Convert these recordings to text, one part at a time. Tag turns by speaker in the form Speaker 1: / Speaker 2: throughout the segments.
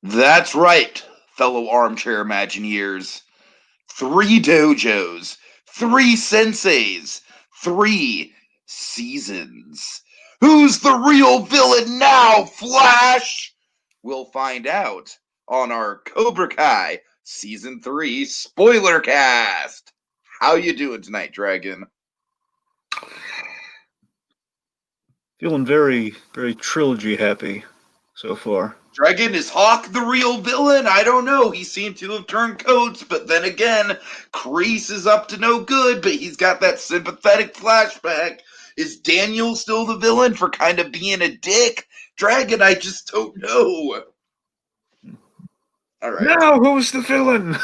Speaker 1: That's right, fellow armchair Imagineers. 3 dojos, 3 senseis, 3 seasons. Who's the real villain now, Flash? We'll find out on our Cobra Kai Season 3 SpoilerCast. How you doing tonight, Dragon?
Speaker 2: Feeling very, very trilogy happy so far.
Speaker 1: Dragon, is Hawk the real villain? I don't know. He seemed to have turned coats, but then again, Kreese is up to no good, but he's got that sympathetic flashback. Is Daniel still the villain for kind of being a dick? Dragon, I just don't know. All right.
Speaker 2: Now, who's the villain?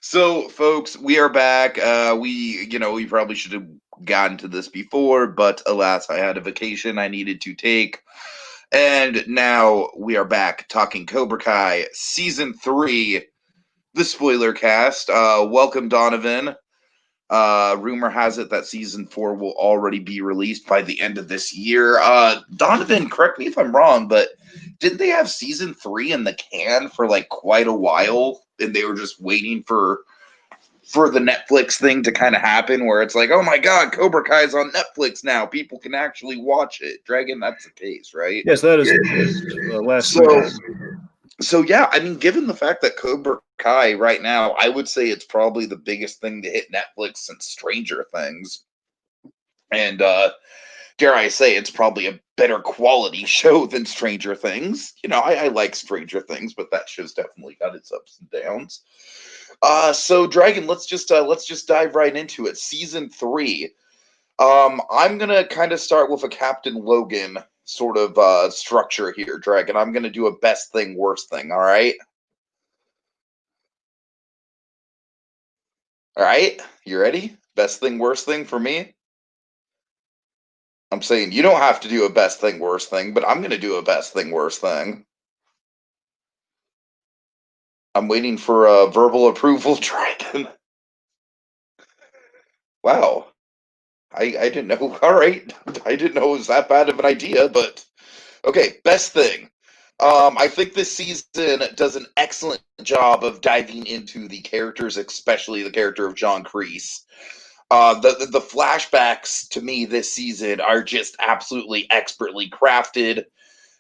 Speaker 1: So, folks, we are back. We probably should have gotten to this before, but alas, I had a vacation I needed to take. And now we are back talking Cobra Kai Season 3, the spoiler cast. Welcome, Donovan. Rumor has it that Season 4 will already be released by the end of this year. Donovan, correct me if I'm wrong, but didn't they have Season 3 in the can for like quite a while? And they were just waiting for the Netflix thing to kind of happen where it's like, oh my God, Cobra Kai's on Netflix now. People can actually watch it. Dragon, that's the case, right?
Speaker 2: Yes, that is the case. Last week.
Speaker 1: So yeah, I mean, given the fact that Cobra Kai right now, I would say it's probably the biggest thing to hit Netflix since Stranger Things. And dare I say, it's probably a better quality show than Stranger Things. You know, I like Stranger Things, but that show's definitely got its ups and downs. So Dragon, let's just dive right into it. Season 3. I'm gonna kind of start with a Captain Logan sort of structure here, Dragon. I'm gonna do a best thing, worst thing. All right. All right. You ready? Best thing, worst thing for me. I'm saying you don't have to do a best thing, worst thing, but I'm gonna do a best thing, worst thing. I'm waiting for a verbal approval, Dragon. Wow. I didn't know. All right. I didn't know it was that bad of an idea, but okay. Best thing. I think this season does an excellent job of diving into the characters, especially the character of John Kreese. The flashbacks to me this season are just absolutely expertly crafted.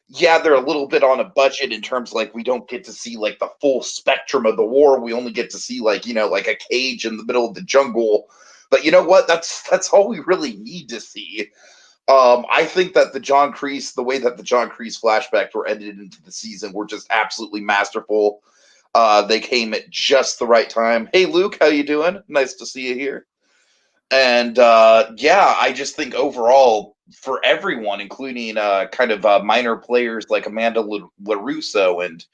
Speaker 1: Yeah, they're a little bit on a budget in terms of, like, we don't get to see like the full spectrum of the war. We only get to see like like a cage in the middle of the jungle. But you know what? That's all we really need to see. I think that the way that the John Kreese flashbacks were edited into the season were just absolutely masterful. They came at just the right time. Hey, Luke, how you doing? Nice to see you here. And yeah, I just think overall for everyone, including kind of minor players like Amanda LaRusso and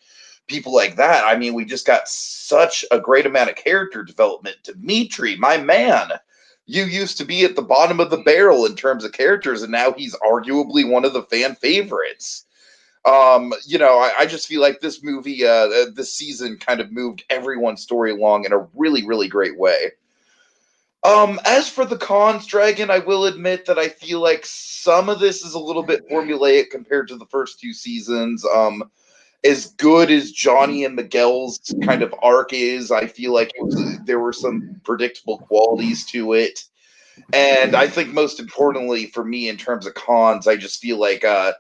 Speaker 1: people like that, I mean, we just got such a great amount of character development. Dimitri, my man, you used to be at the bottom of the barrel in terms of characters, and now he's arguably one of the fan favorites. I just feel like this movie, this season kind of moved everyone's story along in a really, really great way. As for the cons, Dragon, I will admit that I feel like some of this is a little bit formulaic compared to the first 2 seasons. As good as Johnny and Miguel's kind of arc is, I feel like there were some predictable qualities to it. And I think most importantly for me in terms of cons, I just feel like the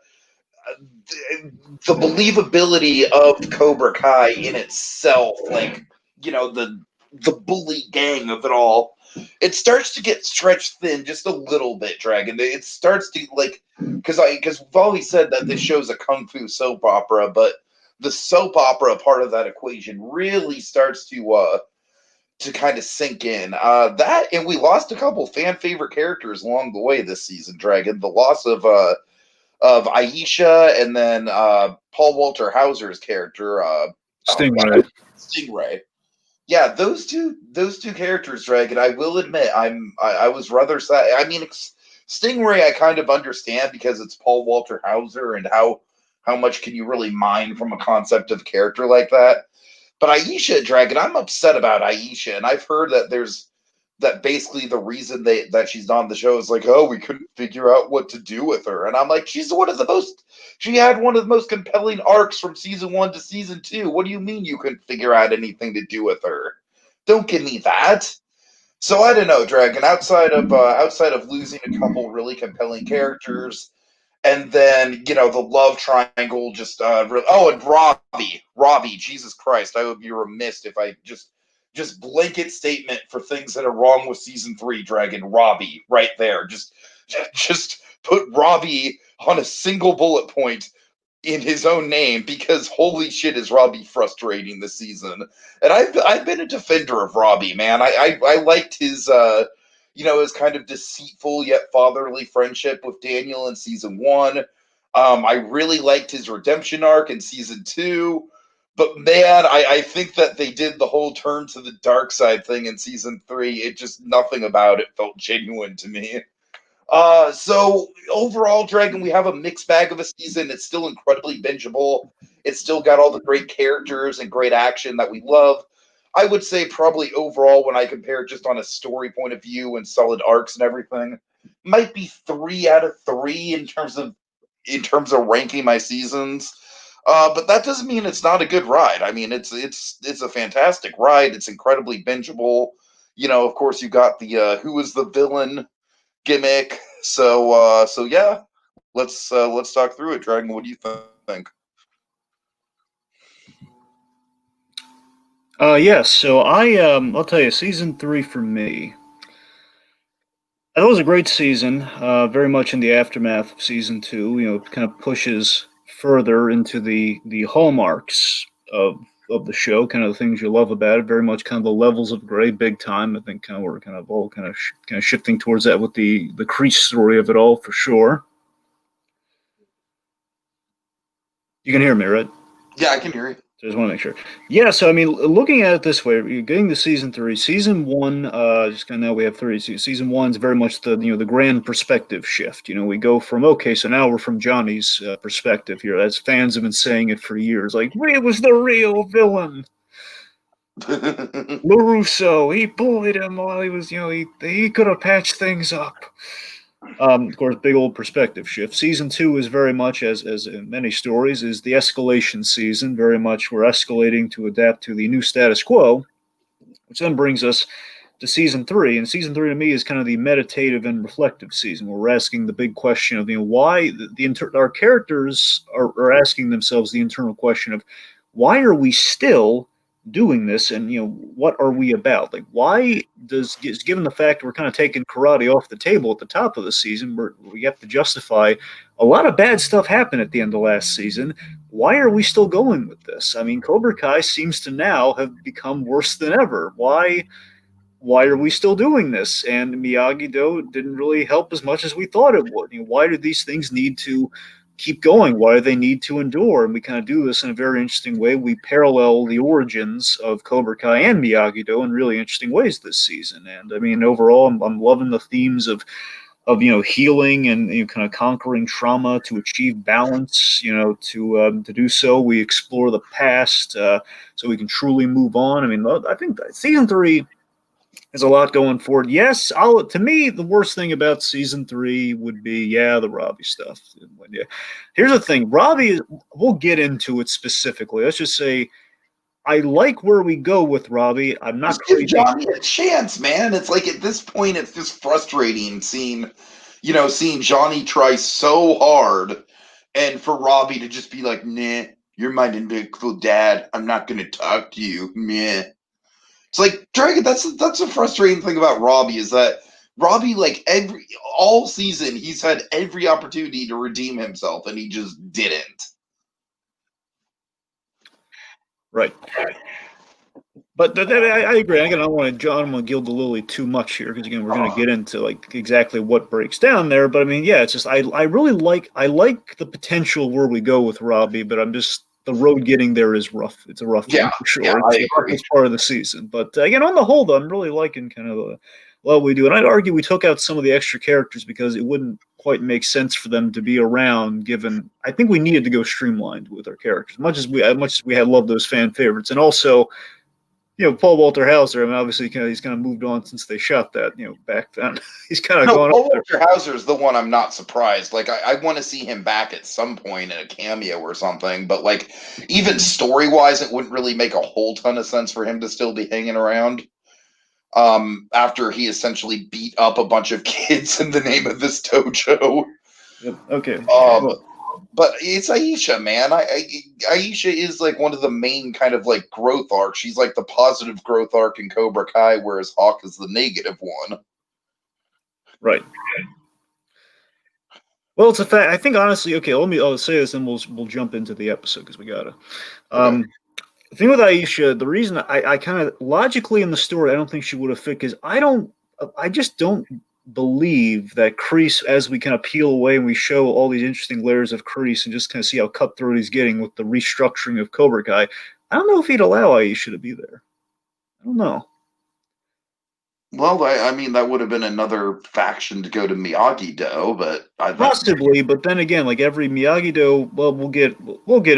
Speaker 1: believability of Cobra Kai in itself, like, the bully gang of it all, it starts to get stretched thin just a little bit, Dragon. It starts to, like, because we've always said that this show's a kung fu soap opera, but the soap opera part of that equation really starts to kind of sink in. And we lost a couple fan favorite characters along the way this season, Dragon. The loss of Aisha, and then Paul Walter Hauser's character,
Speaker 2: Stingray.
Speaker 1: Stingray. Yeah, those two characters, Dragon. I will admit, I was rather sad. I mean, Stingray, I kind of understand because it's Paul Walter Hauser, and how much can you really mine from a concept of character like that? But Aisha, Dragon, I'm upset about Aisha, and I've heard that there's that basically the reason that she's not on the show is like, oh, we couldn't figure out what to do with her. And I'm like, she had one of the most compelling arcs from season 1 to season 2. What do you mean you couldn't figure out anything to do with her? Don't give me that. So I don't know, Dragon. Outside of losing a couple really compelling characters, and then the love triangle just and Robbie, Jesus Christ, I would be remiss if I just blanket statement for things that are wrong with season 3. Dragon, Robbie, right there, just put Robbie on a single bullet point in his own name, because holy shit is Robbie frustrating this season. And I've been a defender of Robbie, man. I liked his his kind of deceitful yet fatherly friendship with Daniel in season 1. I really liked his redemption arc in season 2. But man, I think that they did the whole turn to the dark side thing in season 3. It just, nothing about it felt genuine to me. So overall, Dragon, we have a mixed bag of a season. It's still incredibly bingeable. It's still got all the great characters and great action that we love. I would say probably overall, when I compare just on a story point of view and solid arcs and everything, might be 3 out of 3 in terms of ranking my seasons. But that doesn't mean it's not a good ride. I mean, it's a fantastic ride. It's incredibly bingeable. Of course, you got the who is the villain gimmick. So yeah, let's talk through it, Dragon. What do you think?
Speaker 2: Yes. So I'll tell you, season 3 for me. That was a great season. Very much in the aftermath of season 2. It kind of pushes further into the hallmarks of the show, kind of the things you love about it. Very much kind of the levels of gray, big time. I think kind of we're kind of all kind of shifting towards that with the crease story of it all, for sure. You can hear me, right?
Speaker 1: Yeah, I can hear you.
Speaker 2: Just want to make sure. Yeah, so I mean, looking at it this way, you're getting to season 3. Season 1, just kind of now we have 30. Season 1 is very much the grand perspective shift. We go from, okay, so now we're from Johnny's perspective here. As fans have been saying it for years, like, it was the real villain. Russo, he bullied him while he was, he could have patched things up. Of course, big old perspective shift. Season 2 is very much, as in many stories, is the escalation season. Very much we're escalating to adapt to the new status quo, which then brings us to season 3. And season 3 to me is kind of the meditative and reflective season, where we're asking the big question of why our characters are asking themselves the internal question of why are we still doing this, and what are we about? Like, why given the fact we're kind of taking karate off the table at the top of the season, we have to justify a lot of bad stuff happened at the end of last season. Why are we still going with this? I mean, Cobra Kai seems to now have become worse than ever. Why are we still doing this? And Miyagi-Do didn't really help as much as we thought it would. Why do these things need to keep going? Why do they need to endure? And we kind of do this in a very interesting way. We parallel the origins of Cobra Kai and Miyagi-Do in really interesting ways this season. And I mean, overall, I'm loving the themes of healing and kind of conquering trauma to achieve balance. To do so, we explore the past so we can truly move on. I mean, I think that season 3 has a lot going for it. Yes, to me, the worst thing about season 3 would be, the Robbie stuff. Yeah. Here's the thing. Robbie, we'll get into it specifically. Let's just say I like where we go with Robbie. I'm not
Speaker 1: Just give
Speaker 2: crazy.
Speaker 1: Johnny a chance, man. It's like at this point, it's just frustrating seeing Johnny try so hard, and for Robbie to just be like, nah, you're my invisible dad. I'm not going to talk to you. Meh. It's like, Dragon, that's a frustrating thing about Robbie, is that Robbie, like, all season, he's had every opportunity to redeem himself, and he just didn't.
Speaker 2: Right. But I agree. Again, I don't want to gild the lily too much here, because again, we're going to get into like exactly what breaks down there. But I mean, yeah, it's just I really like the potential where we go with Robbie, but the road getting there is rough. It's a rough one for sure.
Speaker 1: Yeah,
Speaker 2: it's part of the season. But again, on the whole, though, I'm really liking kind of what we do. And I'd argue we took out some of the extra characters because it wouldn't quite make sense for them to be around, given I think we needed to go streamlined with our characters. As much as we had loved those fan favorites. And also, Paul Walter Hauser. I mean, obviously, he's kind of moved on since they shot that. Back then, he's kind of
Speaker 1: No,
Speaker 2: gone up
Speaker 1: Paul
Speaker 2: there.
Speaker 1: Walter Hauser is the one I'm not surprised. Like, I want to see him back at some point in a cameo or something. But like, even story wise, it wouldn't really make a whole ton of sense for him to still be hanging around. After he essentially beat up a bunch of kids in the name of this dojo.
Speaker 2: Yep. Okay.
Speaker 1: Um, but it's Aisha, man. Aisha is like one of the main kind of like growth arcs. She's like the positive growth arc in Cobra Kai, whereas Hawk is the negative one.
Speaker 2: Right. Well, it's a fact. I think honestly, okay. I'll say this, and we'll jump into the episode because we gotta.
Speaker 1: Okay.
Speaker 2: The thing with Aisha, the reason I kind of logically in the story, I don't think she would have fit because I just don't believe that Kreese, as we kind of peel away and we show all these interesting layers of Kreese and just kind of see how cutthroat he's getting with the restructuring of Cobra Kai, I don't know if he'd allow Aisha to be there. I don't know.
Speaker 1: Well, I mean, that would have been another faction to go to Miyagi-Do, but
Speaker 2: Possibly, but then again, like every Miyagi-Do, well, we'll get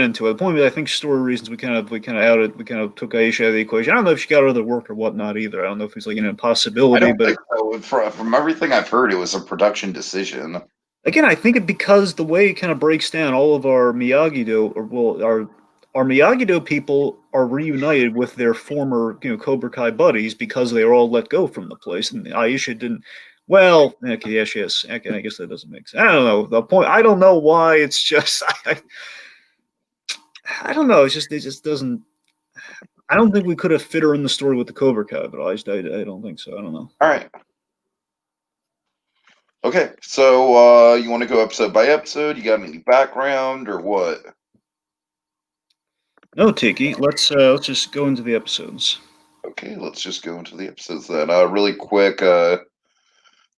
Speaker 2: into it. The point is, I think story reasons we kind of took Aisha out of the equation. I don't know if she got other work or whatnot either. I don't know if it's like an
Speaker 1: I
Speaker 2: impossibility,
Speaker 1: don't
Speaker 2: but
Speaker 1: think so. From everything I've heard, it was a production decision.
Speaker 2: again, I think because the way it kind of breaks down all of our Miyagi-Do, or well, our Miyagi-Do people are reunited with their former, Cobra Kai buddies because they were all let go from the place, and Aisha didn't. Well, okay, yes, yes. Okay, I guess that doesn't make sense. I don't know. The point. I don't know why. It's just I don't know. It just doesn't. I don't think we could have fit her in the story with the Cobra Kai, but I don't think so. I don't know.
Speaker 1: All right. Okay, so you want to go episode by episode? You got any background or what?
Speaker 2: No, Tiki. Let's just go into the episodes.
Speaker 1: Okay, let's just go into the episodes then. Really quick,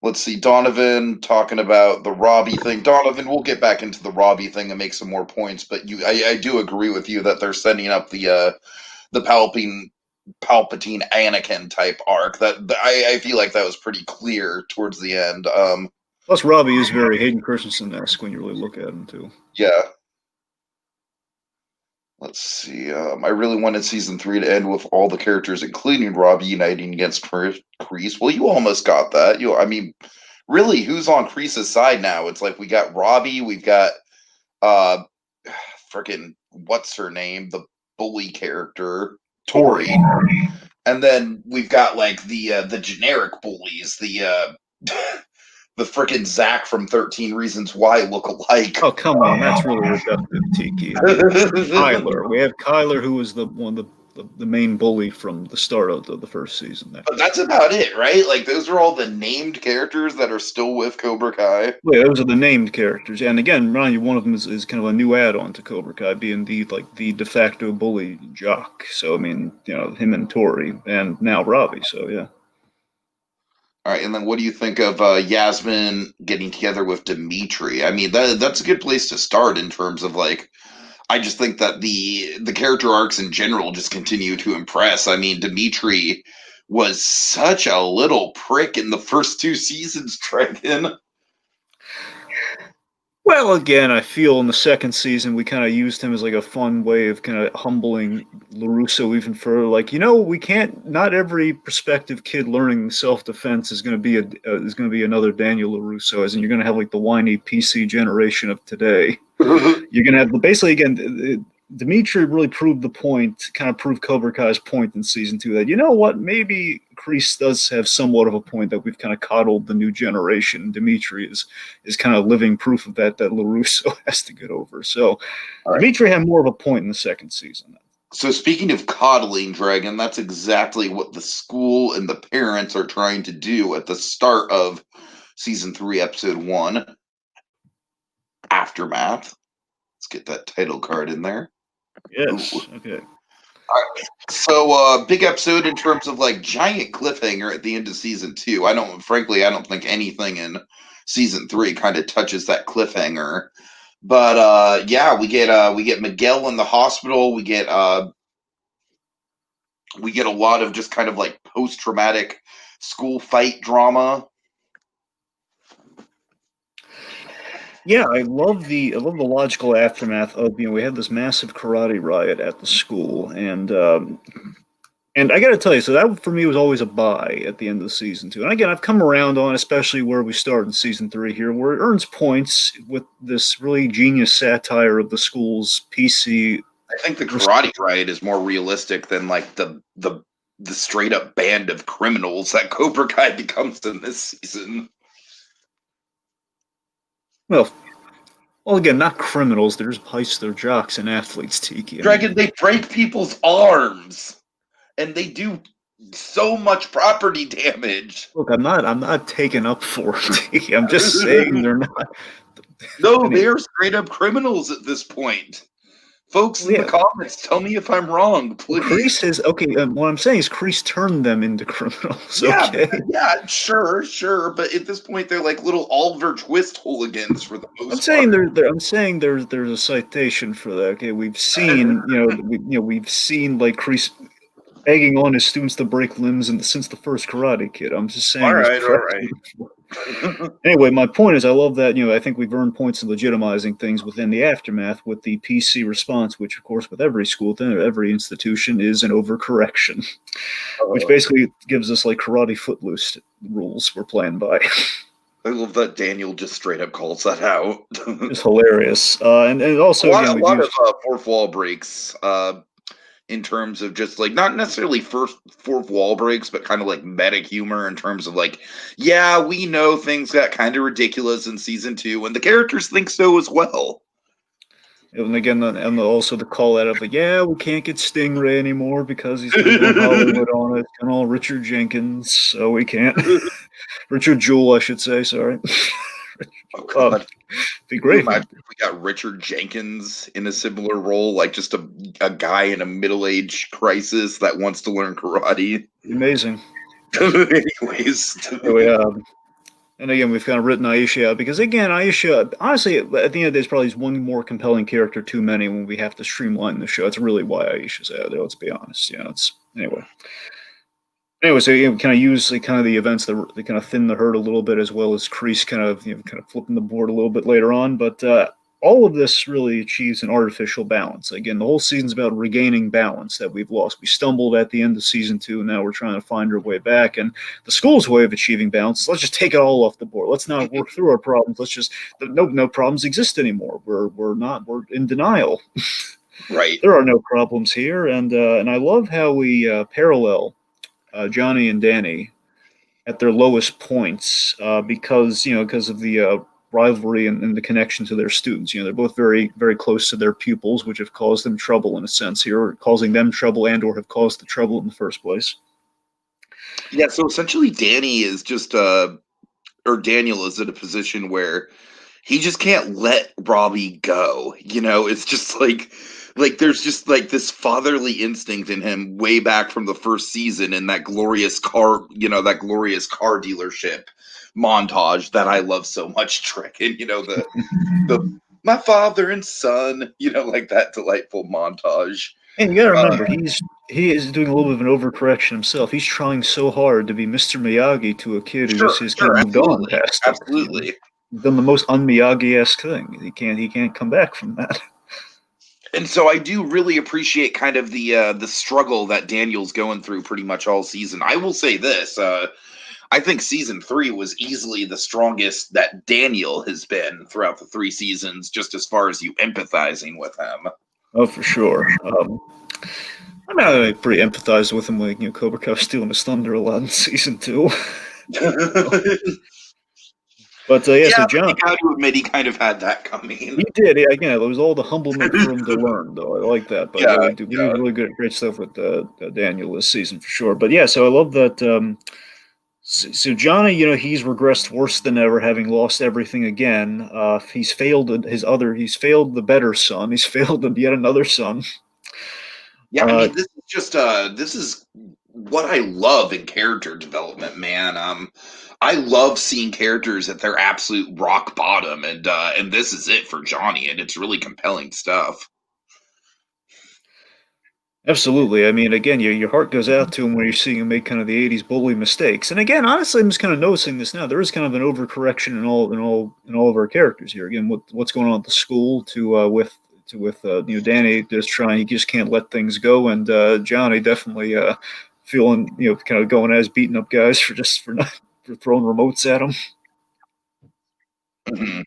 Speaker 1: let's see. Donovan talking about the Robbie thing. Donovan, we'll get back into the Robbie thing and make some more points, but I do agree with you that they're setting up the Palpatine Anakin type arc. I feel like that was pretty clear towards the end.
Speaker 2: Plus, Robbie is very Hayden Christensen-esque when you really look at him too.
Speaker 1: Yeah. Let's see. I really wanted season 3 to end with all the characters, including Robbie, uniting against Kreese. Well, you almost got that. I mean, really, who's on Kreese's side now? It's like we got Robbie, we've got uh, freaking what's her name, the bully character, Tori, and then we've got like the generic bullies, the freaking Zach from 13 Reasons Why look alike.
Speaker 2: Oh, come on, that's really reductive, Tiki. I mean, Kyler. We have Kyler, who was the main bully from the start of the first season.
Speaker 1: But that's about it, right? Like those are all the named characters that are still with Cobra Kai.
Speaker 2: Yeah, those are the named characters, and again, remind you, one of them is kind of a new add-on to Cobra Kai, being the de facto bully jock. So I mean, him and Tori, and now Robbie. So yeah.
Speaker 1: All right, and then what do you think of Yasmin getting together with Dimitri? I mean, that's a good place to start in terms of like. I just think that the character arcs in general just continue to impress. I mean, Dimitri was such a little prick in the first 2 seasons, Dragon.
Speaker 2: Well, again, I feel in the second season we kind of used him as like a fun way of kind of humbling Russo even further. Like, we can't. Not every prospective kid learning self-defense is going to be another Daniel LaRusso, as in you're going to have like the whiny PC generation of today. You're going to have basically again. Dimitri really proved the point, kind of proved Cobra Kai's point in season 2 that, what, maybe Kreese does have somewhat of a point that we've kind of coddled the new generation. Dimitri is kind of living proof of that LaRusso has to get over. So right. Dimitri had more of a point in the second season.
Speaker 1: So speaking of coddling, Dragon, that's exactly what the school and the parents are trying to do at the start of season 3, episode 1, Aftermath. Let's get that title card in there.
Speaker 2: Yes. Ooh. Okay.
Speaker 1: All right. So, big episode in terms of like giant cliffhanger at the end of season 2. I don't think anything in season 3 kind of touches that cliffhanger. But yeah, we get Miguel in the hospital. We get a lot of just kind of like post-traumatic school fight drama.
Speaker 2: Yeah, I love the logical aftermath of we had this massive karate riot at the school, and And I got to tell you, so that for me was always a buy at the end of the season two. And again, I've come around on, especially where we start in season three here, where it earns points with this really genius satire of the school's PC.
Speaker 1: I think the karate riot is more realistic than like the straight up band of criminals that Cobra Kai becomes in this season.
Speaker 2: Well, well, again, not criminals. They're just heist their jocks and athletes, Tiki.
Speaker 1: Dragon, they break people's arms, and they do so much property damage.
Speaker 2: Look, I'm not taking up for it, Tiki. I'm just saying they're not.
Speaker 1: No, they are straight up criminals at this point. Folks in the comments, tell me if I'm wrong, please.
Speaker 2: Kreese is okay. What I'm saying is Kreese turned them into criminals.
Speaker 1: Yeah,
Speaker 2: okay,
Speaker 1: yeah, sure, but at this point they're like little Oliver Twist hooligans for the most part.
Speaker 2: I'm saying there's a citation for that. Okay, we've seen we've seen like Kreese egging on his students to break limbs and since the first Karate Kid. I'm just saying.
Speaker 1: All right.
Speaker 2: Anyway, my point is, I love that. I think we've earned points in legitimizing things within the aftermath with the PC response, which, of course, with every school, every institution, is an overcorrection, which basically gives us like karate footloose rules we're playing by.
Speaker 1: I love that Daniel just straight up calls that out.
Speaker 2: It's hilarious, and also
Speaker 1: a lot of fourth wall breaks. In terms of just like not necessarily fourth wall breaks, but kind of like meta humor in terms of like, yeah, we know things got kind of ridiculous in season 2, and the characters think so as well.
Speaker 2: And again, and also the call out of like, yeah, we can't get Stingray anymore because he's going to go Hollywood on it, and all Richard Jenkins, so we can't. Richard Jewell, I should say. Sorry.
Speaker 1: Oh God.
Speaker 2: Be great.
Speaker 1: If we got Richard Jenkins in a similar role, like just a guy in a middle-age crisis that wants to learn karate.
Speaker 2: Amazing.
Speaker 1: Anyways.
Speaker 2: Anyway, and again, we've kind of written Aisha out because, again, Aisha, honestly, at the end of the day, is probably one more compelling character too many when we have to streamline the show. It's really why Aisha's out there, let's be honest. Anyway, so kind of use the events that kind of thin the herd a little bit, as well as Kreese kind of flipping the board a little bit later on. But all of this really achieves an artificial balance. Again, the whole season's about regaining balance that we've lost. We stumbled at the end of season 2, and now we're trying to find our way back. And the school's way of achieving balance is let's just take it all off the board. Let's not work through our problems. Let's just no problems exist anymore. We're in denial.
Speaker 1: Right.
Speaker 2: There are no problems here, and I love how we parallel Johnny and Danny at their lowest points because of the rivalry and the connection to their students. They're both very, very close to their pupils, which have caused them trouble in a sense here, or causing them trouble and or have caused the trouble in the first place.
Speaker 1: Yeah, so essentially Danny is just or Daniel is in a position where he just can't let Robbie go. It's just like there's just like this fatherly instinct in him way back from the first season in that glorious car dealership montage that I love so much, Trick. And the my father and son, like that delightful montage.
Speaker 2: And you gotta remember, he is doing a little bit of an overcorrection himself. He's trying so hard to be Mr. Miyagi to a kid who just kind of moved on past.
Speaker 1: Absolutely.
Speaker 2: He's done the most un-Miyagi-esque thing. He can't come back from that.
Speaker 1: And so I do really appreciate kind of the struggle that Daniel's going through pretty much all season. I will say this, I think season 3 was easily the strongest that Daniel has been throughout the 3 seasons, just as far as you empathizing with him.
Speaker 2: Oh, for sure. I pretty empathized with him when Cobra Kai stealing his thunder a lot in season 2. But so John,
Speaker 1: I got to admit, he kind of had that coming.
Speaker 2: He did. Yeah, again, it was all the humblement for him to learn, though. I like that. But he did really great stuff with Daniel this season for sure. But so I love that. So Johnny, he's regressed worse than ever, having lost everything again. He's failed He's failed the better son. He's failed yet another son.
Speaker 1: Yeah, I mean, this is just this is what I love in character development, man. I love seeing characters at their absolute rock bottom, and this is it for Johnny, and it's really compelling stuff.
Speaker 2: Absolutely. I mean, again, your heart goes out to him when you're seeing him make kind of the '80s bully mistakes. And again, honestly, I'm just kind of noticing this now. There is kind of an overcorrection in all of our characters here. Again, what's going on at the school with with Danny just trying, he just can't let things go, and Johnny definitely feeling kind of going as beating up guys for not for throwing remotes at him.
Speaker 1: Mhm.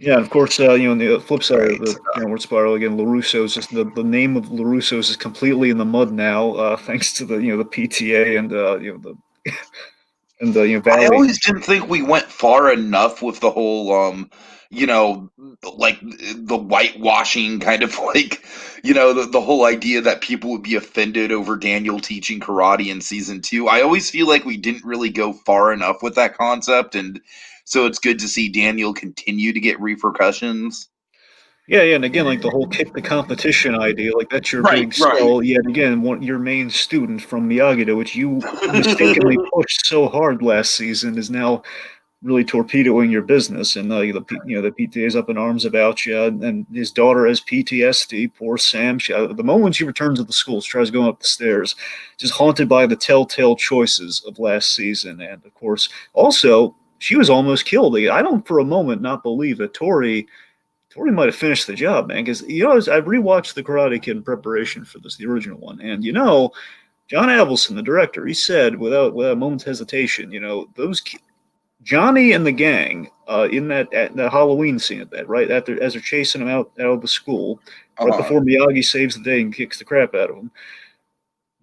Speaker 2: Yeah, and of course, on the flip side of
Speaker 1: Right.
Speaker 2: the downward spiral again, LaRusso's just the name of LaRusso's is completely in the mud now, thanks to the PTA and the and
Speaker 1: I
Speaker 2: Valley.
Speaker 1: always didn't think we went far enough with the whole you know, like the whitewashing kind of like, the whole idea that people would be offended over Daniel teaching karate in season 2. I always feel like we didn't really go far enough with that concept, and so it's good to see Daniel continue to get repercussions.
Speaker 2: Yeah, yeah, and again, like the whole kick the competition idea, like that's your
Speaker 1: Right,
Speaker 2: big
Speaker 1: right.
Speaker 2: sell. Yet again, your main student from Miyagi-Do, which you mistakenly pushed so hard last season, is now really torpedoing your business, and the PTA is up in arms about you, and his daughter has PTSD. Poor Sam. The moment she returns to the school, she tries going up the stairs, just haunted by the telltale choices of last season, and of course, also she was almost killed. I don't for a moment not believe that Tori might have finished the job, man. Because I rewatched The Karate Kid in preparation for this, the original one, and John Avildsen, the director, he said without a moment's hesitation, those Johnny and the gang in that Halloween scene at that right after as they're chasing him out of the school, right
Speaker 1: Uh-huh.
Speaker 2: before Miyagi saves the day and kicks the crap out of him.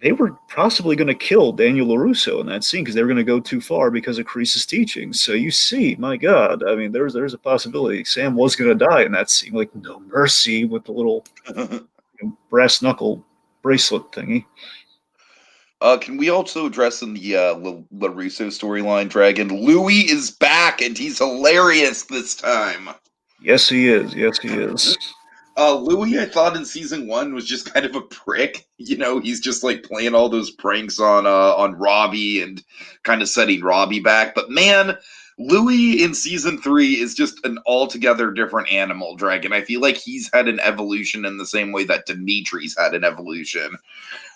Speaker 2: They were possibly going to kill Daniel LaRusso in that scene because they were going to go too far because of Kreese's teaching. So you see, my God, I mean, there's a possibility Sam was going to die in that scene, like no mercy with the little brass knuckle bracelet thingy.
Speaker 1: Can we also address in the LaRusso storyline, Dragon? Louis is back, and he's hilarious this time.
Speaker 2: Yes, he is. Yes, he is.
Speaker 1: Louis, I thought in season 1 was just kind of a prick. He's just like playing all those pranks on Robbie and kind of setting Robbie back. But man, Louis in season 3 is just an altogether different animal, Dragon. I feel like he's had an evolution in the same way that Dimitri's had an evolution,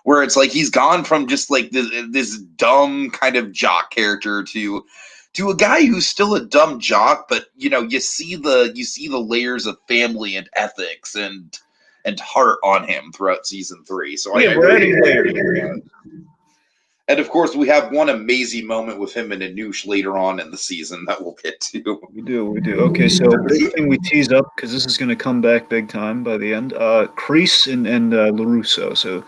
Speaker 1: where it's like he's gone from just like this dumb kind of jock character to a guy who's still a dumb jock, but you see the layers of family and ethics and heart on him throughout season 3. So
Speaker 2: Yeah,
Speaker 1: I
Speaker 2: we're
Speaker 1: really
Speaker 2: adding layers.
Speaker 1: appreciate that. And of course, we have one amazing moment with him and Anoush later on in the season that we'll get to.
Speaker 2: We do, we do. Okay, so big thing we tease up because this is going to come back big time by the end. Kreese and Larusso. So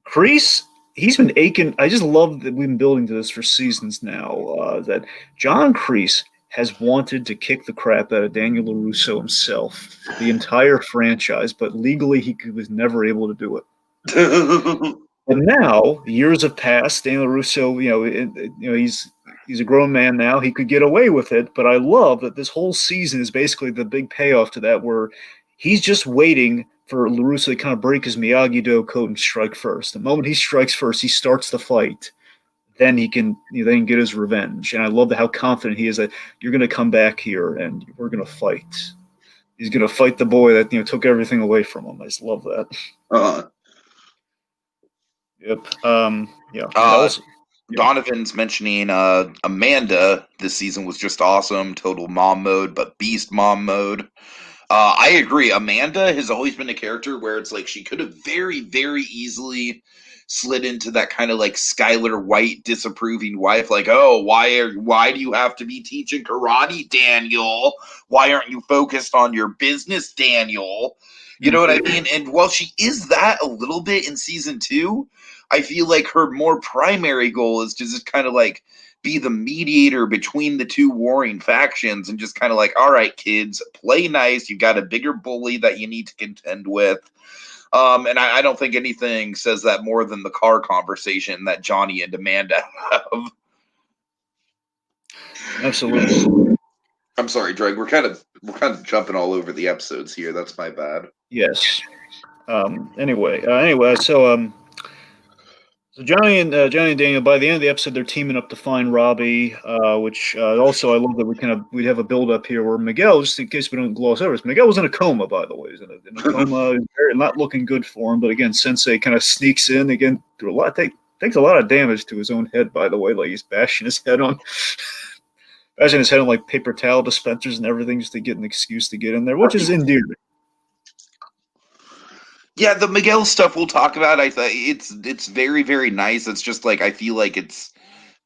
Speaker 2: Kreese, he's been aching. I just love that we've been building to this for seasons now. That John Kreese has wanted to kick the crap out of Daniel LaRusso himself for the entire franchise, but legally he was never able to do it. And now years have passed. Daniel Russo, he's a grown man now. He could get away with it. But I love that this whole season is basically the big payoff to that, where he's just waiting for LaRusso to kind of break his Miyagi-Do code and strike first. The moment he strikes first, he starts the fight. Then he can then get his revenge. And I love how confident he is that you're going to come back here and we're going to fight. He's going to fight the boy that took everything away from him. I just love that.
Speaker 1: uh,
Speaker 2: Yep. Yeah. And
Speaker 1: uh,
Speaker 2: also, yeah.
Speaker 1: Donovan's mentioning Amanda this season was just awesome. Total mom mode, but beast mom mode. I agree. Amanda has always been a character where it's like she could have very, very easily slid into that kind of like Skylar White disapproving wife, like, oh, why do you have to be teaching karate, Daniel? Why aren't you focused on your business, Daniel? You know what I mean? And while she is that a little bit in season 2, I feel like her more primary goal is to just kind of like be the mediator between the two warring factions and just kind of like, all right, kids, play nice. You got a bigger bully that you need to contend with. And I don't think anything says that more than the car conversation that Johnny and Amanda have.
Speaker 2: Absolutely.
Speaker 1: I'm sorry, Dreg. We're kind of jumping all over the episodes here. That's my bad.
Speaker 2: Yes. Anyway, so Johnny and Daniel, by the end of the episode, they're teaming up to find Robbie. Which also I love that we'd have a build up here where Miguel, just in case we don't gloss over this, Miguel was in a coma, by the way. He's in a coma, not looking good for him. But again, Sensei kind of sneaks in again through takes a lot of damage to his own head, by the way. Like he's bashing his head on like paper towel dispensers and everything just to get an excuse to get in there, which is endearing.
Speaker 1: Yeah, the Miguel stuff we'll talk about. I thought it's very very nice. It's just like I feel like it's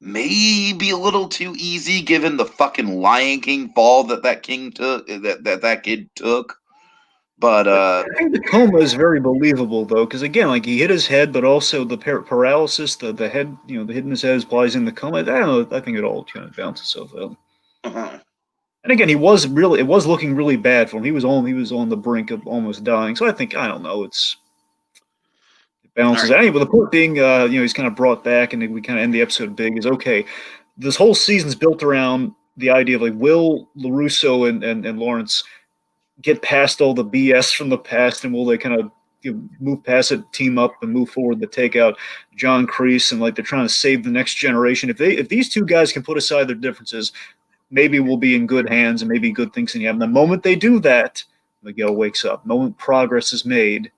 Speaker 1: maybe a little too easy given the fucking Lion King fall that king took that kid took. But
Speaker 2: I think the coma is very believable though, because again, like he hit his head, but also the paralysis, the head, the hit in his head implies in the coma. I don't know. I think it all kind of balances itself out.
Speaker 1: uh-huh.
Speaker 2: And again, it was looking really bad for him. He was on the brink of almost dying. So I don't know. It
Speaker 1: All
Speaker 2: balances
Speaker 1: right.
Speaker 2: out. Anyway, the point being, he's kind of brought back, and we kind of end the episode big. Is okay. This whole season's built around the idea of like, will LaRusso and Lawrence get past all the BS from the past, and will they kind of move past it, team up, and move forward to take out John Kreese, and like they're trying to save the next generation. If these two guys can put aside their differences, maybe we'll be in good hands, and maybe good things can happen. The moment they do that, Miguel wakes up. The moment progress is made,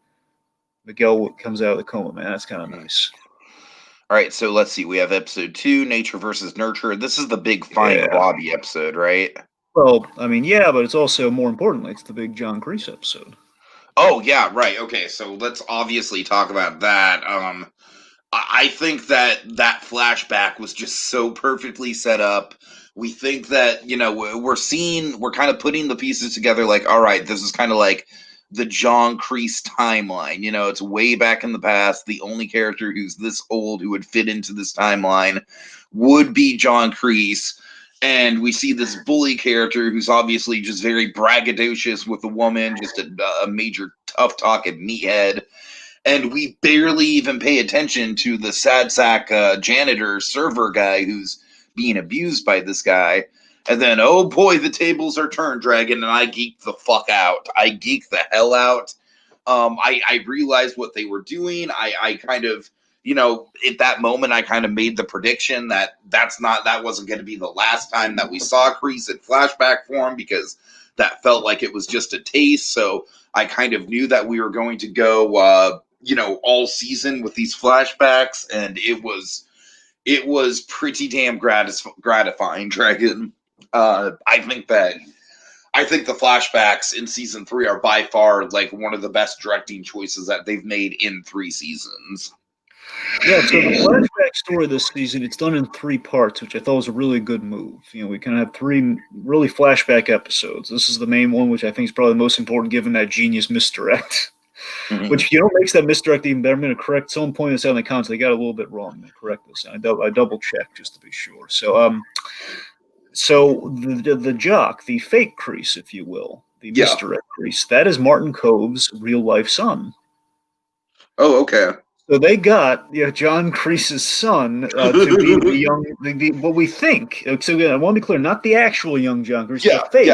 Speaker 2: Miguel comes out of the coma. Man, that's kind of nice.
Speaker 1: All right, so let's see. We have episode 2, Nature versus Nurture. This is the big Find
Speaker 2: Yeah.
Speaker 1: Robbie episode, right?
Speaker 2: Well, I mean, yeah, but it's also more importantly, it's the big John Kreese episode.
Speaker 1: Oh yeah, right. Okay, so let's obviously talk about that. I think that flashback was just so perfectly set up. We think that we're kind of putting the pieces together. Like, all right, this is kind of like the John Kreese timeline. It's way back in the past. The only character who's this old who would fit into this timeline would be John Kreese. And we see this bully character who's obviously just very braggadocious with a woman, just a major tough talk and meathead. And we barely even pay attention to the sad sack janitor server guy who's being abused by this guy. And then, oh boy, the tables are turned, Dragon, and I geeked the fuck out. I geeked the hell out. I realized what they were doing. I kind of, at that moment, I kind of made the prediction that that wasn't going to be the last time that we saw Kreese in flashback form, because that felt like it was just a taste. So I kind of knew that we were going to go, all season with these flashbacks, and it was pretty damn gratifying, Dragon. I think the flashbacks in season 3 are by far like one of the best directing choices that they've made in 3 seasons.
Speaker 2: Yeah, so the flashback story this season, it's done in 3 parts, which I thought was a really good move. We kind of have 3 really flashback episodes. This is the main one, which I think is probably the most important given that genius misdirect.
Speaker 1: Mm-hmm.
Speaker 2: Which, makes that misdirect even better. I'm going to correct. Someone pointed this out in the comments. They got a little bit wrong. I'm going to correct this. I double checked just to be sure. So the jock, the fake Kreese, if you will, the misdirect Kreese, that is Martin Cove's real life son.
Speaker 1: Oh, okay.
Speaker 2: So they got John Kreese's son to be the young, what we think. So again, I want to be clear, not the actual young John Kreese, the fake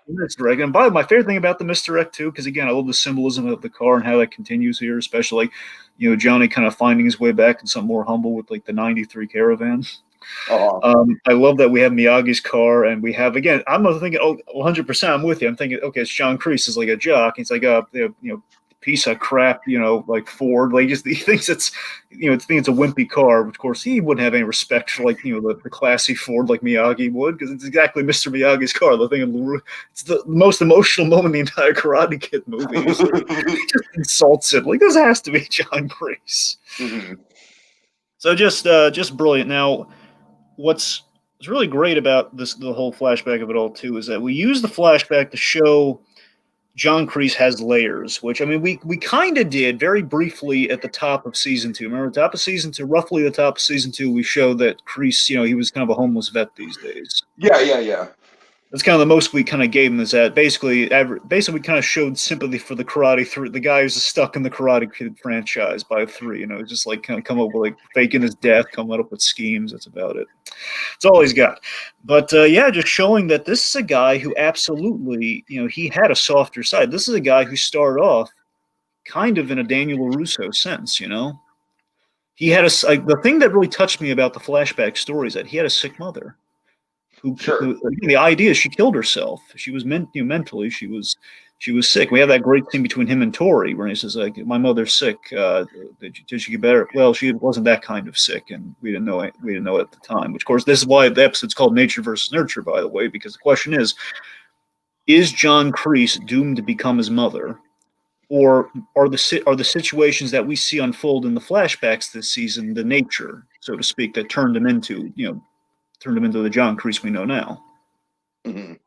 Speaker 2: misdirect. And by the way, my favorite thing about the misdirect too, because again, I love the symbolism of the car and how that continues here, especially Johnny kind of finding his way back in something more humble with like the #93 Caravan. I love that we have Miyagi's car, and we have, again, I'm not thinking, 100%, I'm with you. I'm thinking, okay, it's John Kreese is like a jock. He's like piece of crap, like Ford. Like, he thinks it's a wimpy car. Of course, he wouldn't have any respect for the classy Ford like Miyagi would, because it's exactly Mr. Miyagi's car. The thing, it's the most emotional moment in the entire Karate Kid movie. He just insults it. Like, this has to be John Kreese.
Speaker 1: Mm-hmm.
Speaker 2: So just brilliant. Now, what's really great about the whole flashback of it all too is that we use the flashback to show John Kreese has layers, which, I mean, we kind of did very briefly at the top of season 2. Remember, roughly the top of season 2, we showed that Kreese, he was kind of a homeless vet these days.
Speaker 1: Yeah.
Speaker 2: That's kind of the most we kind of gave him, is that basically we kind of showed sympathy for the the guy who's stuck in the Karate Kid franchise by 3. Just like kind of come up with like faking his death, coming up with schemes. That's about it. That's all he's got. But just showing that this is a guy who absolutely, he had a softer side. This is a guy who started off kind of in a Daniel LaRusso sense. He had the thing that really touched me about the flashback story is that he had a sick mother. The idea is she killed herself. She was mentally, she was sick. We have that great scene between him and Tori where he says, like, my mother's sick. Did she get better? Well, she wasn't that kind of sick, and we didn't know it. We didn't know it at the time. Which, of course, this is why the episode's called Nature versus Nurture, by the way, because the question is John Kreese doomed to become his mother, or are the situations that we see unfold in the flashbacks this season the nature, so to speak, that turned him into the John Kreese we know now?
Speaker 1: Mhm.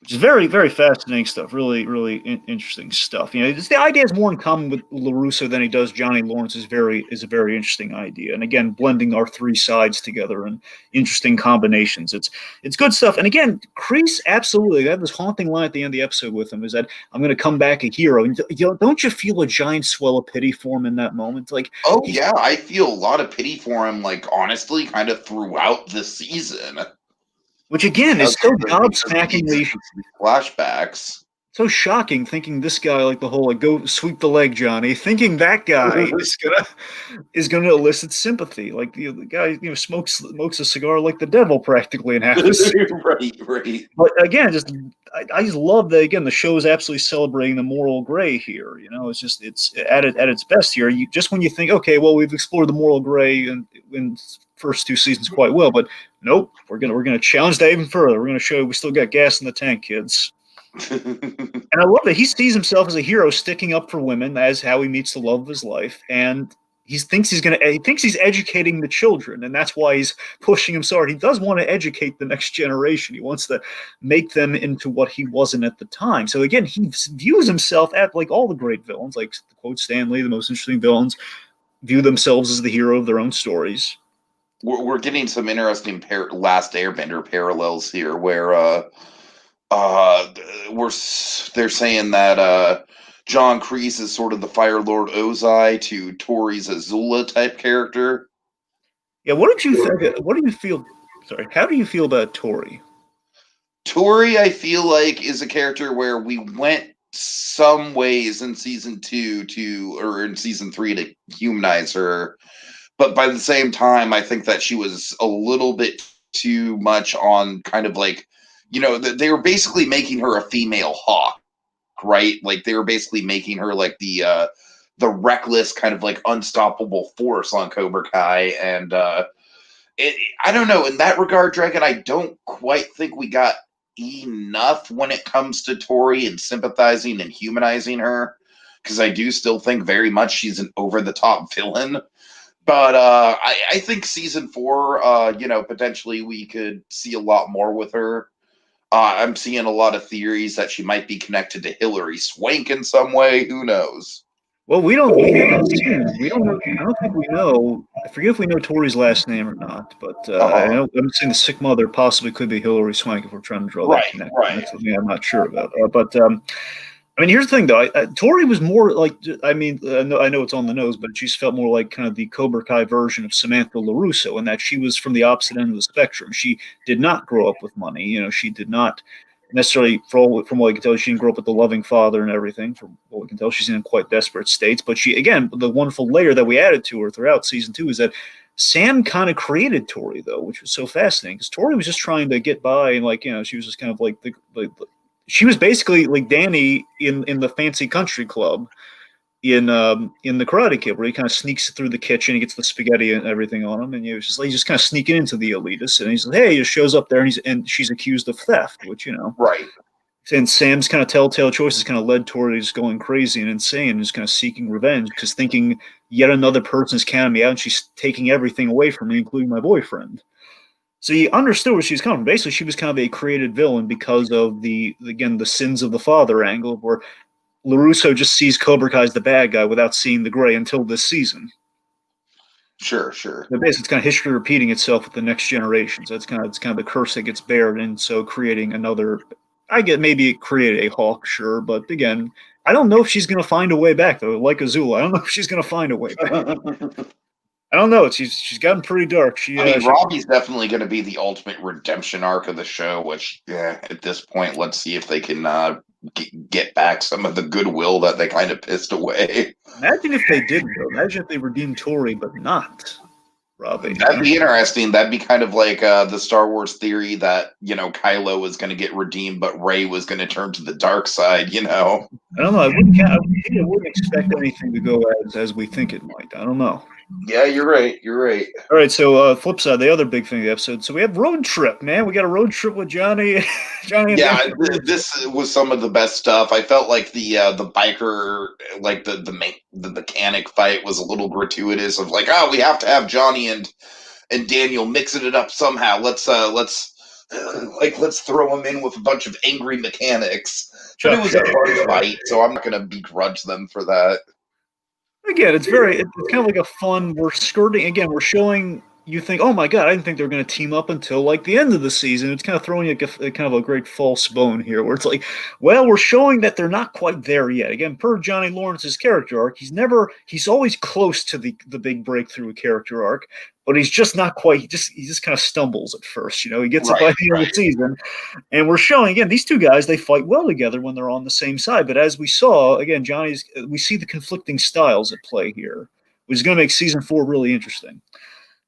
Speaker 2: Which is very, very fascinating stuff. Really, really interesting stuff. The idea is more in common with LaRusso than he does Johnny Lawrence. Is a very interesting idea. And again, blending our three sides together and interesting combinations. It's good stuff. And again, Kreese absolutely. I have this haunting line at the end of the episode with him: is that I'm going to come back a hero. And don't you feel a giant swell of pity for him in that moment? Like,
Speaker 1: oh yeah, I feel a lot of pity for him. Like honestly, kind of throughout the season.
Speaker 2: Which again is so gobsmackingly
Speaker 1: flashbacks.
Speaker 2: So shocking, thinking this guy, like the whole like go sweep the leg, Johnny, thinking that guy is gonna elicit sympathy. Like the guy, smokes a cigar like the devil practically in half the scene.
Speaker 1: Right.
Speaker 2: But again, I just love that. Again, the show is absolutely celebrating the moral gray here. It's at its best here. Just when you think, okay, well, we've explored the moral gray in first two seasons quite well, but nope, we're gonna challenge that even further. We're gonna show we still got gas in the tank, kids. And I love that he sees himself as a hero sticking up for women as how he meets the love of his life, and he thinks he's educating the children, and that's why he's pushing him so hard. He does want to educate the next generation. He wants to make them into what he wasn't at the time. So again, he views himself at like all the great villains, like the quote Stanley, the most interesting villains view themselves as the hero of their own stories.
Speaker 1: We're getting some interesting Last Airbender parallels here, where they're saying that John Kreese is sort of the Fire Lord Ozai to Tori's Azula type character.
Speaker 2: Yeah, what did you think? What do you feel? Sorry, how do you feel about Tori?
Speaker 1: Tori, I feel like, is a character where we went some ways in season 2 or in season 3 to humanize her, but by the same time, I think that she was a little bit too much on kind of like, they were basically making her a female Hawk, right? Like they were basically making her like the reckless kind of like unstoppable force on Cobra Kai, and I don't know. In that regard, Dragon, I don't quite think we got enough when it comes to Tori and sympathizing and humanizing her, because I do still think very much she's an over the top villain. But I think season 4, potentially we could see a lot more with her. I'm seeing a lot of theories that she might be connected to Hilary Swank in some way. Who knows?
Speaker 2: Well, we haven't seen. We don't know. I don't think we know. I forget if we know Tori's last name or not, but I know I'm saying the sick mother possibly could be Hilary Swank if we're trying to draw that connection.
Speaker 1: Right.
Speaker 2: That's something I'm not sure about. But I mean, here's the thing, though. Tori was more like, I mean, I know it's on the nose, but she's felt more like kind of the Cobra Kai version of Samantha LaRusso, in that she was from the opposite end of the spectrum. She did not grow up with money. She did not necessarily, from what I can tell, she didn't grow up with a loving father and everything. From what we can tell, she's in quite desperate states. But she, again, the wonderful layer that we added to her throughout season 2 is that Sam kind of created Tori, though, which was so fascinating, because Tori was just trying to get by, and she was just kind of like she was basically like Danny in the fancy country club in the Karate Kid, where he kind of sneaks through the kitchen, he gets the spaghetti and everything on him, and he's just kind of sneaking into the elitists, and he's like, hey, he just shows up there, and she's accused of theft, which
Speaker 1: right.
Speaker 2: And Sam's kind of telltale choices kind of led toward just going crazy and insane, and just kind of seeking revenge, because thinking yet another person's counting me out, and she's taking everything away from me, including my boyfriend. So you understood where she was coming from. Basically, she was kind of a created villain because of the sins of the father angle, where LaRusso just sees Cobra Kai as the bad guy without seeing the gray until this season.
Speaker 1: Sure.
Speaker 2: So basically, it's kind of history repeating itself with the next generation. So it's kind of the curse that gets bared, and so creating another. I get maybe it created a Hawk, sure, but again, I don't know if she's going to find a way back though. Like Azula, I don't know if she's going to find a way back. I don't know. She's gotten pretty dark.
Speaker 1: Robbie's definitely going to be the ultimate redemption arc of the show, which, at this point, let's see if they can get back some of the goodwill that they kind of pissed away.
Speaker 2: Imagine if they did, though. Imagine if they redeemed Tori, but not Robbie.
Speaker 1: That'd be interesting. That'd be kind of like the Star Wars theory that, Kylo was going to get redeemed, but Rey was going to turn to the dark side,
Speaker 2: I don't know. I wouldn't expect anything to go as we think it might. I don't know.
Speaker 1: Yeah, you're right. You're right.
Speaker 2: All right, so flip side, the other big thing of the episode. So we have road trip, man. We got a road trip with Johnny, Johnny and
Speaker 1: Yeah,
Speaker 2: Daniel.
Speaker 1: this was some of the best stuff. I felt like the biker, like the mechanic fight was a little gratuitous. Of like, oh, we have to have Johnny and Daniel mixing it up somehow. Let's throw them in with a bunch of angry mechanics. But it was a fun fight, so I'm not gonna begrudge them for that.
Speaker 2: Again, it's kind of like a fun. We're skirting again. We're showing. You think, oh my god, I didn't think they were going to team up until like the end of the season. It's kind of throwing a kind of a great false bone here, where it's like, well, we're showing that they're not quite there yet. Again, per Johnny Lawrence's character arc, he's always close to the big breakthrough character arc, but he's just not quite. He just kind of stumbles at first. He gets it by the end of the season, and we're showing again these two guys, they fight well together when they're on the same side. But as we saw again, we see the conflicting styles at play here, which is going to make season 4 really interesting.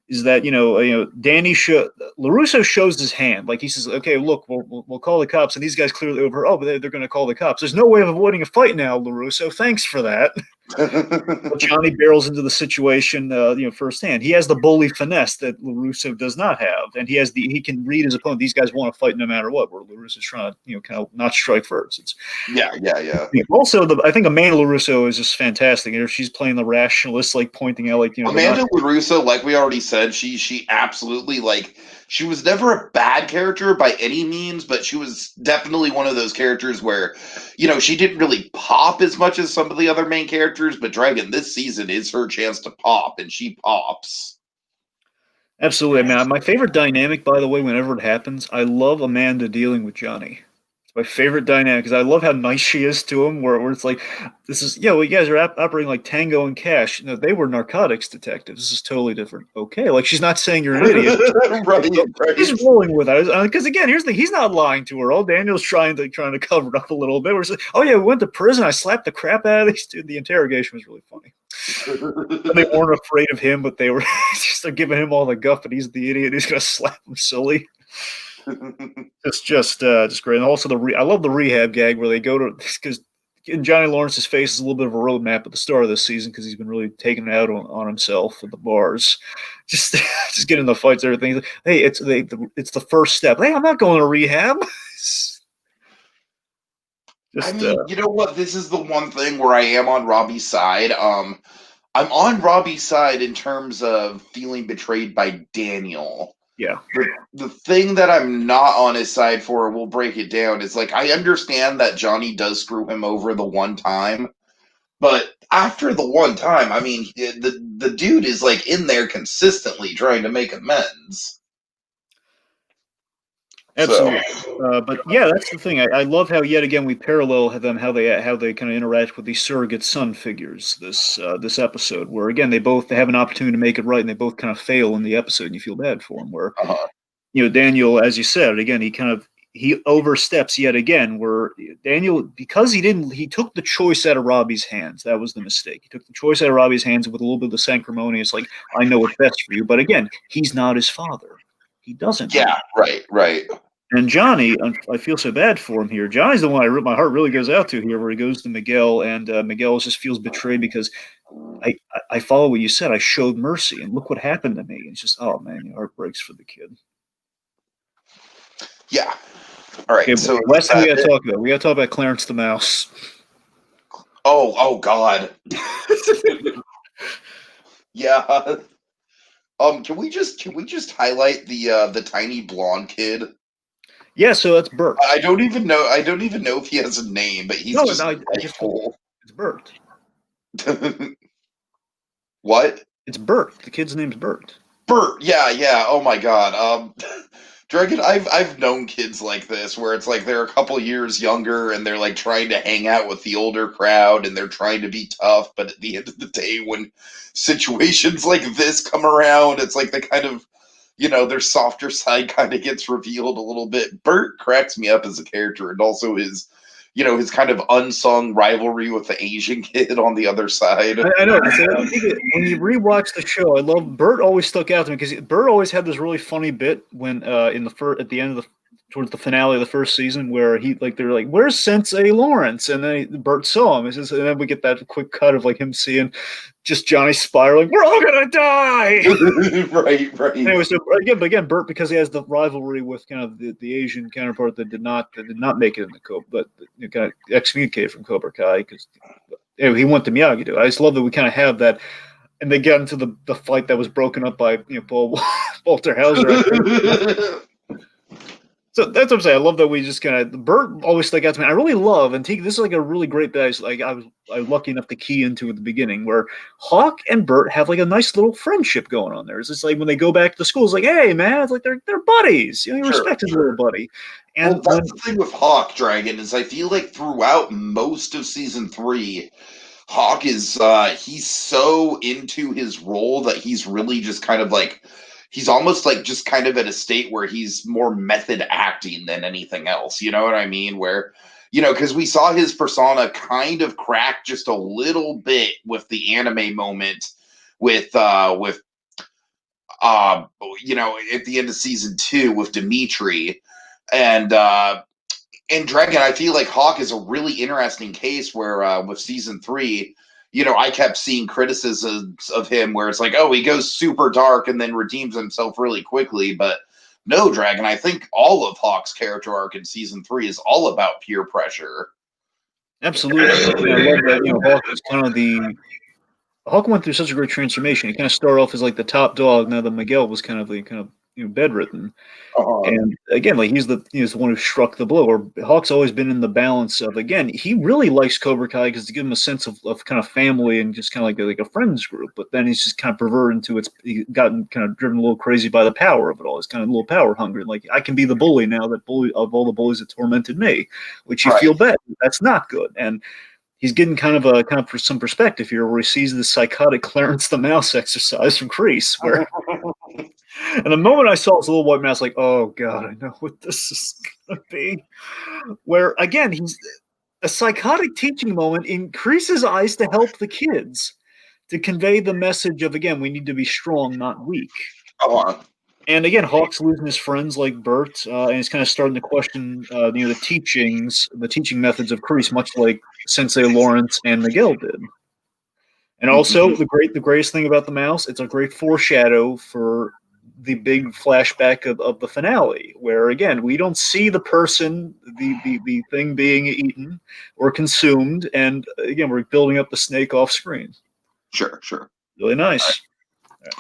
Speaker 2: Is that Danny LaRusso shows his hand, like he says, okay, look, we'll call the cops, and these guys clearly over. Oh, but they're going to call the cops. There's no way of avoiding a fight now, LaRusso. Thanks for that. Johnny barrels into the situation, firsthand. He has the bully finesse that LaRusso does not have, and he can read his opponent. These guys want to fight no matter what. Where LaRusso's trying to kind of not strike first.
Speaker 1: Yeah.
Speaker 2: Also, I think Amanda LaRusso is just fantastic. She's playing the rationalist, like pointing out, like
Speaker 1: Amanda LaRusso, like we already said, she absolutely she was never a bad character by any means, but she was definitely one of those characters where, she didn't really pop as much as some of the other main characters, but Dragon this season is her chance to pop, and she pops.
Speaker 2: Absolutely, man. My favorite dynamic, by the way, whenever it happens, I love Amanda dealing with Johnny. It's my favorite dynamic because I love how nice she is to him. Where it's like, this is well, you guys are operating like Tango and Cash. They were narcotics detectives. This is totally different. Okay, like she's not saying you're an idiot.
Speaker 1: right.
Speaker 2: He's rolling with it because again, here's the thing: he's not lying to her. All Daniel's trying to cover it up a little bit. Where it's like, oh yeah, we went to prison. I slapped the crap out of these dude. The interrogation was really funny. They weren't afraid of him, but they're giving him all the guff, and he's the idiot. He's gonna slap him silly. It's just great. And also I love the rehab gag where they go to, because Johnny Lawrence's face is a little bit of a roadmap at the start of this season because he's been really taking it out on himself at the bars. Just getting in the fights, everything. Hey, it's the first step. Hey, I'm not going to rehab.
Speaker 1: You know what? This is the one thing where I am on Robbie's side. I'm on Robbie's side in terms of feeling betrayed by Daniel.
Speaker 2: Yeah.
Speaker 1: The thing that I'm not on his side for, we'll break it down, is like, I understand that Johnny does screw him over the one time, but after the one time, I mean, the dude is like in there consistently trying to make amends.
Speaker 2: Absolutely, but yeah, that's the thing. I love how yet again we parallel them how they kind of interact with these surrogate son figures. This episode where again they have an opportunity to make it right, and they both kind of fail in the episode, and you feel bad for them. Where Daniel, as you said again, he oversteps yet again. Where Daniel, because he took the choice out of Robbie's hands. That was the mistake. He took the choice out of Robbie's hands with a little bit of the sanctimonious, like I know what's best for you. But again, he's not his father. He doesn't.
Speaker 1: Yeah, right.
Speaker 2: And Johnny, I feel so bad for him here. Johnny's the one my heart really goes out to here, where he goes to Miguel, and Miguel just feels betrayed because I follow what you said. I showed mercy, and look what happened to me. And it's just, oh man, your heart breaks for the kid.
Speaker 1: Yeah. All right. Okay, so
Speaker 2: last thing we got to talk about. We got to talk about Clarence the Mouse.
Speaker 1: Oh God. Yeah. Can we just highlight the tiny blonde kid?
Speaker 2: Yeah, so that's Bert.
Speaker 1: I don't even know if he has a name, but he's
Speaker 2: it's Bert.
Speaker 1: What?
Speaker 2: It's Bert. The kid's name's Bert.
Speaker 1: Bert. Yeah. Oh my God. Dragon, I've known kids like this where it's like they're a couple years younger and they're like trying to hang out with the older crowd and they're trying to be tough, but at the end of the day, when situations like this come around, it's like they kind of, their softer side kind of gets revealed a little bit. Bert cracks me up as a character, and also his kind of unsung rivalry with the Asian kid on the other side.
Speaker 2: I know. When you rewatch the show, I love Bert. Always stuck out to me because Bert always had this really funny bit when at the end of towards the finale of the first season where they're like, "Where's Sensei Lawrence?" And then Bert saw him. And then we get that quick cut of like him seeing just Johnny spiraling. We're all gonna die.
Speaker 1: Right.
Speaker 2: Anyway, so again, Bert, because he has the rivalry with kind of the Asian counterpart that did not make it in the Cobra, but kind of excommunicated from Cobra Kai because anyway, he went to Miyagi-Do. I just love that we kind of have that. And they got into the fight that was broken up by Paul Walter Hauser. So that's what I'm saying. I love that we just kind of Bert always stuck out to me. I really love, and this is like a really great bit. I was lucky enough to key into at the beginning, where Hawk and Bert have like a nice little friendship going on there. It's just like when they go back to school, it's like, hey man, it's like they're buddies. You respect his little buddy. And
Speaker 1: well, that's the thing with Hawk Dragon is I feel like throughout most of season 3. Hawk is he's so into his role that he's really just kind of like he's almost like just kind of at a state where he's more method acting than anything else. You know what I mean? Where because we saw his persona kind of crack just a little bit with the anime moment with at the end of season 2 with Dimitri and in Dragon, I feel like Hawk is a really interesting case where with season 3, I kept seeing criticisms of him where it's like, oh, he goes super dark and then redeems himself really quickly. But no, Dragon, I think all of Hawk's character arc in season 3 is all about peer pressure.
Speaker 2: Absolutely. I love that, Hawk is kind of Hawk went through such a great transformation. He kind of started off as like the top dog. Now that Miguel was kind of bedridden. And again, like he's the one who struck the blow. Or Hawk's always been in the balance of he really likes Cobra Kai because to give him a sense of kind of family and just kind of like a friends group. But then he's just kind of perverted into he gotten kind of driven a little crazy by the power of it all. He's kind of a little power hungry. Like I can be the bully now that bully of all the bullies that tormented me, which you feel bad. That's not good. And he's getting kind of for some perspective here, where he sees the psychotic Clarence the Mouse exercise from Crease, where. And the moment I saw his little white mouse, like, oh god, I know what this is gonna be. Where again, he's a psychotic teaching moment in Crease's eyes to help the kids, to convey the message of again, we need to be strong, not weak. And again, Hawk's losing his friends like Bert, and he's kind of starting to question, the teaching methods of Crease, much like Sensei Lawrence and Miguel did. And also, the greatest thing about the mouse, it's a great foreshadow for the big flashback of the finale, where again we don't see the person, the thing being eaten or consumed, and again we're building up the snake off screen.
Speaker 1: Sure.
Speaker 2: Really nice.
Speaker 1: Right.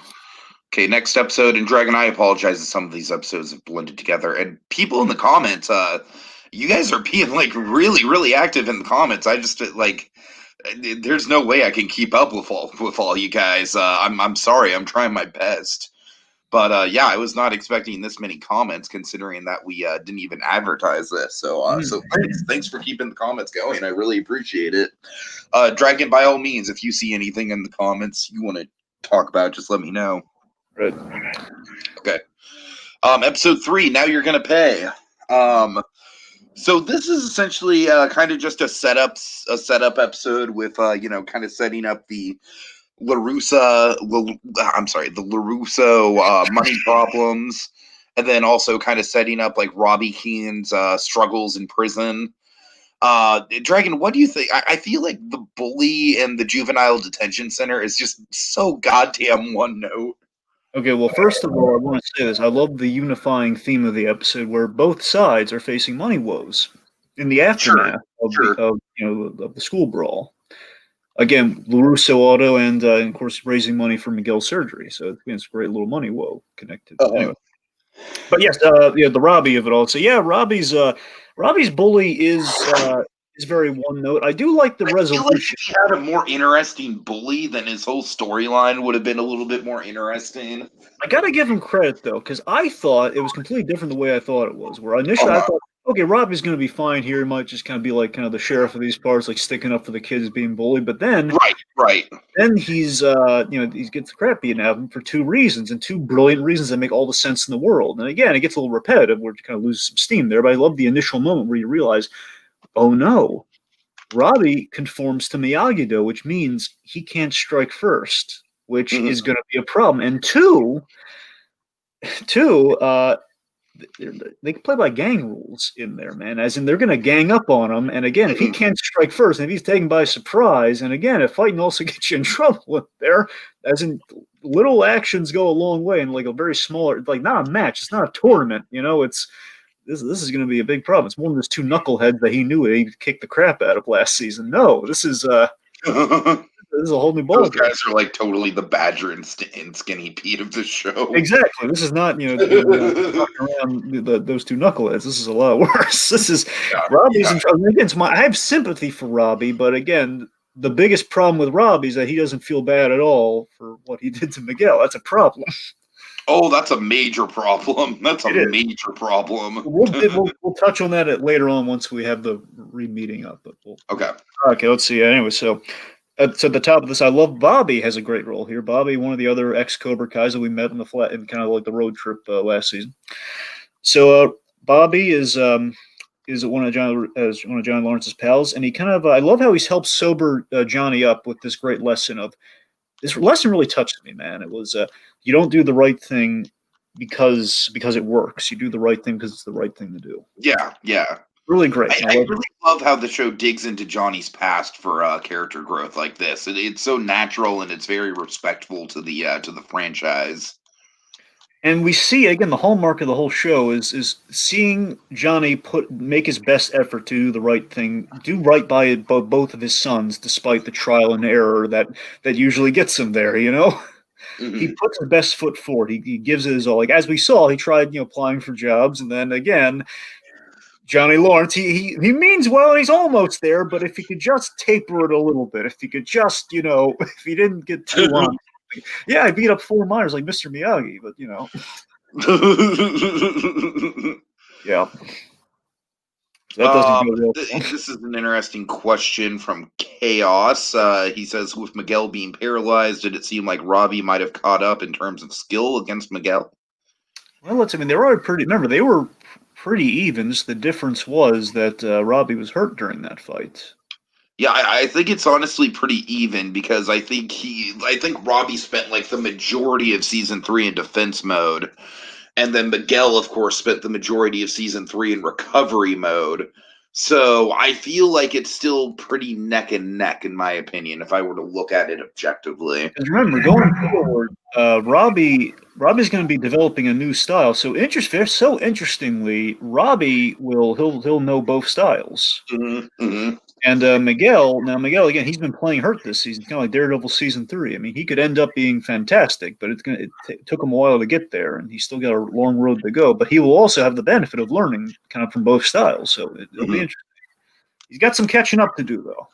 Speaker 1: Okay, next episode. And Dragon, I apologize that some of these episodes have blended together. And people in the comments, you guys are being like really, really active in the comments. I just like. There's no way I can keep up with all you guys. I'm sorry. I'm trying my best. But yeah, I was not expecting this many comments, considering that we didn't even advertise this. So thanks for keeping the comments going. I really appreciate it. Dragon, by all means, if you see anything in the comments you want to talk about, just let me know.
Speaker 2: Right.
Speaker 1: Okay. Episode 3. Now you're gonna pay. So this is essentially kind of just a setup episode with kind of setting up the LaRusso money problems, and then also kind of setting up like Robbie Keane's struggles in prison. Dragon, what do you think? I feel like the bully and the juvenile detention center is just so goddamn one note.
Speaker 2: Okay, well, first of all, I want to say this. I love the unifying theme of the episode where both sides are facing money woes in the aftermath of the school brawl. Again, LaRusso Auto and of course, raising money for Miguel's surgery. So it's a great little money woe connected. Anyway. But yes, the Robbie of it all. So yeah, Robbie's bully is very one note. I do like the resolution.
Speaker 1: Feel like if he had a more interesting bully, then his whole storyline would have been a little bit more interesting.
Speaker 2: I gotta give him credit though, because I thought it was completely different the way I thought it was. Where initially I thought, okay, Robbie's gonna be fine here. He might just kind of be like kind of the sheriff of these parts, like sticking up for the kids being bullied. But then,
Speaker 1: right.
Speaker 2: Then he's he gets the crap beaten out of him for 2 reasons, and 2 brilliant reasons that make all the sense in the world. And again, it gets a little repetitive, where you kind of lose some steam there. But I love the initial moment where you realize, oh no, Robbie conforms to Miyagi-Do, which means he can't strike first, which is going to be a problem. And two, they can play by gang rules in there, man. As in, they're going to gang up on him. And again, if he can't strike first, and if he's taken by surprise, and again, if fighting also gets you in trouble there, as in little actions go a long way, and like a very smaller, like not a match, it's not a tournament, it's this is going to be a big problem. It's more than just two knuckleheads that he knew he kicked the crap out of last season. No, this is this is a whole new ball.
Speaker 1: Those guys are like totally the Badger and Skinny Pete of the show.
Speaker 2: Exactly. This is not around those two knuckleheads. This is a lot worse. This is Robbie's. Again, I have sympathy for Robbie, but again, the biggest problem with Robbie is that he doesn't feel bad at all for what he did to Miguel. That's a problem.
Speaker 1: Oh, that's a major problem. That's a major problem.
Speaker 2: We'll touch on that later on once we have the re-meeting up. But okay, let's see. Anyway, so at the top of this, I love Bobby has a great role here. Bobby, one of the other ex-Cobra guys that we met in the flat in kind of like the road trip last season. So Bobby is one of John Lawrence's pals, and he kind of I love how he's helped sober Johnny up with this great lesson of. This lesson really touched me, man. It was you don't do the right thing because it works. You do the right thing because it's the right thing to do.
Speaker 1: Yeah.
Speaker 2: Really great.
Speaker 1: I really love how the show digs into Johnny's past for character growth like this. It's so natural and it's very respectful to the franchise.
Speaker 2: And we see again the hallmark of the whole show is seeing Johnny make his best effort to do the right thing, do right by both of his sons, despite the trial and error that usually gets him there. Mm-hmm. He puts his best foot forward. He gives it his all. Like as we saw, he tried applying for jobs, and then again, Johnny Lawrence he means well, and he's almost there. But if he could just taper it a little bit, if he could just if he didn't get too on. Yeah, I beat up 4 minors like Mr. Miyagi, but yeah. That doesn't go real well.
Speaker 1: This is an interesting question from Chaos. He says, with Miguel being paralyzed, did it seem like Robbie might have caught up in terms of skill against Miguel?
Speaker 2: Well, they were they were pretty even. Just the difference was that Robbie was hurt during that fight.
Speaker 1: Yeah, I think it's honestly pretty even because I think Robbie spent like the majority of season 3 in defense mode, and then Miguel, of course, spent the majority of season 3 in recovery mode. So I feel like it's still pretty neck and neck, in my opinion, if I were to look at it objectively.
Speaker 2: Because remember, going forward, Robbie's going to be developing a new style. So interestingly, Robbie he'll know both styles.
Speaker 1: Mm-hmm.
Speaker 2: And Miguel again, he's been playing hurt this season, kind of like Daredevil season 3. I mean, he could end up being fantastic, but it took him a while to get there, and he's still got a long road to go. But he will also have the benefit of learning kind of from both styles, so it'll be interesting. He's got some catching up to do, though.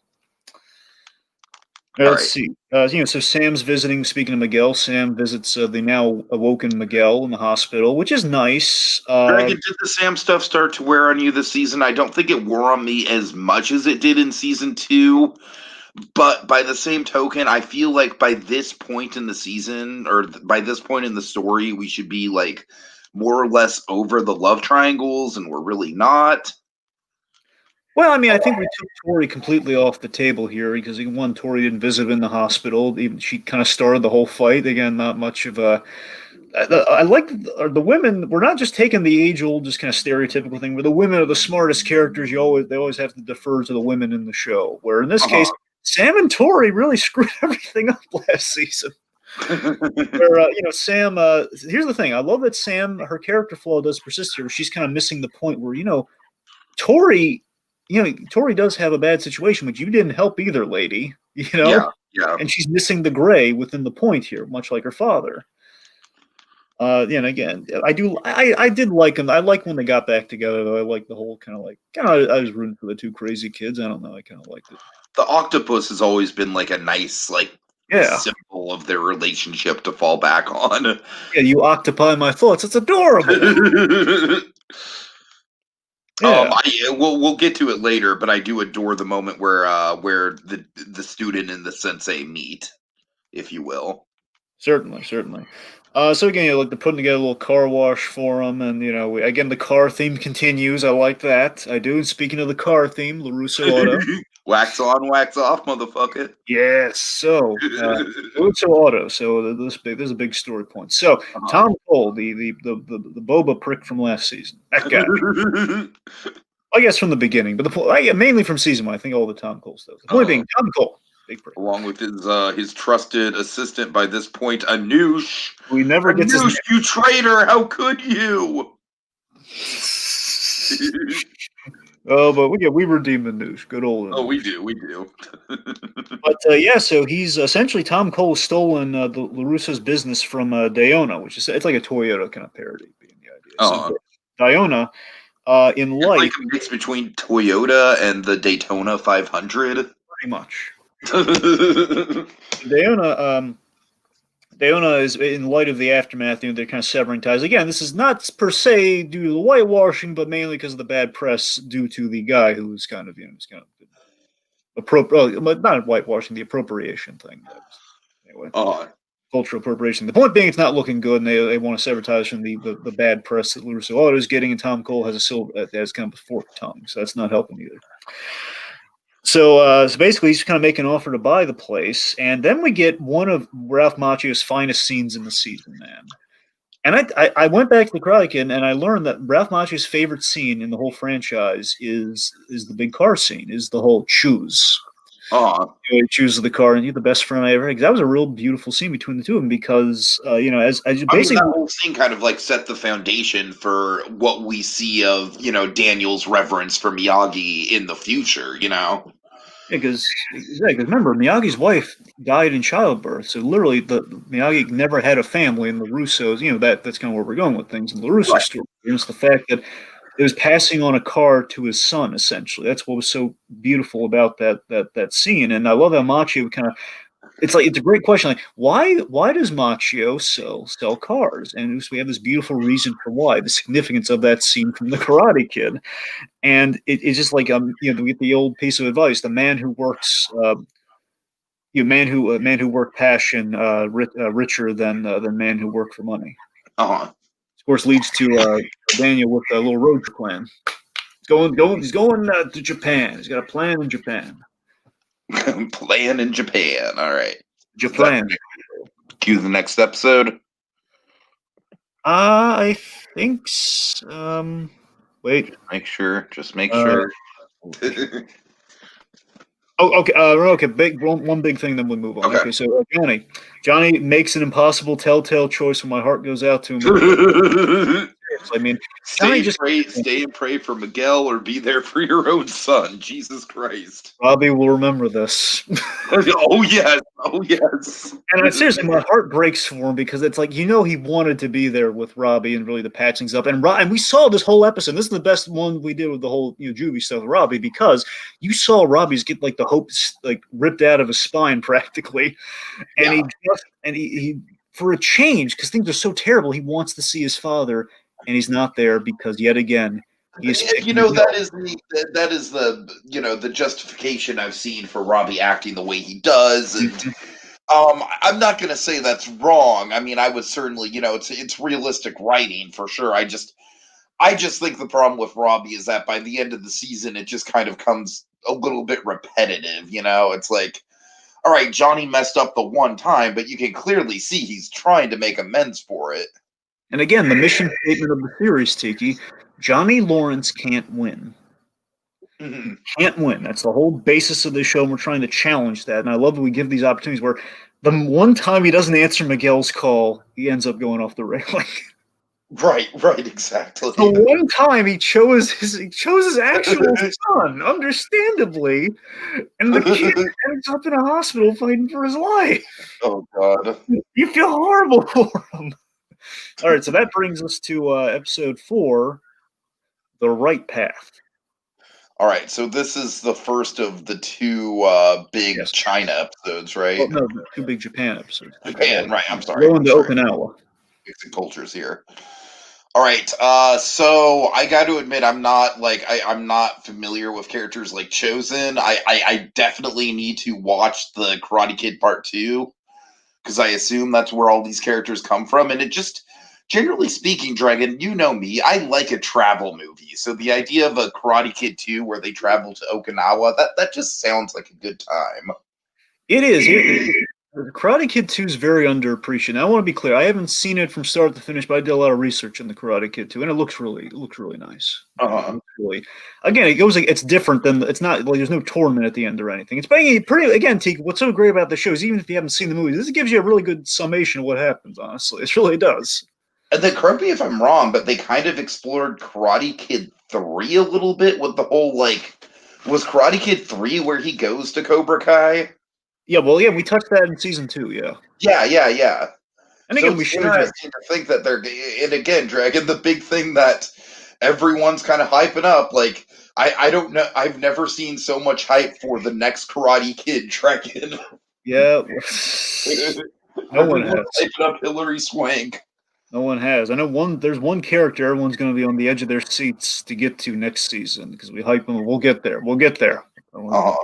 Speaker 2: Let's see. So Sam's visiting. Speaking of Miguel, Sam visits the now awoken Miguel in the hospital, which is nice.
Speaker 1: Dragon, did the Sam stuff start to wear on you this season? I don't think it wore on me as much as it did in season 2. But by the same token, I feel like by this point in the season, or by this point in the story, we should be like more or less over the love triangles, and we're really not.
Speaker 2: Well, I mean, I think we took Tori completely off the table here because Tori didn't visit in the hospital. Even she kind of started the whole fight. Again, not much of a. I like the women. We're not just taking the age-old, just kind of stereotypical thing where the women are the smartest characters. They always have to defer to the women in the show. Where in this case, Sam and Tori really screwed everything up last season. Where Sam. Here's the thing. I love that Sam. Her character flaw does persist here. She's kind of missing the point where Tori. Tori does have a bad situation, but you didn't help either, lady.
Speaker 1: Yeah.
Speaker 2: And she's missing the gray within the point here, much like her father. And again, I did like them. I like when they got back together, though. I like the whole kind of I was rooting for the two crazy kids. I don't know. I kind of liked it.
Speaker 1: The octopus has always been like a nice, symbol of their relationship to fall back on.
Speaker 2: Yeah, you occupy my thoughts. It's adorable.
Speaker 1: Yeah. We'll get to it later, but I do adore the moment where the student and the sensei meet, if you will.
Speaker 2: Certainly. So again, they're putting together a little car wash for them, and again the car theme continues. I like that. I do. And speaking of the car theme, the Russo auto.
Speaker 1: Wax on, wax off, motherfucker.
Speaker 2: Yes. So, Russo Auto. So this is a big story point. So Tom Cole, the boba prick from last season, that guy. I guess from the beginning, but mainly from season 1. I think all the Tom Cole stuff. The point being, Tom Cole, big prick.
Speaker 1: Along with his trusted assistant by this point, Anoush.
Speaker 2: We never get
Speaker 1: Anoush, you traitor! How could you?
Speaker 2: Oh, but we redeemed the Noosh. Good old.
Speaker 1: Oh, we do.
Speaker 2: But yeah, so he's essentially Tom Cole stolen the LaRusso's business from Dayona, which is it's like a Toyota kind of parody, being the idea. So Dayona, in
Speaker 1: it's
Speaker 2: life,
Speaker 1: like a mix between Toyota and the Daytona 500.
Speaker 2: Pretty much. Dayona is, in light of the aftermath, they're kind of severing ties. Again, this is not per se due to the whitewashing, but mainly because of the bad press due to the guy who's kind of, not whitewashing, the appropriation thing. Anyway, cultural appropriation. The point being, it's not looking good, and they want to sever ties from the bad press that Russo Auto is getting, and Tom Cole has kind of a forked tongue, so that's not helping either. So basically, he's kind of making an offer to buy the place, and then we get one of Ralph Macchio's finest scenes in the season, man. And I went back to the Karate Kid, and I learned that Ralph Macchio's favorite scene in the whole franchise is the big car scene, is the whole choose. He chooses the car, and you're the best friend I ever had. That was a real beautiful scene between the two of them because, as basically
Speaker 1: that whole scene kind of like set the foundation for what we see of, Daniel's reverence for Miyagi in the future,
Speaker 2: Yeah, because remember, Miyagi's wife died in childbirth, so literally Miyagi never had a family, and the Russos, that's kind of where we're going with things in the Russo story. And it's the fact that it was passing on a car to his son, essentially. That's what was so beautiful about that scene. And I love how Macchio kind of, it's a great question. Like, why does Macchio sell cars? And we have this beautiful reason for why, the significance of that scene from The Karate Kid. And it's just like, we get the old piece of advice: the man who works, man who work passion, richer than man who work for money. Of course, leads to Daniel with a little road plan. He's going to Japan. He's got a plan in Japan.
Speaker 1: Plan in Japan. All right.
Speaker 2: Japan.
Speaker 1: Cue the next episode.
Speaker 2: I think. Wait.
Speaker 1: Just make sure.
Speaker 2: Okay. Okay. One big thing, then we'll move on. Okay. So Johnny makes an impossible telltale choice when my heart goes out to him. I mean,
Speaker 1: stay and pray for Miguel, or be there for your own son. Jesus Christ.
Speaker 2: Robbie will remember this.
Speaker 1: Oh yes.
Speaker 2: And seriously, my heart breaks for him because it's like, he wanted to be there with Robbie and really the patchings up. And we saw this whole episode. This is the best one we did with the whole juvie stuff with Robbie, because you saw Robbie's get like the hopes like ripped out of his spine practically, and he for a change, because things are so terrible, he wants to see his father. And he's not there because yet again he's.
Speaker 1: That is the justification I've seen for Robbie acting the way he does, and I'm not going to say that's wrong. I mean, I would certainly, it's realistic writing for sure. I just think the problem with Robbie is that by the end of the season, it just kind of comes a little bit repetitive. It's like, all right, Johnny messed up the one time, but you can clearly see he's trying to make amends for it.
Speaker 2: And again, the mission statement of the series, Tiki, Johnny Lawrence can't win.
Speaker 1: Mm-hmm.
Speaker 2: He can't win. That's the whole basis of the show, and we're trying to challenge that. And I love that we give these opportunities where the one time he doesn't answer Miguel's call, he ends up going off the railing.
Speaker 1: Right, exactly.
Speaker 2: The one time he chose his actual son, understandably, and the kid ends up in a hospital fighting for his life.
Speaker 1: Oh God.
Speaker 2: You feel horrible for him. All right, so that brings us to episode 4, The Right Path.
Speaker 1: All right, so this is the first of the 2 big China episodes, right?
Speaker 2: Well, no, 2 big Japan episodes.
Speaker 1: Japan, right, I'm sorry.
Speaker 2: Going to Okinawa.
Speaker 1: Mixing cultures here. All right, so I got to admit, I'm not familiar with characters like Chosen. I definitely need to watch the Karate Kid Part 2, because I assume that's where all these characters come from, and it just generally speaking, Dragon, you know me, I like a travel movie. So the idea of a Karate Kid 2 where they travel to Okinawa, that just sounds like a good time.
Speaker 2: It is. Karate Kid 2 is very underappreciated. Now, I want to be clear. I haven't seen it from start to finish, but I did a lot of research in the Karate Kid 2, and it looks really nice.
Speaker 1: Uh-huh.
Speaker 2: Again, it goes like it's different than it's not like there's no tournament at the end or anything. It's pretty again, Teak. What's so great about the show is even if you haven't seen the movie, this gives you a really good summation of what happens. Honestly, it really does.
Speaker 1: And then correct me if I'm wrong, but they kind of explored Karate Kid 3 a little bit with the whole was Karate Kid 3 where he goes to Cobra Kai?
Speaker 2: Yeah, well, yeah, we touched that in season 2. Yeah.
Speaker 1: Yeah.
Speaker 2: And
Speaker 1: So
Speaker 2: again, we
Speaker 1: it's
Speaker 2: should
Speaker 1: interesting to think that and again, Dragon, the big thing that everyone's kind of hyping up, I don't know, I've never seen so much hype for the next Karate Kid, Dragon.
Speaker 2: Yeah. No one has.
Speaker 1: Everyone's hyping up Hilary Swank.
Speaker 2: No one has. I know there's one character everyone's going to be on the edge of their seats to get to next season because we hype them. We'll get there.
Speaker 1: Uh-huh.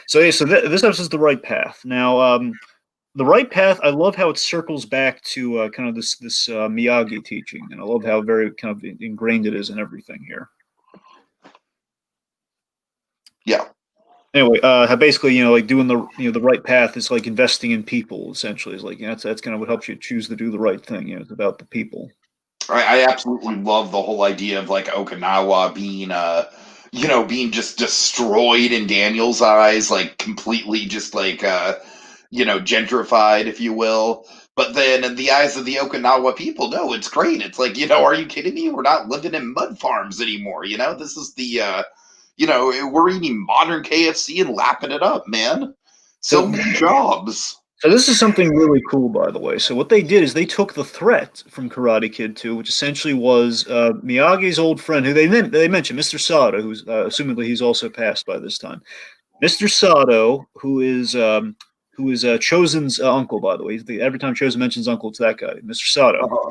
Speaker 2: So yeah, so this episode's The Right Path. Now, The Right Path, I love how it circles back to kind of this Miyagi teaching, and I love how very kind of ingrained it is in everything here.
Speaker 1: Yeah.
Speaker 2: Anyway, how basically like doing the right path is like investing in people. Essentially, is like that's kind of what helps you choose to do the right thing. It's about the people.
Speaker 1: I absolutely love the whole idea of Okinawa being just destroyed in Daniel's eyes, completely just gentrified, if you will. But then in the eyes of the Okinawa people, no, it's great. It's are you kidding me? We're not living in mud farms anymore. This is we're eating modern KFC and lapping it up, man. So many jobs.
Speaker 2: So this is something really cool, by the way. So what they did is they took the threat from Karate Kid 2, which essentially was Miyagi's old friend, who they mentioned, Mr. Sato, who's assumedly he's also passed by this time. Mr. Sato, who is Chosen's uncle, by the way. Every time Chosen mentions uncle, it's that guy, Mr. Sato.
Speaker 1: Uh-huh.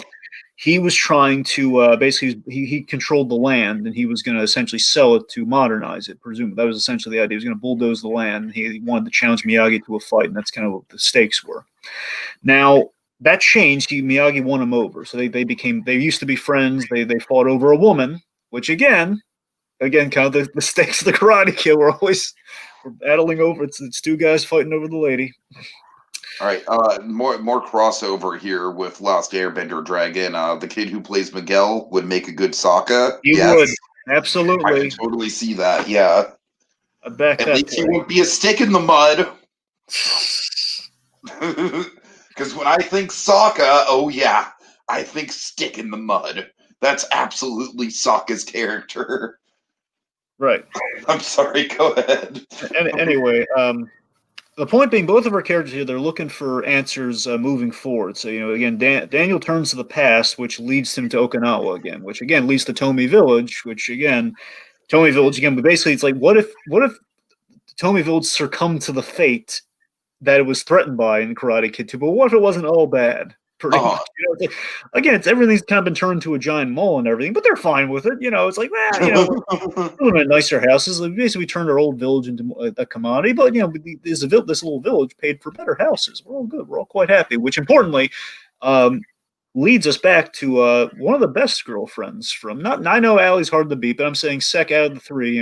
Speaker 2: He was trying to basically he controlled the land, and he was going to essentially sell it to modernize it. Presumably, that was essentially the idea. He was going to bulldoze the land. He wanted to challenge Miyagi to a fight, and that's kind of what the stakes were. Now that changed. Miyagi won him over, so they used to be friends. They fought over a woman, which again, kind of the stakes of the Karate Kid were battling over. It's two guys fighting over the lady.
Speaker 1: All right, more crossover here with Last Airbender Dragon. The kid who plays Miguel would make a good Sokka.
Speaker 2: He would, absolutely.
Speaker 1: I can totally see that. Yeah,
Speaker 2: at
Speaker 1: least he won't be a stick in the mud. Because when I think Sokka, oh yeah, I think stick in the mud. That's absolutely Sokka's character.
Speaker 2: Right.
Speaker 1: I'm sorry. Go ahead.
Speaker 2: Anyway, the point being, both of our characters here, they're looking for answers moving forward. So, again, Daniel turns to the past, which leads him to Okinawa again, which again leads to Tomi Village, but basically it's like, what if Tomi Village succumbed to the fate that it was threatened by in Karate Kid 2, but what if it wasn't all bad? Pretty much. It's everything's kind of been turned into a giant mall and everything, but they're fine with it. It's like, we're living in nicer houses. Basically, we turned our old village into a commodity, but this little village paid for better houses. We're all good. We're all quite happy. Which, importantly, leads us back to one of the best girlfriends from. I know Allie's hard to beat, but I'm saying sec out of the three.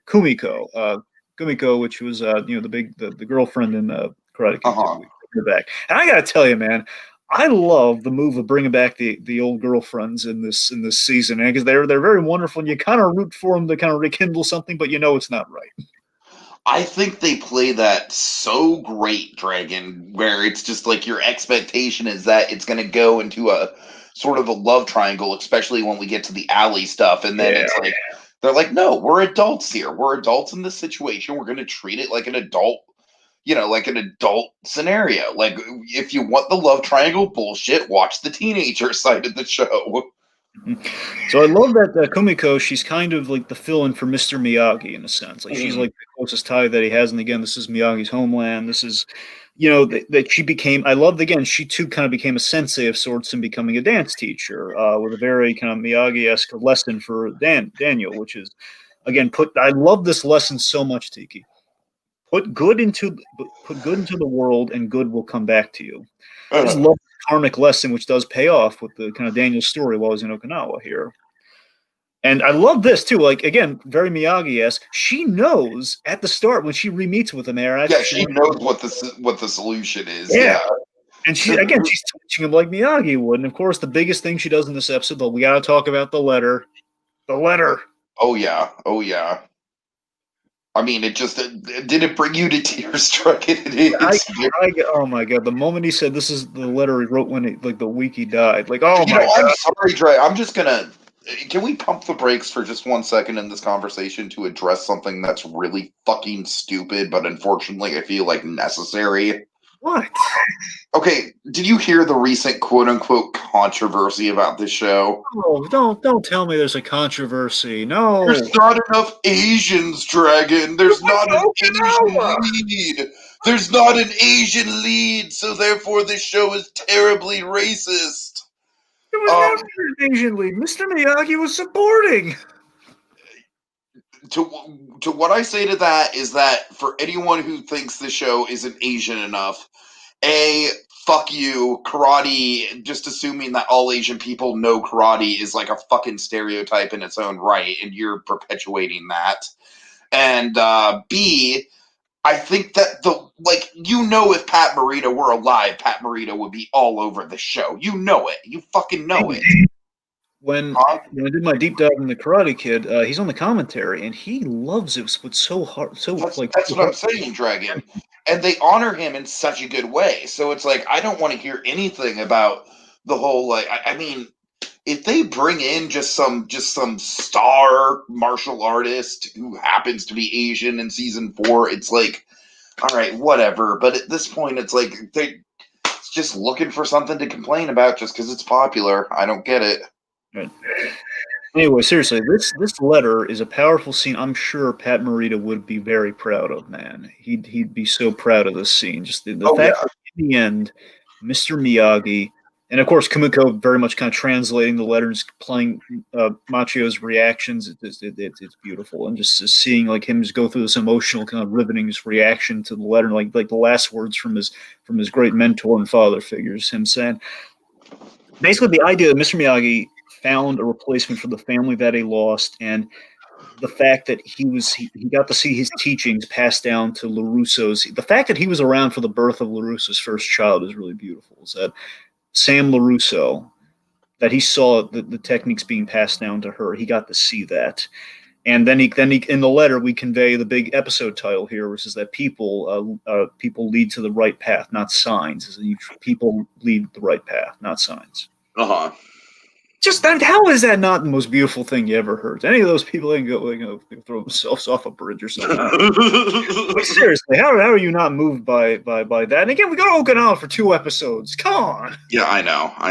Speaker 2: Kumiko. Kumiko, which was the girlfriend in Karate Kid 2. Back, and I gotta tell you, man. I love the move of bringing back the old girlfriends in this season, because they're very wonderful, and you kind of root for them to kind of rekindle something, but it's not right.
Speaker 1: I think they play that so great, Dragon, where it's just like your expectation is that it's going to go into a sort of a love triangle, especially when we get to the alley stuff, and then it's like they're like, no, we're adults here. We're adults in this situation. We're going to treat it like an adult. Like an adult scenario. Like, if you want the love triangle bullshit, watch the teenager side of the show.
Speaker 2: So I love that Kumiko, she's kind of like the fill-in for Mr. Miyagi in a sense. Like, she's like the closest tie that he has, and again, this is Miyagi's homeland. This is, that she became. I loved again. She too kind of became a sensei of sorts and becoming a dance teacher with a very kind of Miyagi-esque lesson for Daniel, which is again I love this lesson so much, Tiki. put good into the world, and good will come back to you. I just love the karmic lesson, which does pay off with the kind of Daniel story while he's in Okinawa here. And I love this too. Like again, very Miyagi-esque. She knows at the start when she re-meets with him there.
Speaker 1: Yeah, she knows what the solution is. Yeah.
Speaker 2: And she's teaching him like Miyagi would. And of course, the biggest thing she does in this episode, though, we got to talk about the letter. The letter.
Speaker 1: Oh yeah. I mean, it did it bring you to tears, Dragon?
Speaker 2: Oh my god! The moment he said this is the letter he wrote when the week he died, like oh my god!
Speaker 1: I'm sorry, Dre. I'm just gonna. Can we pump the brakes for just 1 second in this conversation to address something that's really fucking stupid, but unfortunately I feel like necessary?
Speaker 2: What?
Speaker 1: Okay, did you hear the recent quote-unquote controversy about this show?
Speaker 2: Oh, don't tell me there's a controversy. No.
Speaker 1: There's not enough Asians, Dragon. There's not an Asian lead. There's not an Asian lead, so therefore this show is terribly racist.
Speaker 2: It was never an Asian lead. Mr. Miyagi was supporting.
Speaker 1: To what I say to that is that for anyone who thinks the show isn't Asian enough, fuck you, karate, just assuming that all Asian people know karate is like a fucking stereotype in its own right, and you're perpetuating that. And B, I think that if Pat Morita were alive, Pat Morita would be all over the show. You know it. You fucking know it.
Speaker 2: When I did my deep dive in the Karate Kid, he's on the commentary, and he loves it with so hard. That's
Speaker 1: what I'm saying, Dragon. And they honor him in such a good way. So it's like, I don't want to hear anything about the whole, I mean, if they bring in just some star martial artist who happens to be Asian in season 4, it's like, all right, whatever. But at this point, it's like they're just looking for something to complain about just because it's popular. I don't get it.
Speaker 2: Right. Anyway, seriously, this letter is a powerful scene. I'm sure Pat Morita would be very proud of. Man, he'd be so proud of this scene. Just the fact that in the end, Mr. Miyagi. And of course, Kumiko very much kind of translating the letters, playing Machio's reactions. It's beautiful, and just seeing like him just go through this emotional kind of riveting reaction to the letter, like the last words from his great mentor and father figures. Him saying, basically, the idea that Mr. Miyagi found a replacement for the family that he lost, and the fact that he got to see his teachings passed down to LaRusso's. The fact that he was around for the birth of LaRusso's first child is really beautiful. Is that Sam LaRusso, that he saw the techniques being passed down to her. He got to see that. And then he in the letter, we convey the big episode title here, which is that people lead to the right path, not signs. People lead the right path, not signs. Just that, how is that not the most beautiful thing you ever heard? Any of those people they can go throw themselves off a bridge or something. Like, seriously, how are you not moved by that? And again, we go to Okinawa for 2 episodes. Come on.
Speaker 1: Yeah, I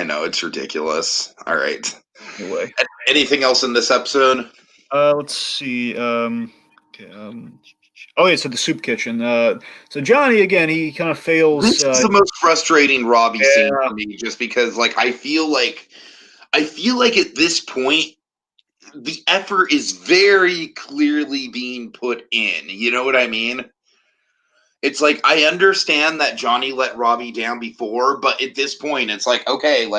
Speaker 1: know. It's ridiculous. All right.
Speaker 2: Anyway.
Speaker 1: Anything else in this episode?
Speaker 2: Let's see. Okay, so the soup kitchen. So Johnny, again, he kind of fails.
Speaker 1: This is the most frustrating Robbie scene for me, just because, I feel like at this point, the effort is very clearly being put in. You know what I mean? It's like, I understand that Johnny let Robbie down before, but at this point, it's like, okay,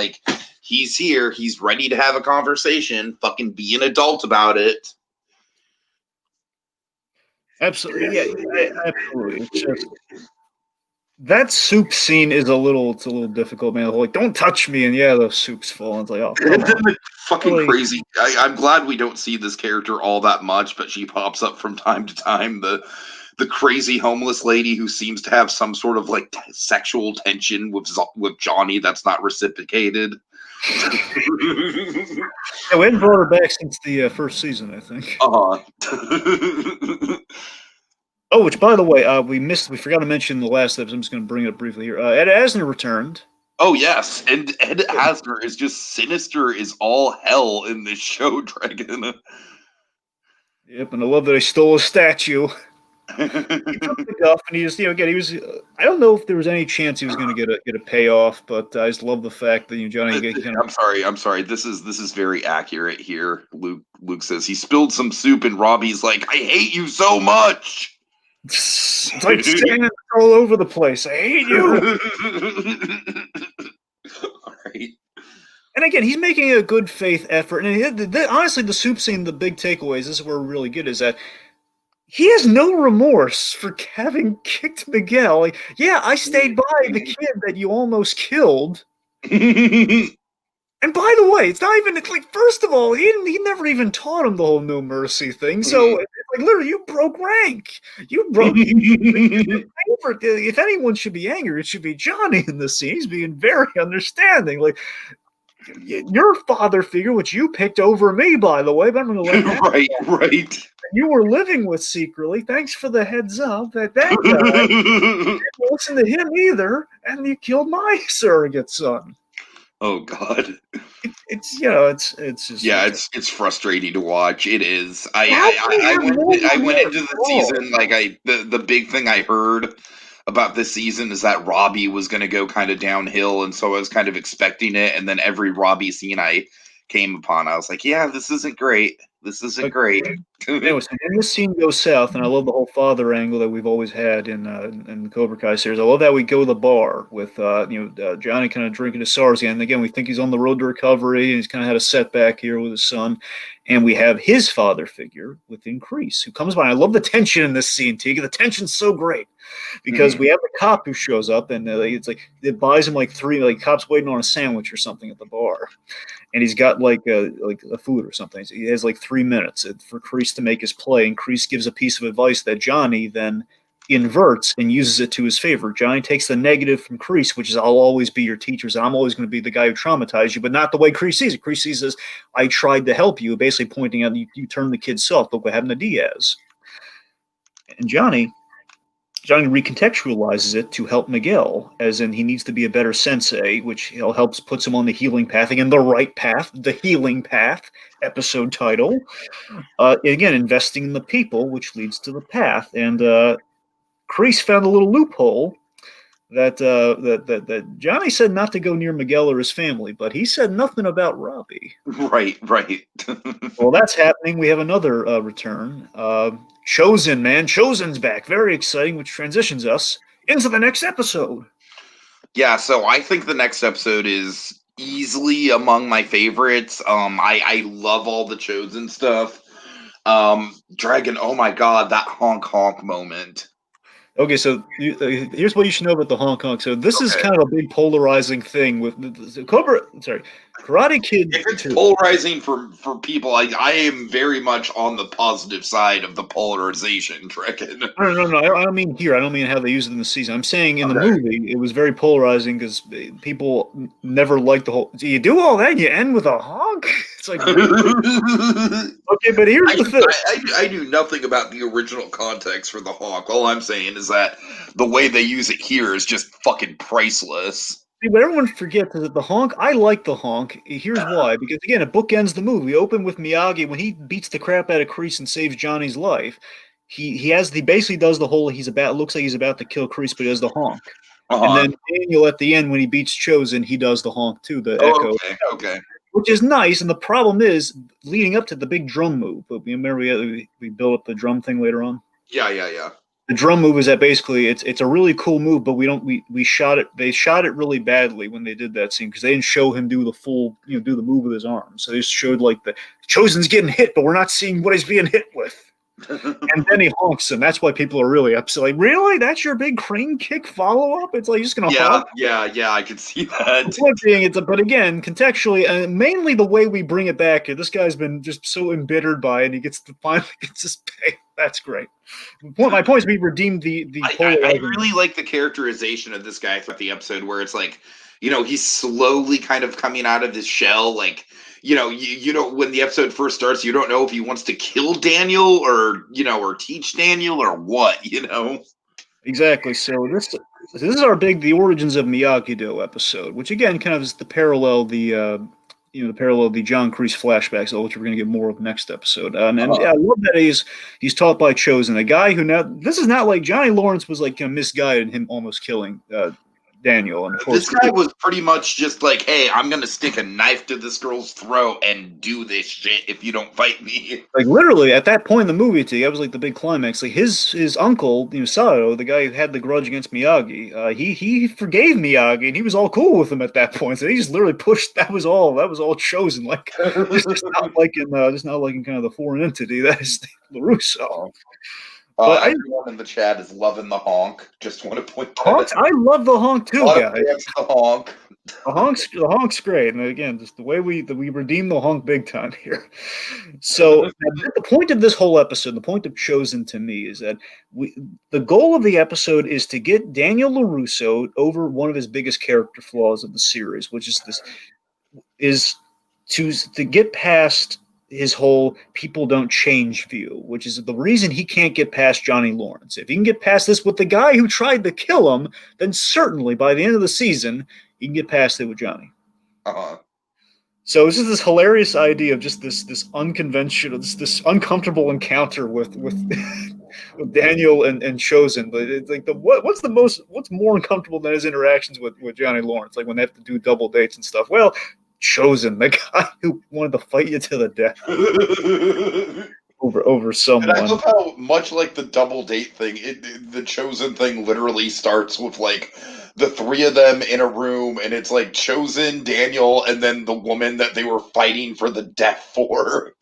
Speaker 1: he's here. He's ready to have a conversation. Fucking be an adult about it.
Speaker 2: Absolutely. Yeah, absolutely. It's just, that soup scene is a little difficult, man. Like, don't touch me, and the soup's falling. It's like, oh, come on.
Speaker 1: Fucking crazy. I'm glad we don't see this character all that much, but she pops up from time to time. The crazy homeless lady who seems to have some sort of sexual tension with Johnny that's not reciprocated.
Speaker 2: We hadn't brought her back since the first season, I think. Oh, which, by the way, we forgot to mention in the last episode. I'm just going to bring it up briefly here. Ed Asner returned.
Speaker 1: Oh, yes. And Ed Asner is just sinister as all hell in this show, Dragon.
Speaker 2: Yep, and I love that I stole a statue. He took the guff, and he just, again, he was. I don't know if there was any chance he was going to get a payoff, but I just love the fact that Johnny.
Speaker 1: I'm sorry. This is very accurate here. Luke says he spilled some soup, and Robbie's like, "I hate you so much."
Speaker 2: It's like sand all over the place. I hate you.
Speaker 1: All right.
Speaker 2: And again, he's making a good faith effort. And honestly, the soup scene, the big takeaways, this is where we're really good, is that he has no remorse for having kicked Miguel. Like, yeah, I stayed by the kid that you almost killed. And by the way, it's not even like. First of all, he never even taught him the whole no mercy thing. So, like, literally, you broke rank. You broke. If anyone should be angry, it should be Johnny in this scene. He's being very understanding. Like, your father figure, which you picked over me, by the way, but I'm going to let that
Speaker 1: right.
Speaker 2: You were living with secretly. Thanks for the heads up. That guy didn't listen to him either, and you killed my surrogate son.
Speaker 1: Oh God.
Speaker 2: It's just
Speaker 1: it's frustrating to watch. It is. I went into the season like the big thing I heard about this season is that Robbie was going to go kind of downhill, and so I was kind of expecting it. And then every Robbie scene I came upon, I was like, yeah, this isn't great. This isn't great.
Speaker 2: Anyway, so when this scene goes south, and I love the whole father angle that we've always had in the Cobra Kai series. I love that we go to the bar with Johnny kind of drinking his sorrows again. And again, we think he's on the road to recovery, and he's kind of had a setback here with his son. And we have his father figure within Kreese, who comes by. I love the tension in this scene, Tika. The tension's so great because we have the cop who shows up, and it's like it buys him like cops waiting on a sandwich or something at the bar. And he's got like a food or something. He has like 3 minutes for Kreese to make his play, and Kreese gives a piece of advice that Johnny then inverts and uses it to his favor. Johnny takes the negative from Kreese, which is I'll always be your teachers, and I'm always going to be the guy who traumatized you, but not the way Kreese sees it. Kreese sees as I tried to help you, basically pointing out you turned the kid soft. Look what happened to Diaz. And Johnny recontextualizes it to help Miguel, as in he needs to be a better sensei, which puts him on the healing path. Again, the right path, the healing path, episode title. Again, investing in the people, which leads to the path. And Kreese found a little loophole that Johnny said not to go near Miguel or his family, but he said nothing about Robbie.
Speaker 1: Right.
Speaker 2: Well, that's happening. We have another return. Chosen, man. Chosen's back. Very exciting, which transitions us into the next episode.
Speaker 1: Yeah, so I think the next episode is easily among my favorites. I love all the Chosen stuff. Dragon, oh my God, that honk moment.
Speaker 2: Okay, so here's what you should know about the Hong Kong. So this is kind of a big polarizing thing with the Karate Kid.
Speaker 1: If it's polarizing for people, I am very much on the positive side of the polarization, Dragon.
Speaker 2: No. I don't mean here. I don't mean how they use it in the season. I'm saying in the movie, it was very polarizing because people never liked the whole. Do you do all that and you end with a honk? It's like, okay, but here's the thing.
Speaker 1: I knew nothing about the original context for the honk. All I'm saying is that the way they use it here is just fucking priceless.
Speaker 2: See, what everyone forgets is that the honk, I like the honk. Here's why. Because, again, it bookends the movie. We open with Miyagi when he beats the crap out of Kreese and saves Johnny's life. He basically does the whole, looks like he's about to kill Kreese, but he does the honk. And then Daniel at the end, when he beats Chosen, he does the honk too, the echo.
Speaker 1: Okay.
Speaker 2: Which is nice, and the problem is, leading up to the big drum move, but remember we built up the drum thing later on?
Speaker 1: Yeah.
Speaker 2: The drum move is that basically it's a really cool move, but we shot it. They shot it really badly when they did that scene because they didn't show him do the full, do the move with his arms. So they just showed like the Chosen's getting hit, but we're not seeing what he's being hit with. And then he honks him. That's why people are really upset. Like, really? That's your big crane kick follow up? It's like you're just gonna honk?
Speaker 1: Yeah. I could see that.
Speaker 2: But again, contextually, mainly the way we bring it back here. This guy's been just so embittered by it, and he finally gets his pay. That's great. My point is, we redeemed the.
Speaker 1: I really like the characterization of this guy throughout the episode, where it's like, he's slowly kind of coming out of his shell, like. When the episode first starts, you don't know if he wants to kill Daniel or teach Daniel or what,
Speaker 2: Exactly. So this is our the Origins of Miyagi-Do episode, which again kind of is the parallel the John Kreese flashbacks, which we're going to get more of next episode. I love that he's taught by Chosen, a guy who this is not like Johnny Lawrence was like misguided in him almost killing Daniel. And of course,
Speaker 1: This guy was pretty much just like, hey, I'm going to stick a knife to this girl's throat and do this shit if you don't fight me.
Speaker 2: like literally at that point in the movie, that was like the big climax. Like his uncle, Sato, the guy who had the grudge against Miyagi, he forgave Miyagi and he was all cool with him at that point. So he just literally pushed. That was all chosen. Like just not like in kind of the foreign entity that is Russo. But
Speaker 1: Everyone in the chat is loving the honk. Just want to point that
Speaker 2: honk, I love the honk too, guys.
Speaker 1: The honk.
Speaker 2: The honk's great, and again, just the way we redeem the honk big time here. So the point of this whole episode, the point of Chosen to me, is that the goal of the episode is to get Daniel LaRusso over one of his biggest character flaws of the series, which is to get past his whole people don't change view, which is the reason he can't get past Johnny Lawrence. If he can get past this with the guy who tried to kill him, then certainly by the end of the season, he can get past it with Johnny. So it's just this hilarious idea of just this unconventional, this uncomfortable encounter with with Daniel and Chosen. But it's like what's more uncomfortable than his interactions with Johnny Lawrence, like when they have to do double dates and stuff. Well, Chosen, the guy who wanted to fight you to the death over someone.
Speaker 1: And I love how much like the double date thing, the Chosen thing literally starts with like the three of them in a room, and it's like Chosen, Daniel, and then the woman that they were fighting for the death for.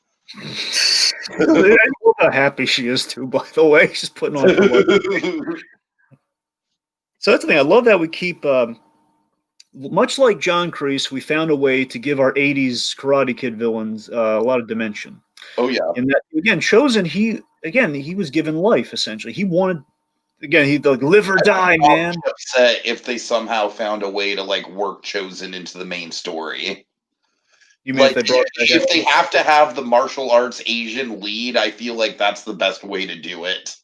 Speaker 2: I love how happy she is too, by the way. She's putting on So that's the thing. I love that we keep much like John Kreese, we found a way to give our 80s Karate Kid villains a lot of dimension.
Speaker 1: Oh, yeah.
Speaker 2: And that, again, Chosen, he was given life, essentially. He wanted, again, he'd like live or die, man.
Speaker 1: I'd be upset if they somehow found a way to like work Chosen into the main story.
Speaker 2: You mean
Speaker 1: like, if they have to have the martial arts Asian lead, I feel like that's the best way to do it.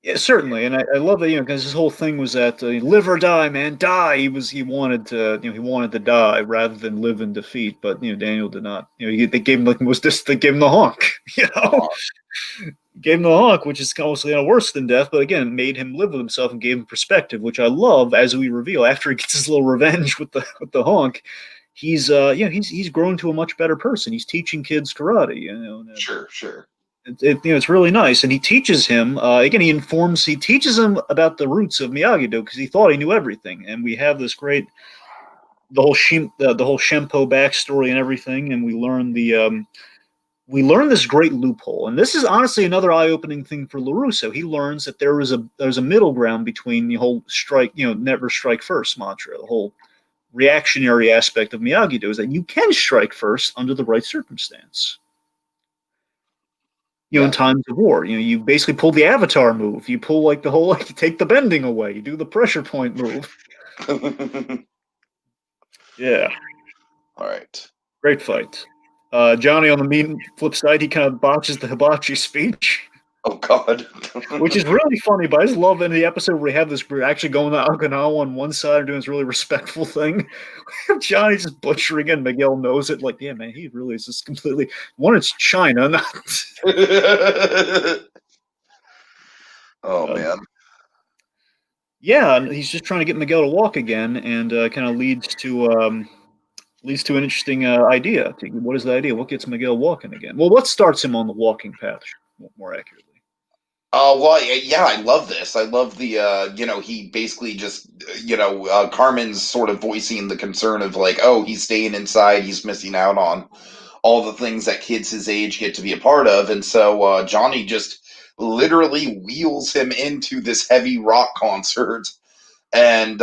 Speaker 2: Yeah, certainly, and I love that, because his whole thing was that live or die, man, die. He wanted to die rather than live in defeat. But Daniel did not. They gave him they gave him the honk. Gave him the honk, which is obviously worse than death. But again, it made him live with himself and gave him perspective, which I love. As we reveal after he gets his little revenge with the honk, he's grown to a much better person. He's teaching kids karate.
Speaker 1: Sure.
Speaker 2: It's really nice, and he teaches him again. He teaches him about the roots of Miyagi-Do because he thought he knew everything. And we have this great, the whole Shempo backstory and everything, and we learn this great loophole. And this is honestly another eye-opening thing for LaRusso. He learns that there's a middle ground between the whole strike, never strike first mantra, the whole reactionary aspect of Miyagi-Do is that you can strike first under the right circumstance. In times of war, you basically pull the Avatar move. You pull like the whole, you take the bending away. You do the pressure point move. Yeah.
Speaker 1: All right.
Speaker 2: Great fight. Johnny on the mean flip side, he kind of botches the hibachi speech.
Speaker 1: Oh, God.
Speaker 2: Which is really funny, but I just love in the episode where we have this group actually going to Okinawa on one side and doing this really respectful thing. Johnny's just butchering it, and Miguel knows it. Like, yeah, man, he really is just completely... One, it's China, not...
Speaker 1: Man.
Speaker 2: Yeah, and he's just trying to get Miguel to walk again, and kind of leads to an interesting idea. What is the idea? What gets Miguel walking again? Well, what starts him on the walking path, more accurately?
Speaker 1: I love this. I love the, he basically just, Carmen's sort of voicing the concern of like, oh, he's staying inside, he's missing out on all the things that kids his age get to be a part of. And so Johnny just literally wheels him into this heavy rock concert. And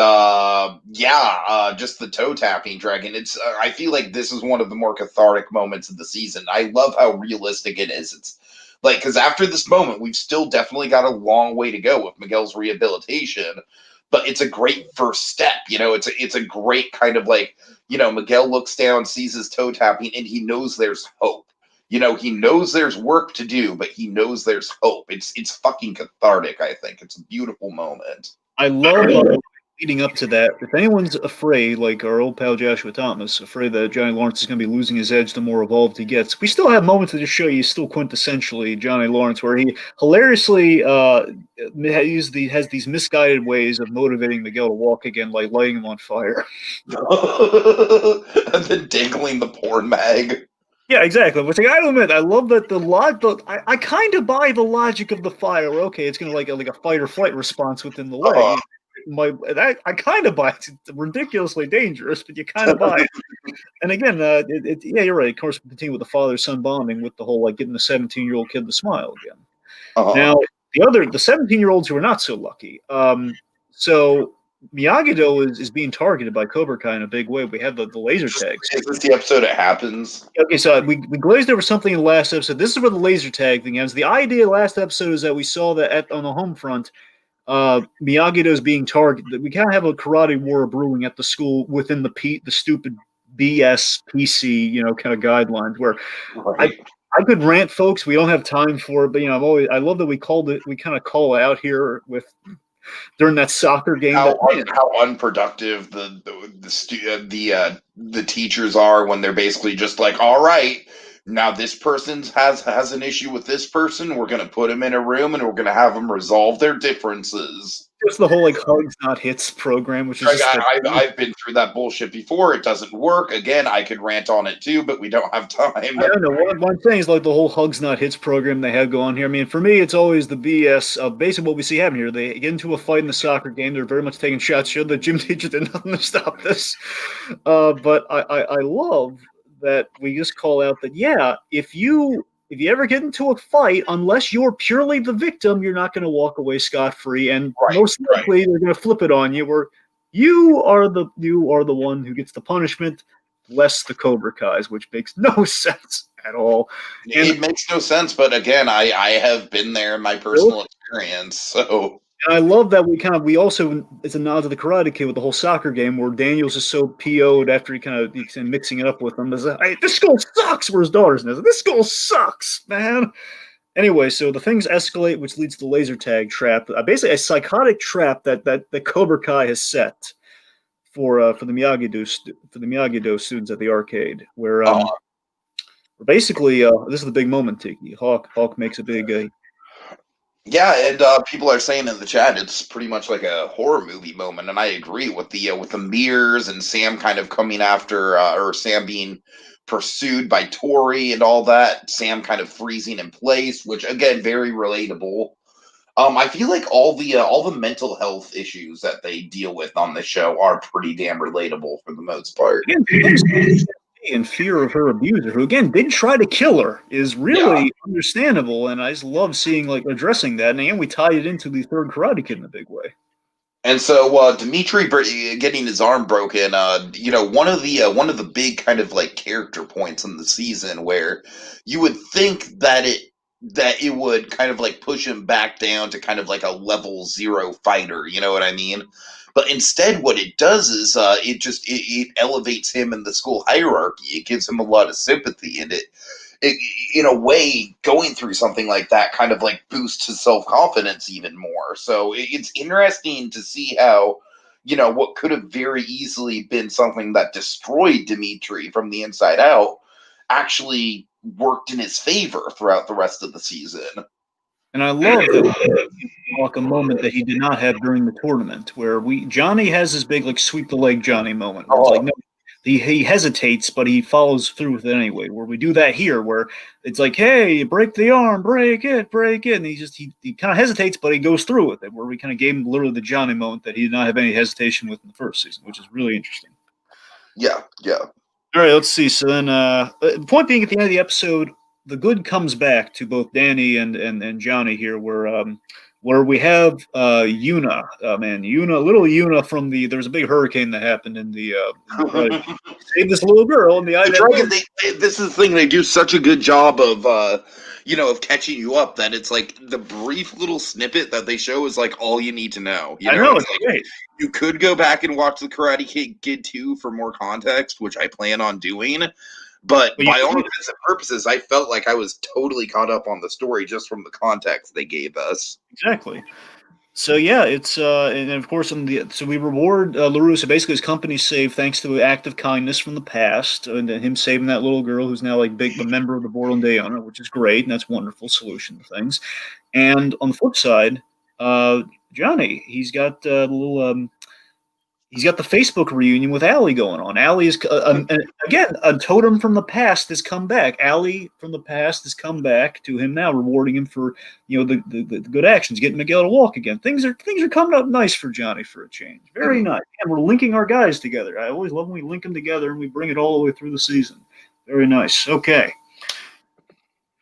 Speaker 1: just the toe tapping dragon. It's I feel like this is one of the more cathartic moments of the season. I love how realistic it is. It's like, because after this moment, we've still definitely got a long way to go with Miguel's rehabilitation, but it's a great first step. It's a great kind of like, Miguel looks down, sees his toe tapping, and he knows there's hope. He knows there's work to do, but he knows there's hope. It's fucking cathartic, I think. It's a beautiful moment.
Speaker 2: I love leading up to that, if anyone's afraid, like our old pal Joshua Thomas, afraid that Johnny Lawrence is going to be losing his edge the more evolved he gets, we still have moments that just show you he's still quintessentially Johnny Lawrence, where he hilariously has these misguided ways of motivating Miguel to walk again, like lighting him on fire.
Speaker 1: And then dangling the porn mag.
Speaker 2: Yeah, exactly. Which I gotta admit, I love that I kind of buy the logic of the fire. Where, okay, it's gonna like a fight or flight response within the leg. I kind of buy it. It's ridiculously dangerous, but you kind of buy it. And again, yeah, you're right. Of course, we continue with the father-son bonding with the whole like getting the 17-year-old kid to smile again. Now, the 17-year-olds who are not so lucky. So Miyagi-Do is being targeted by Cobra Kai in a big way. We have the laser tags.
Speaker 1: Is this the episode it happens?
Speaker 2: Okay, so we glazed over something in the last episode. This is where the laser tag thing ends. The idea last episode is that we saw that on the home front, Miyagi-Do is being targeted. We kind of have a karate war brewing at the school within the stupid BS PC, kind of guidelines where
Speaker 1: Right.
Speaker 2: I could rant, folks. We don't have time for it, but I love that we kind of call it out here with during that soccer game.
Speaker 1: How unproductive the teachers are when they're basically just like, all right, now this person has an issue with this person. We're going to put them in a room and we're going to have them resolve their differences.
Speaker 2: Just the whole like hugs not hits program, which is
Speaker 1: I've been through that bullshit before. It doesn't work. Again, I could rant on it too, but we don't have time.
Speaker 2: I don't know. One thing is like the whole hugs not hits program they have going here. I mean, for me, it's always the BS of basically what we see happen here. They get into a fight in the soccer game. They're very much taking shots. Sure, the gym teacher did nothing to stop this. But I love that we just call out that, yeah, if you ever get into a fight, unless you're purely the victim, you're not going to walk away scot-free, and most likely they're going to flip it on you, where you are the one who gets the punishment, less the Cobra Kai's, which makes no sense at all.
Speaker 1: It makes no sense, but again, I have been there in my personal experience, so.
Speaker 2: And I love that we also, it's a nod to the Karate Kid with the whole soccer game where Daniel's just so PO'd after he's mixing it up with them. Hey, this school sucks, where his daughter's in. This school sucks, man. Anyway, so the things escalate, which leads to the laser tag trap. Basically, a psychotic trap that Cobra Kai has set for the Miyagi-Do students at the arcade, where basically this is the big moment, Tiki. Hawk makes a big.
Speaker 1: Yeah, and people are saying in the chat it's pretty much like a horror movie moment, and I agree with the mirrors and Sam kind of coming after, or Sam being pursued by Tori and all that. Sam kind of freezing in place, which again very relatable. I feel like all the mental health issues that they deal with on the show are pretty damn relatable for the most part.
Speaker 2: And fear of her abuser, who again did try to kill her, is really understandable, and I just love seeing like addressing that. And again, we tied it into the third Karate Kid in a big way.
Speaker 1: And so Dimitri getting his arm broken, one of the big kind of like character points in the season where you would think that it would kind of like push him back down to kind of like a level 0 fighter, you know what I mean? But instead, what it does is it elevates him in the school hierarchy. It gives him a lot of sympathy, and it in a way, going through something like that kind of like boosts his self-confidence even more. So it's interesting to see how, what could have very easily been something that destroyed Dimitri from the inside out actually worked in his favor throughout the rest of the season.
Speaker 2: And I love that like a moment that he did not have during the tournament, where Johnny has this big like sweep the leg Johnny moment. Where it's like no, he hesitates, but he follows through with it anyway. Where we do that here, where it's like, hey, break the arm, break it, and he kind of hesitates, but he goes through with it. Where we kind of gave him literally the Johnny moment that he did not have any hesitation with in the first season, which is really interesting.
Speaker 1: Yeah.
Speaker 2: All right, let's see. So then, the point being, at the end of the episode, the good comes back to both Danny and Johnny here, where we have Yuna, little Yuna from the. There was a big hurricane that happened in the. Saved this little girl in the
Speaker 1: Dragon. This is the thing. They do such a good job of of catching you up that it's like the brief little snippet that they show is like all you need to know.
Speaker 2: I know
Speaker 1: it's like,
Speaker 2: great.
Speaker 1: You could go back and watch the Karate Kid 2 for more context, which I plan on doing. But by all intents and purposes, I felt like I was totally caught up on the story just from the context they gave us.
Speaker 2: Exactly. So yeah, it's and of course so we reward LaRue. So basically, his company's saved thanks to an act of kindness from the past, and then him saving that little girl who's now like big a member of the Borland Day Honor, which is great, and that's a wonderful solution to things. And on the flip side, Johnny, he's got the Facebook reunion with Allie going on. Allie is again a totem from the past has come back. Allie from the past has come back to him now, rewarding him for the good actions, getting Miguel to walk again. Things are coming up nice for Johnny for a change. Very nice. And we're linking our guys together. I always love when we link them together and we bring it all the way through the season. Very nice. Okay,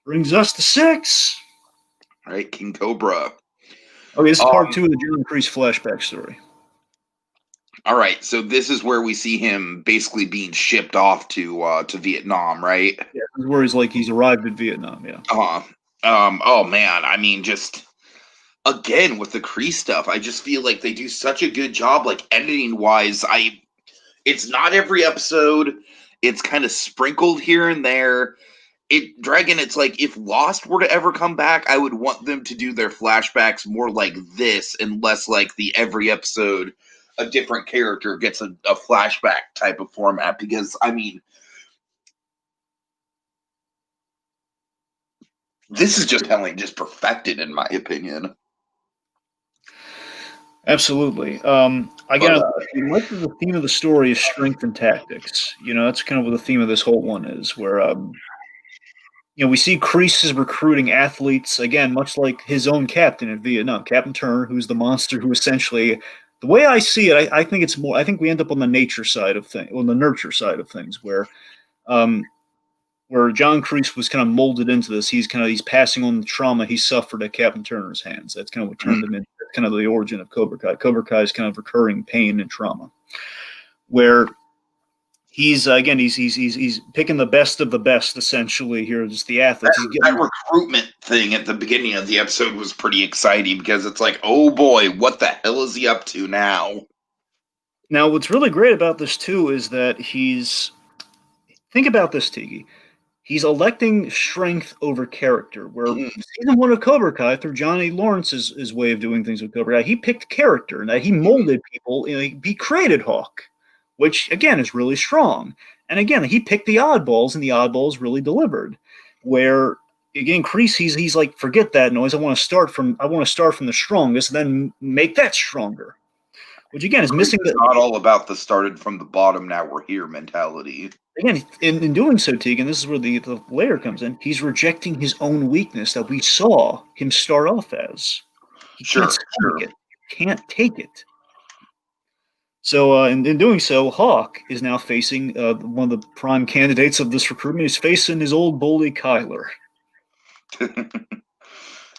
Speaker 2: brings us to 6.
Speaker 1: All right, King Cobra.
Speaker 2: Okay, this is part 2 of the John Kreese flashback story.
Speaker 1: All right, so this is where we see him basically being shipped off to Vietnam, right?
Speaker 2: Yeah, this is where he's arrived in Vietnam. Yeah.
Speaker 1: Oh man, I mean, just again with the Kreese stuff, I just feel like they do such a good job, like editing wise. It's not every episode; it's kind of sprinkled here and there. Dragon, it's like if Lost were to ever come back, I would want them to do their flashbacks more like this and less like the every episode a different character gets a flashback type of format, because I mean, this is just telling just perfected in my opinion.
Speaker 2: Absolutely. Again, much of the theme of the story is strength and tactics. That's kind of what the theme of this whole one is, where we see Kreese is recruiting athletes again, much like his own captain in Vietnam, Captain Turner, who's the monster who essentially. The way I see it, I think it's more. I think we end up on the nature side of things, on the nurture side of things, where John Kreese was kind of molded into this. He's passing on the trauma he suffered at Captain Turner's hands. That's kind of what turned him into kind of the origin of Cobra Kai. Cobra Kai is kind of recurring pain and trauma, where he's picking the best of the best essentially here, just the athletes.
Speaker 1: That recruitment thing at the beginning of the episode was pretty exciting, because it's like, oh boy, what the hell is he up to now?
Speaker 2: Now, what's really great about this too is that think about this, Tiki. He's electing strength over character, where season 1 of Cobra Kai, through Johnny Lawrence's way of doing things with Cobra Kai, he picked character, and that he molded people. He created Hawk, which, again, is really strong. And again, he picked the oddballs, and the oddballs really delivered. Where, again, Kreese, he's like, forget that noise. I want to start from the strongest, and then make that stronger. Which, again, is missing.
Speaker 1: It's not all about the started from the bottom, now we're here mentality.
Speaker 2: Again, in doing so, Tegan, this is where the layer comes in. He's rejecting his own weakness that we saw him start off as. He can't take it. So, in doing so, Hawk is now facing one of the prime candidates of this recruitment. He's facing his old bully, Kyler.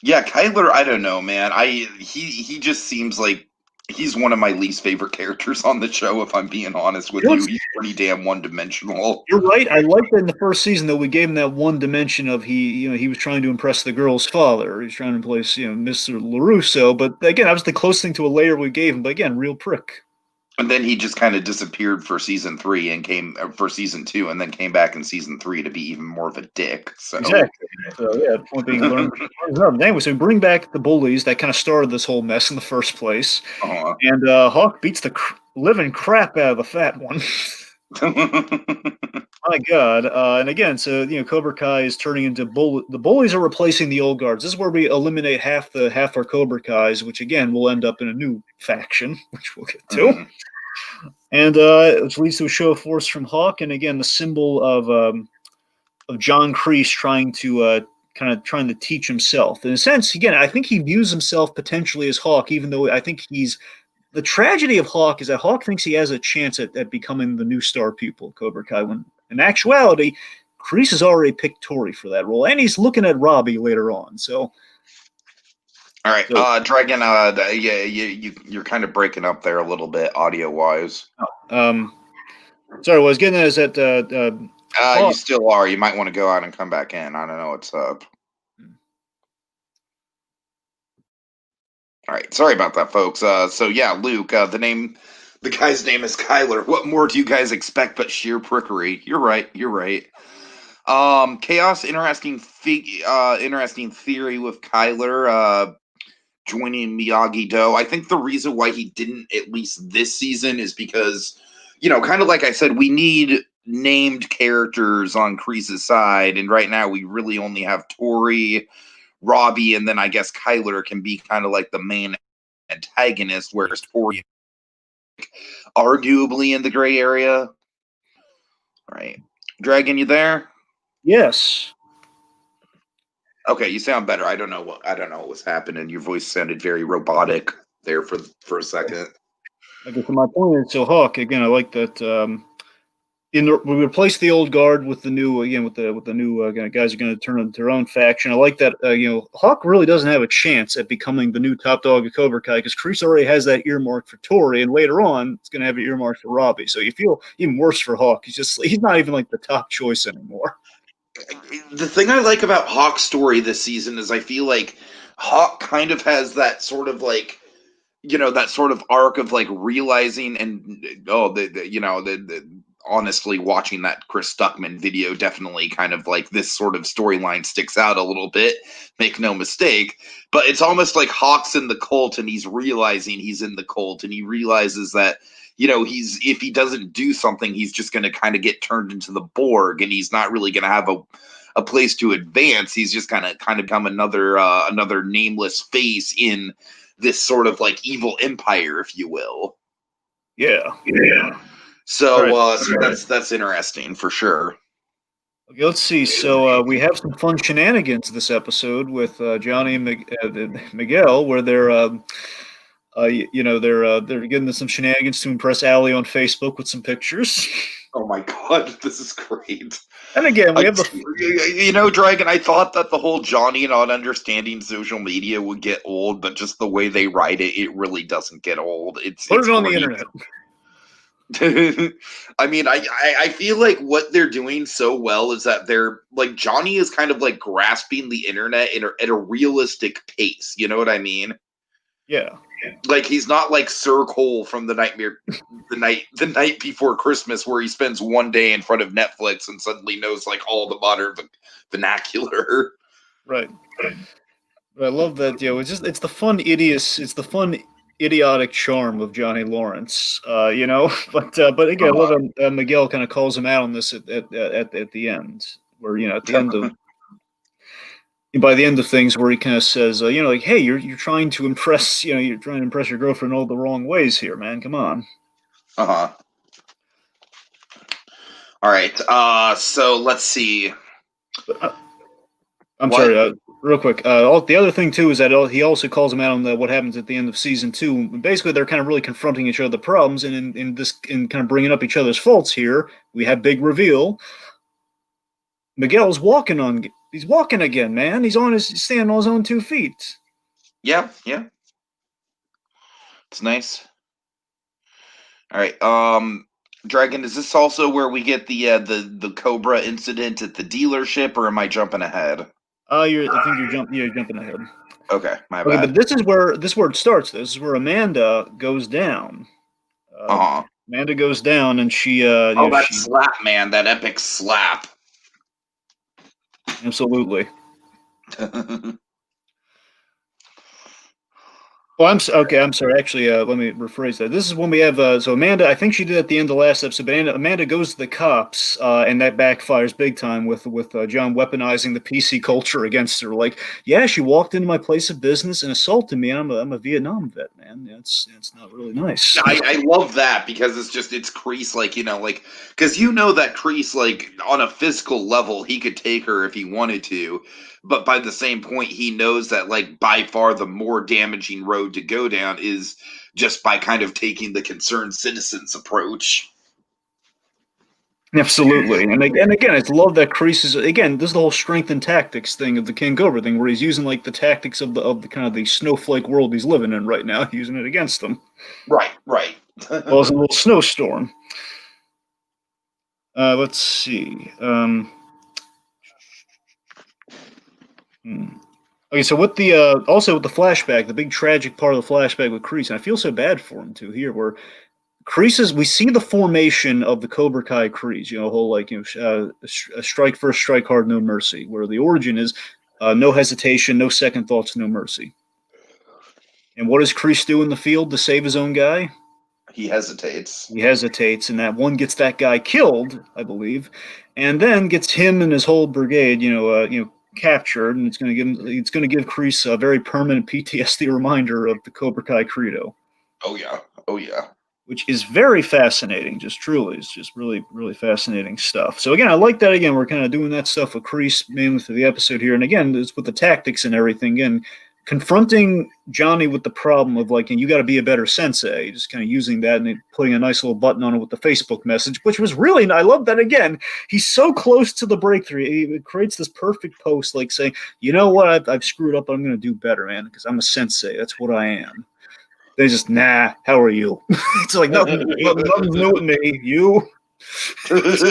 Speaker 1: Yeah, Kyler, I don't know, man. He just seems like he's one of my least favorite characters on the show, if I'm being honest with you. He's pretty damn one-dimensional.
Speaker 2: You're right. I liked that in the first season, though, we gave him that one dimension of he was trying to impress the girl's father. He's trying to place, Mr. LaRusso. But again, that was the closest thing to a layer we gave him. But again, real prick.
Speaker 1: And then he just kind of disappeared for season 3 and came for season 2, and then came back in season 3 to be even more of a dick. So.
Speaker 2: Exactly. So yeah, point being learned. Anyway, so we bring back the bullies that kind of started this whole mess in the first place, and Hawk beats the living crap out of the fat one. My God! And again, so Cobra Kai is turning into the bullies are replacing the old guards. This is where we eliminate half our Cobra Kais, which again will end up in a new faction, which we'll get to. And which leads to a show of force from Hawk, and again the symbol of John Kreese trying to teach himself. In a sense, again, I think he views himself potentially as Hawk, even though I think the tragedy of Hawk is that Hawk thinks he has a chance at becoming the new star pupil of Cobra Kai, when in actuality, Kreese has already picked Tori for that role, and he's looking at Robbie later on. So.
Speaker 1: All right, Dragon. You're kind of breaking up there a little bit, audio wise.
Speaker 2: Sorry, what I was getting at is that
Speaker 1: you still are. You might want to go out and come back in. I don't know what's up. All right, sorry about that, folks. So yeah, Luke. The guy's name is Kyler. What more do you guys expect but sheer prickery? You're right. Chaos. Interesting theory with Kyler. joining Miyagi-Do. I think the reason why he didn't, at least this season, is because, kind of like I said, we need named characters on Kreese's side, and right now we really only have Tori, Robbie, and then I guess Kyler can be kind of like the main antagonist, whereas Tori arguably in the gray area. All right. Dragon, you there?
Speaker 2: Yes.
Speaker 1: Okay, you sound better. I don't know what was happening. Your voice sounded very robotic there for a second.
Speaker 2: Okay, so my point is, so Hawk again. I like that. We replace the old guard with the new with the new guys are going to turn into their own faction. I like that. Hawk really doesn't have a chance at becoming the new top dog of Cobra Kai because Kreese already has that earmark for Tori, and later on it's going to have an earmark for Robbie. So you feel even worse for Hawk. He's not even like the top choice anymore.
Speaker 1: The thing I like about Hawk's story this season is I feel like Hawk kind of has that sort of like, that sort of arc of like realizing and honestly watching that Chris Stuckman video definitely kind of like this sort of storyline sticks out a little bit, make no mistake, but it's almost like Hawk's in the cult and he's realizing he's in the cult and he realizes that if he doesn't do something, he's just going to kind of get turned into the Borg, and he's not really going to have a place to advance. He's just going to kind of become another nameless face in this sort of like evil empire, if you will.
Speaker 2: Yeah.
Speaker 1: So, that's interesting for sure.
Speaker 2: Okay, let's see. So we have some fun shenanigans this episode with Johnny and Miguel, where they're they're getting into some shenanigans to impress Allie on Facebook with some pictures.
Speaker 1: Oh my god, this is great.
Speaker 2: And again, we have
Speaker 1: Dragon, I thought that the whole Johnny not understanding social media would get old, but just the way they write it, it really doesn't get old. It's
Speaker 2: on the internet.
Speaker 1: I mean, I feel like what they're doing so well is that they're like Johnny is kind of like grasping the internet at a realistic pace. You know what I mean?
Speaker 2: Yeah.
Speaker 1: Like he's not like Sir Cole from the night before Christmas, where he spends one day in front of Netflix and suddenly knows like all the modern vernacular.
Speaker 2: Right. But I love that. It's the fun idiotic charm of Johnny Lawrence. But again, I love how Miguel kind of calls him out on this at the end, where at the end of. By the end of things, where he kind of says, like, hey, you're trying to impress, you're trying to impress your girlfriend all the wrong ways here, man. Come on.
Speaker 1: All right. So let's see.
Speaker 2: I'm sorry. Real quick. The other thing too is that he also calls him out on what happens at the end of season 2. Basically, they're kind of really confronting each other the problems, and in kind of bringing up each other's faults here, we have big reveal. Miguel's He's walking again, man. He's standing on his own 2 feet.
Speaker 1: Yeah. It's nice. All right. Dragon, is this also where we get the Cobra incident at the dealership, or am I jumping ahead?
Speaker 2: I think you're jumping ahead.
Speaker 1: Okay, my bad.
Speaker 2: But this is where it starts. This is where Amanda goes down. Amanda goes down, and she.
Speaker 1: Slap, man! That epic slap.
Speaker 2: Absolutely. I'm sorry. Actually, let me rephrase that. This is when we have so Amanda. I think she did at the end of the last episode. But Amanda goes to the cops, and that backfires big time with John weaponizing the PC culture against her. Like, yeah, she walked into my place of business and assaulted me. I'm a Vietnam vet, man. It's not really nice.
Speaker 1: I love that because it's Kreese, because that Kreese, on a physical level, he could take her if he wanted to. But by the same point, he knows that, by far the more damaging road to go down is just by kind of taking the concerned citizens approach.
Speaker 2: Absolutely. And again, I love that Kreese is, again, this is the whole strength and tactics thing of the King Cobra thing, where he's using, the tactics of the kind of the snowflake world he's living in right now, using it against them.
Speaker 1: Right.
Speaker 2: Well, it's a little snowstorm. Let's see. Okay, so with the also with the flashback, the big tragic part of the flashback with Kreese, and I feel so bad for him too here, where Kreese we see the formation of the Cobra Kai Kreese, whole a strike first, strike hard, no mercy, where the origin is no hesitation, no second thoughts, no mercy. And what does Kreese do in the field to save his own guy?
Speaker 1: He hesitates.
Speaker 2: He hesitates, and that one gets that guy killed, I believe, and then gets him and his whole brigade, captured, and it's going to give Kreese a very permanent PTSD reminder of the Cobra Kai credo.
Speaker 1: Oh yeah, oh yeah.
Speaker 2: Which is very fascinating, just truly. It's just really, really fascinating stuff. So again, I like that. Again, we're kind of doing that stuff with Kreese mainly through the episode here, and again, it's with the tactics and everything. Again, confronting Johnny with the problem of like, you got to be a better sensei. Just kind of using that and putting a nice little button on it with the Facebook message, which was really. I love that. Again, he's so close to the breakthrough. He creates this perfect post, like saying, "You know what? I've screwed up. But I'm going to do better, man, because I'm a sensei. That's what I am." They just, nah, how are you? It's like, nothing's new with me. You? he's so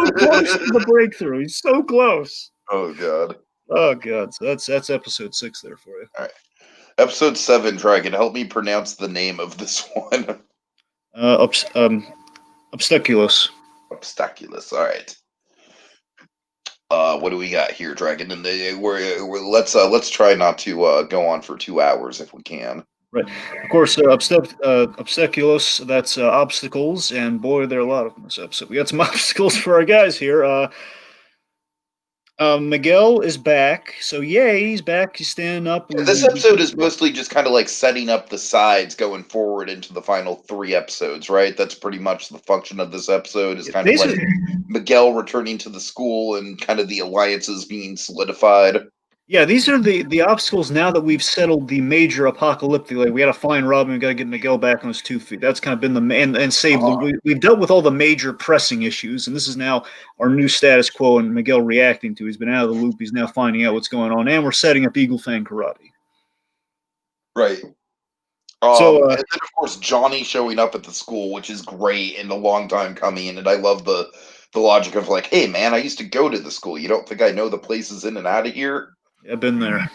Speaker 2: close to the breakthrough. He's so close.
Speaker 1: Oh, God.
Speaker 2: Oh, God. So that's episode 6 there for you.
Speaker 1: All right. Episode 7, Dragon. Help me pronounce the name of this one.
Speaker 2: Obstaculous.
Speaker 1: Obstaculous. All right. What do we got here, Dragon? And let's try not to go on for 2 hours if we can.
Speaker 2: Right. Of course, obstaculous, that's obstacles, and boy, there are a lot of them in this episode. We got some obstacles for our guys here. Miguel is back, so yay, he's back, he's standing up.
Speaker 1: This episode is mostly just kind of like setting up the sides going forward into the final 3 episodes, right? That's pretty much the function of this episode, is kind of like Miguel returning to the school and kind of the alliances being solidified.
Speaker 2: Yeah, these are the obstacles now that we've settled the major apocalyptic. Like, we got to find Robin, we got to get Miguel back on his 2 feet. That's kind of been and save. We've dealt with all the major pressing issues, and this is now our new status quo. And Miguel reacting to. He's been out of the loop. He's now finding out what's going on, and we're setting up Eagle Fang Karate.
Speaker 1: Right. And then of course Johnny showing up at the school, which is great and a long time coming. And I love the logic of like, hey man, I used to go to the school. You don't think I know the places in and out of here?
Speaker 2: I've been there.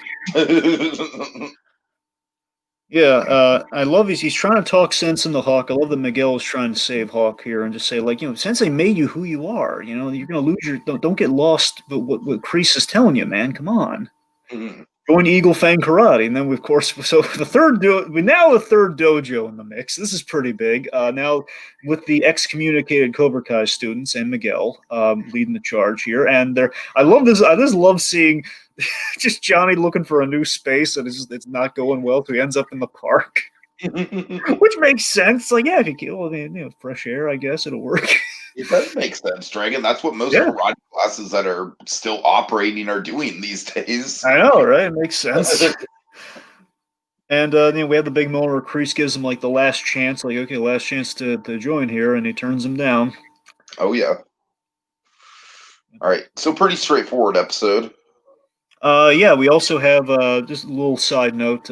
Speaker 2: Yeah, I love he's trying to talk sense into Hawk. I love that Miguel is trying to save Hawk here and just say, like, Sensei made you who you are. You're gonna lose your don't get lost. But what Kreese is telling you, man, come on.
Speaker 1: Mm-hmm.
Speaker 2: Join Eagle Fang Karate, and then of course, so the third dojo in the mix. This is pretty big. Now with the excommunicated Cobra Kai students and Miguel leading the charge here, and I love this. I just love seeing just Johnny looking for a new space, and it's not going well, so he ends up in the park, which makes sense. Like, yeah, if you kill, fresh air, I guess it'll work.
Speaker 1: It does make sense, Dragon. That's what most karate classes that are still operating are doing these days.
Speaker 2: I know, right? It makes sense. And we have the big moment where Kreese gives him like the last chance, like, okay, last chance to join here, and he turns him down.
Speaker 1: Oh yeah. All right, so pretty straightforward episode.
Speaker 2: Yeah, we also have just a little side note: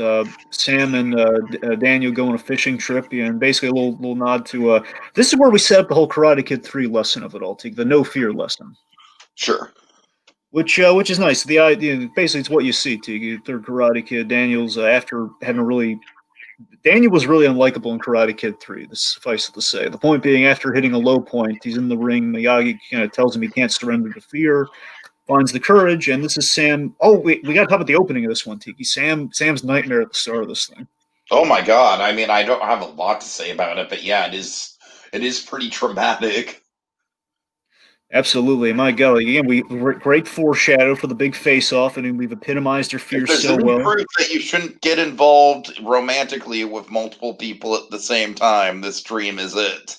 Speaker 2: Sam and Daniel go on a fishing trip, and basically a little nod to this is where we set up the whole Karate Kid 3 lesson of it all, the no fear lesson.
Speaker 1: Sure.
Speaker 2: Which is nice. The idea, basically, it's what you see. Third Karate Kid. Daniel's after having Daniel was really unlikable in Karate Kid 3. This suffice it to say. The point being, after hitting a low point, he's in the ring. Miyagi kind of tells him he can't surrender to fear. Finds the courage, and this is Sam. Oh, we got to talk about the opening of this one, Tiki. Sam's nightmare at the start of this thing.
Speaker 1: Oh my God! I mean, I don't have a lot to say about it, but yeah, it is pretty traumatic.
Speaker 2: Absolutely, my God! Again, we great foreshadow for the big face-off, and we've epitomized her fear so well.
Speaker 1: Proof that you shouldn't get involved romantically with multiple people at the same time. This dream is it.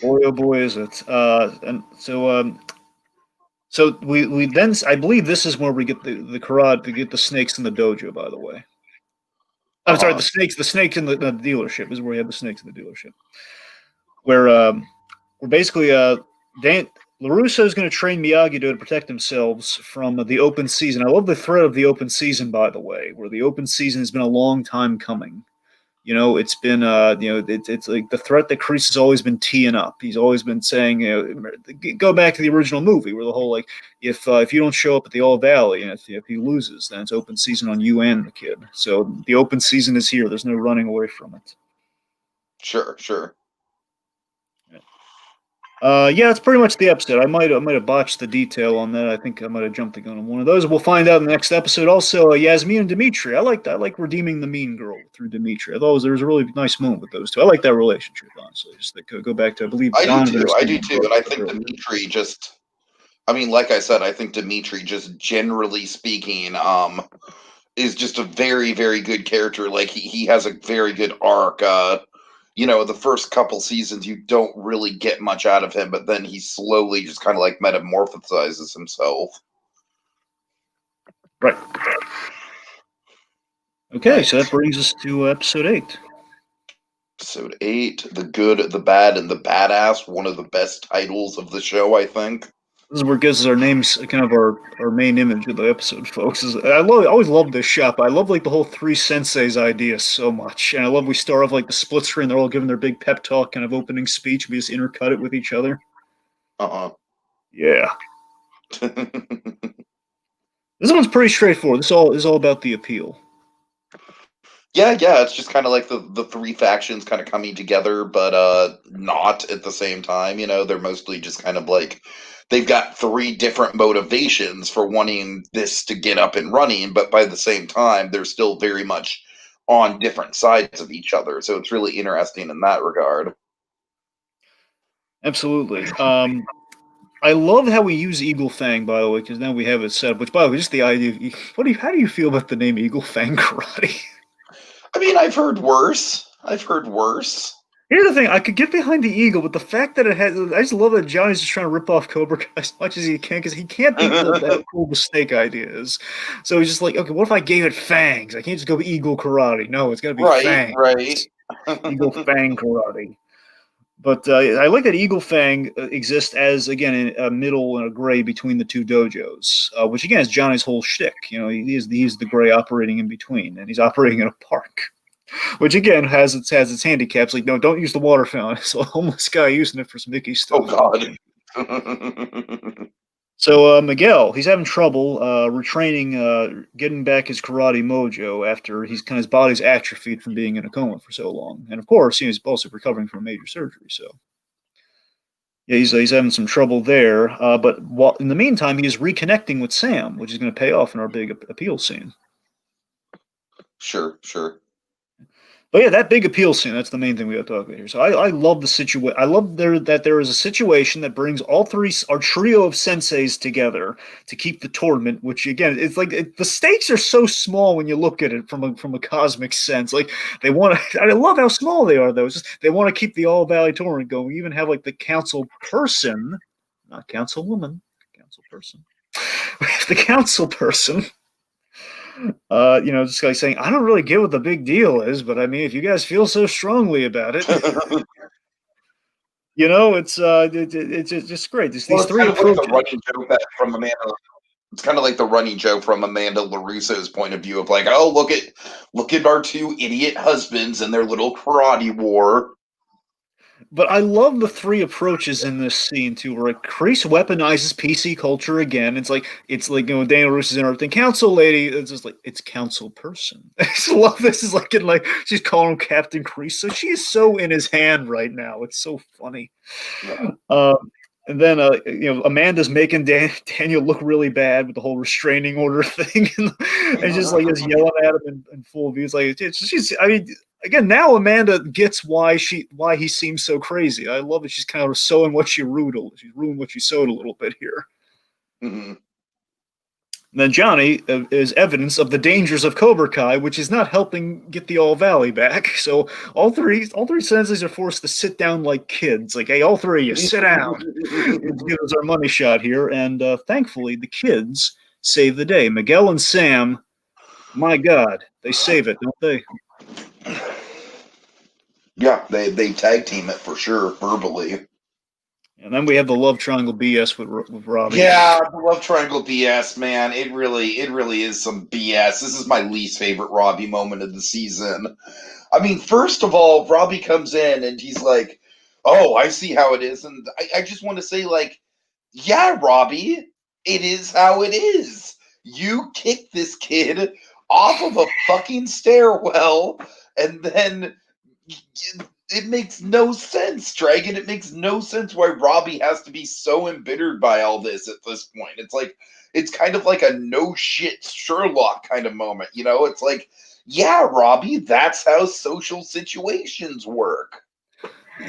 Speaker 2: Boy, oh boy, is it! And so we then, I believe this is where we get the karate, to get the snakes in the dojo. By the way, I'm sorry, the snakes in the dealership is where we have the snakes in the dealership, where basically LaRusso is going to train Miyagi to protect themselves from the open season. I love the threat of the open season, by the way, where the open season has been a long time coming. It's been, it's like the threat that Kreese has always been teeing up. He's always been saying, go back to the original movie where the whole, like, if you don't show up at the All Valley, and if he loses, then it's open season on you and the kid. So the open season is here. There's no running away from it.
Speaker 1: Sure.
Speaker 2: Yeah, that's pretty much the episode. I might have botched the detail on that. I think I might have jumped the gun on one of those. We'll find out in the next episode. Also, Yasmin and Dimitri. I like redeeming the mean girl through Dimitri. I thought there was a really nice moment with those two. I like that relationship, honestly. Just to go back to, I believe,
Speaker 1: I do
Speaker 2: Donovan or
Speaker 1: too. I do
Speaker 2: someone
Speaker 1: too.
Speaker 2: brought
Speaker 1: And I
Speaker 2: it up
Speaker 1: think
Speaker 2: earlier.
Speaker 1: Dimitri just, I mean, like I said, I think Dimitri just generally speaking, is just a very, very good character. Like he has a very good arc. The first couple seasons you don't really get much out of him, but then he slowly just kind of like metamorphosizes himself.
Speaker 2: Right. Okay,
Speaker 1: Right.
Speaker 2: so that brings us to episode 8.
Speaker 1: Episode 8, The Good, the Bad, and the Badass, one of the best titles of the show, I think.
Speaker 2: This is where it gives us our names, kind of our main image of the episode, folks. I always love this shop. I love like the whole three senseis idea so much, and I love we start off like the split screen. They're all giving their big pep talk, kind of opening speech. We just intercut it with each other.
Speaker 1: Uh-uh.
Speaker 2: Yeah, this one's pretty straightforward. This is all about the appeal.
Speaker 1: Yeah, it's just kind of like the three factions kind of coming together, but not at the same time. They're mostly just kind of like they've got three different motivations for wanting this to get up and running, but by the same time, they're still very much on different sides of each other. So it's really interesting in that regard.
Speaker 2: Absolutely. I love how we use Eagle Fang, by the way, because now we have it set up. Which, by the way, just the idea. How do you feel about the name Eagle Fang Karate?
Speaker 1: I mean, I've heard worse. I've heard worse.
Speaker 2: Here's the thing: I could get behind the eagle, but the fact that it has, I just love that Johnny's just trying to rip off Cobra Kai as much as he can, because he can't beat how cool the snake idea is. So he's just like, okay, what if I gave it fangs? I can't just go Eagle Karate. No, it's got to be fangs.
Speaker 1: Right.
Speaker 2: Eagle Fang Karate. But I like that Eagle Fang exists as, again, a middle and a gray between the two dojos, which again is Johnny's whole shtick. He's the gray operating in between, and he's operating in a park. Which again has its handicaps. Like, no, don't use the water fountain. So a homeless guy using it for some Mickey stuff.
Speaker 1: Oh God.
Speaker 2: So Miguel, he's having trouble retraining, getting back his karate mojo after his body's atrophied from being in a coma for so long, and of course he's also recovering from a major surgery. So yeah, he's having some trouble there. But in the meantime, he is reconnecting with Sam, which is going to pay off in our big appeal scene.
Speaker 1: Sure.
Speaker 2: But yeah, that big appeal scene, that's the main thing we got to talk about here. So I love the situation. I love that there is a situation that brings our trio of senseis together to keep the tournament, which again, it's like the stakes are so small when you look at it from a cosmic sense. Like they want to, I love how small they are though. It's just, they want to keep the All Valley tournament going. We even have like the council person, not councilwoman, council person. The council person just like saying, I don't really get what the big deal is, but I mean, if you guys feel so strongly about it, it's just great. These three approaches.
Speaker 1: It's kind of like the running joke from Amanda LaRusso's point of view of like, oh, look at our two idiot husbands and their little karate war.
Speaker 2: But I love the three approaches in this scene too, where Kreese weaponizes PC culture again. It's like Daniel Russo's interrupting council lady. It's just like it's council person. I just love this. Is like she's calling him Captain Kreese. So she is so in his hand right now. It's so funny. Yeah. And then Amanda's making Daniel look really bad with the whole restraining order thing, and just like just yelling at him in full view. It's like she's. I mean, again, now Amanda gets why he seems so crazy. I love it. She's kind of sowing what she ruined. She's ruined what she sowed a little bit here.
Speaker 1: Mm-hmm.
Speaker 2: And then Johnny is evidence of the dangers of Cobra Kai, which is not helping get the All Valley back. So all three senseis are forced to sit down like kids. Like, hey, all three of you, sit down. Give us our money shot here. And thankfully, the kids save the day. Miguel and Sam, my God, they save it, don't they?
Speaker 1: Yeah, they tag team it for sure, verbally.
Speaker 2: And then we have the love triangle BS with Robbie.
Speaker 1: Yeah, the love triangle BS, man. It really is some BS. This is my least favorite Robbie moment of the season. I mean, first of all, Robbie comes in and he's like, "Oh, I see how it is," and I just want to say, like, yeah, Robbie, it is how it is. You kicked this kid off of a fucking stairwell and then it makes no sense, Dragon. It makes no sense why Robbie has to be so embittered by all this at this point. It's like it's kind of like a no shit Sherlock kind of moment, you know? It's like, yeah, Robbie, that's how social situations work.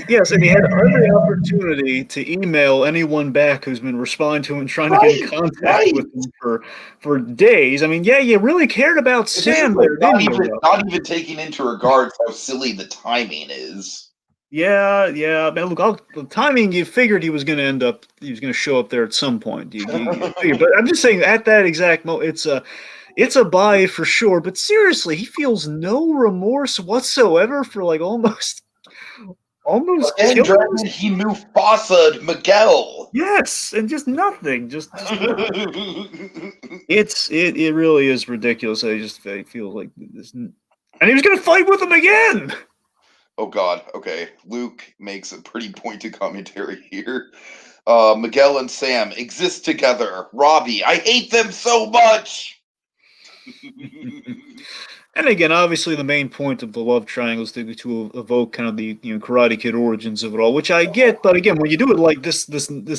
Speaker 2: Yes, and he had every opportunity to email anyone back who's been responding to him and trying to get in
Speaker 1: Right,
Speaker 2: contact
Speaker 1: right.
Speaker 2: with him for days. I mean, yeah, you really cared about
Speaker 1: And this is
Speaker 2: Sam
Speaker 1: like
Speaker 2: there, didn't you, Robbie?
Speaker 1: not even taking into regards how silly the timing is.
Speaker 2: Yeah, yeah. Man, look, the timing. You figured he was going to show up there at some point. You figured, but I'm just saying at that exact moment, it's a buy for sure. But seriously, he feels no remorse whatsoever for like almost
Speaker 1: Again,
Speaker 2: killing
Speaker 1: Dragon, he Mufasa'd Miguel.
Speaker 2: Yes, and just nothing. Just nothing. It really is ridiculous. I feel like this, and he was going to fight with him again.
Speaker 1: Oh God. Okay. Luke makes a pretty pointed commentary here. Miguel and Sam exist together. Robbie, I hate them so much.
Speaker 2: And again, obviously, the main point of the love triangle is to evoke kind of the Karate Kid origins of it all, which I get. But again, when you do it like this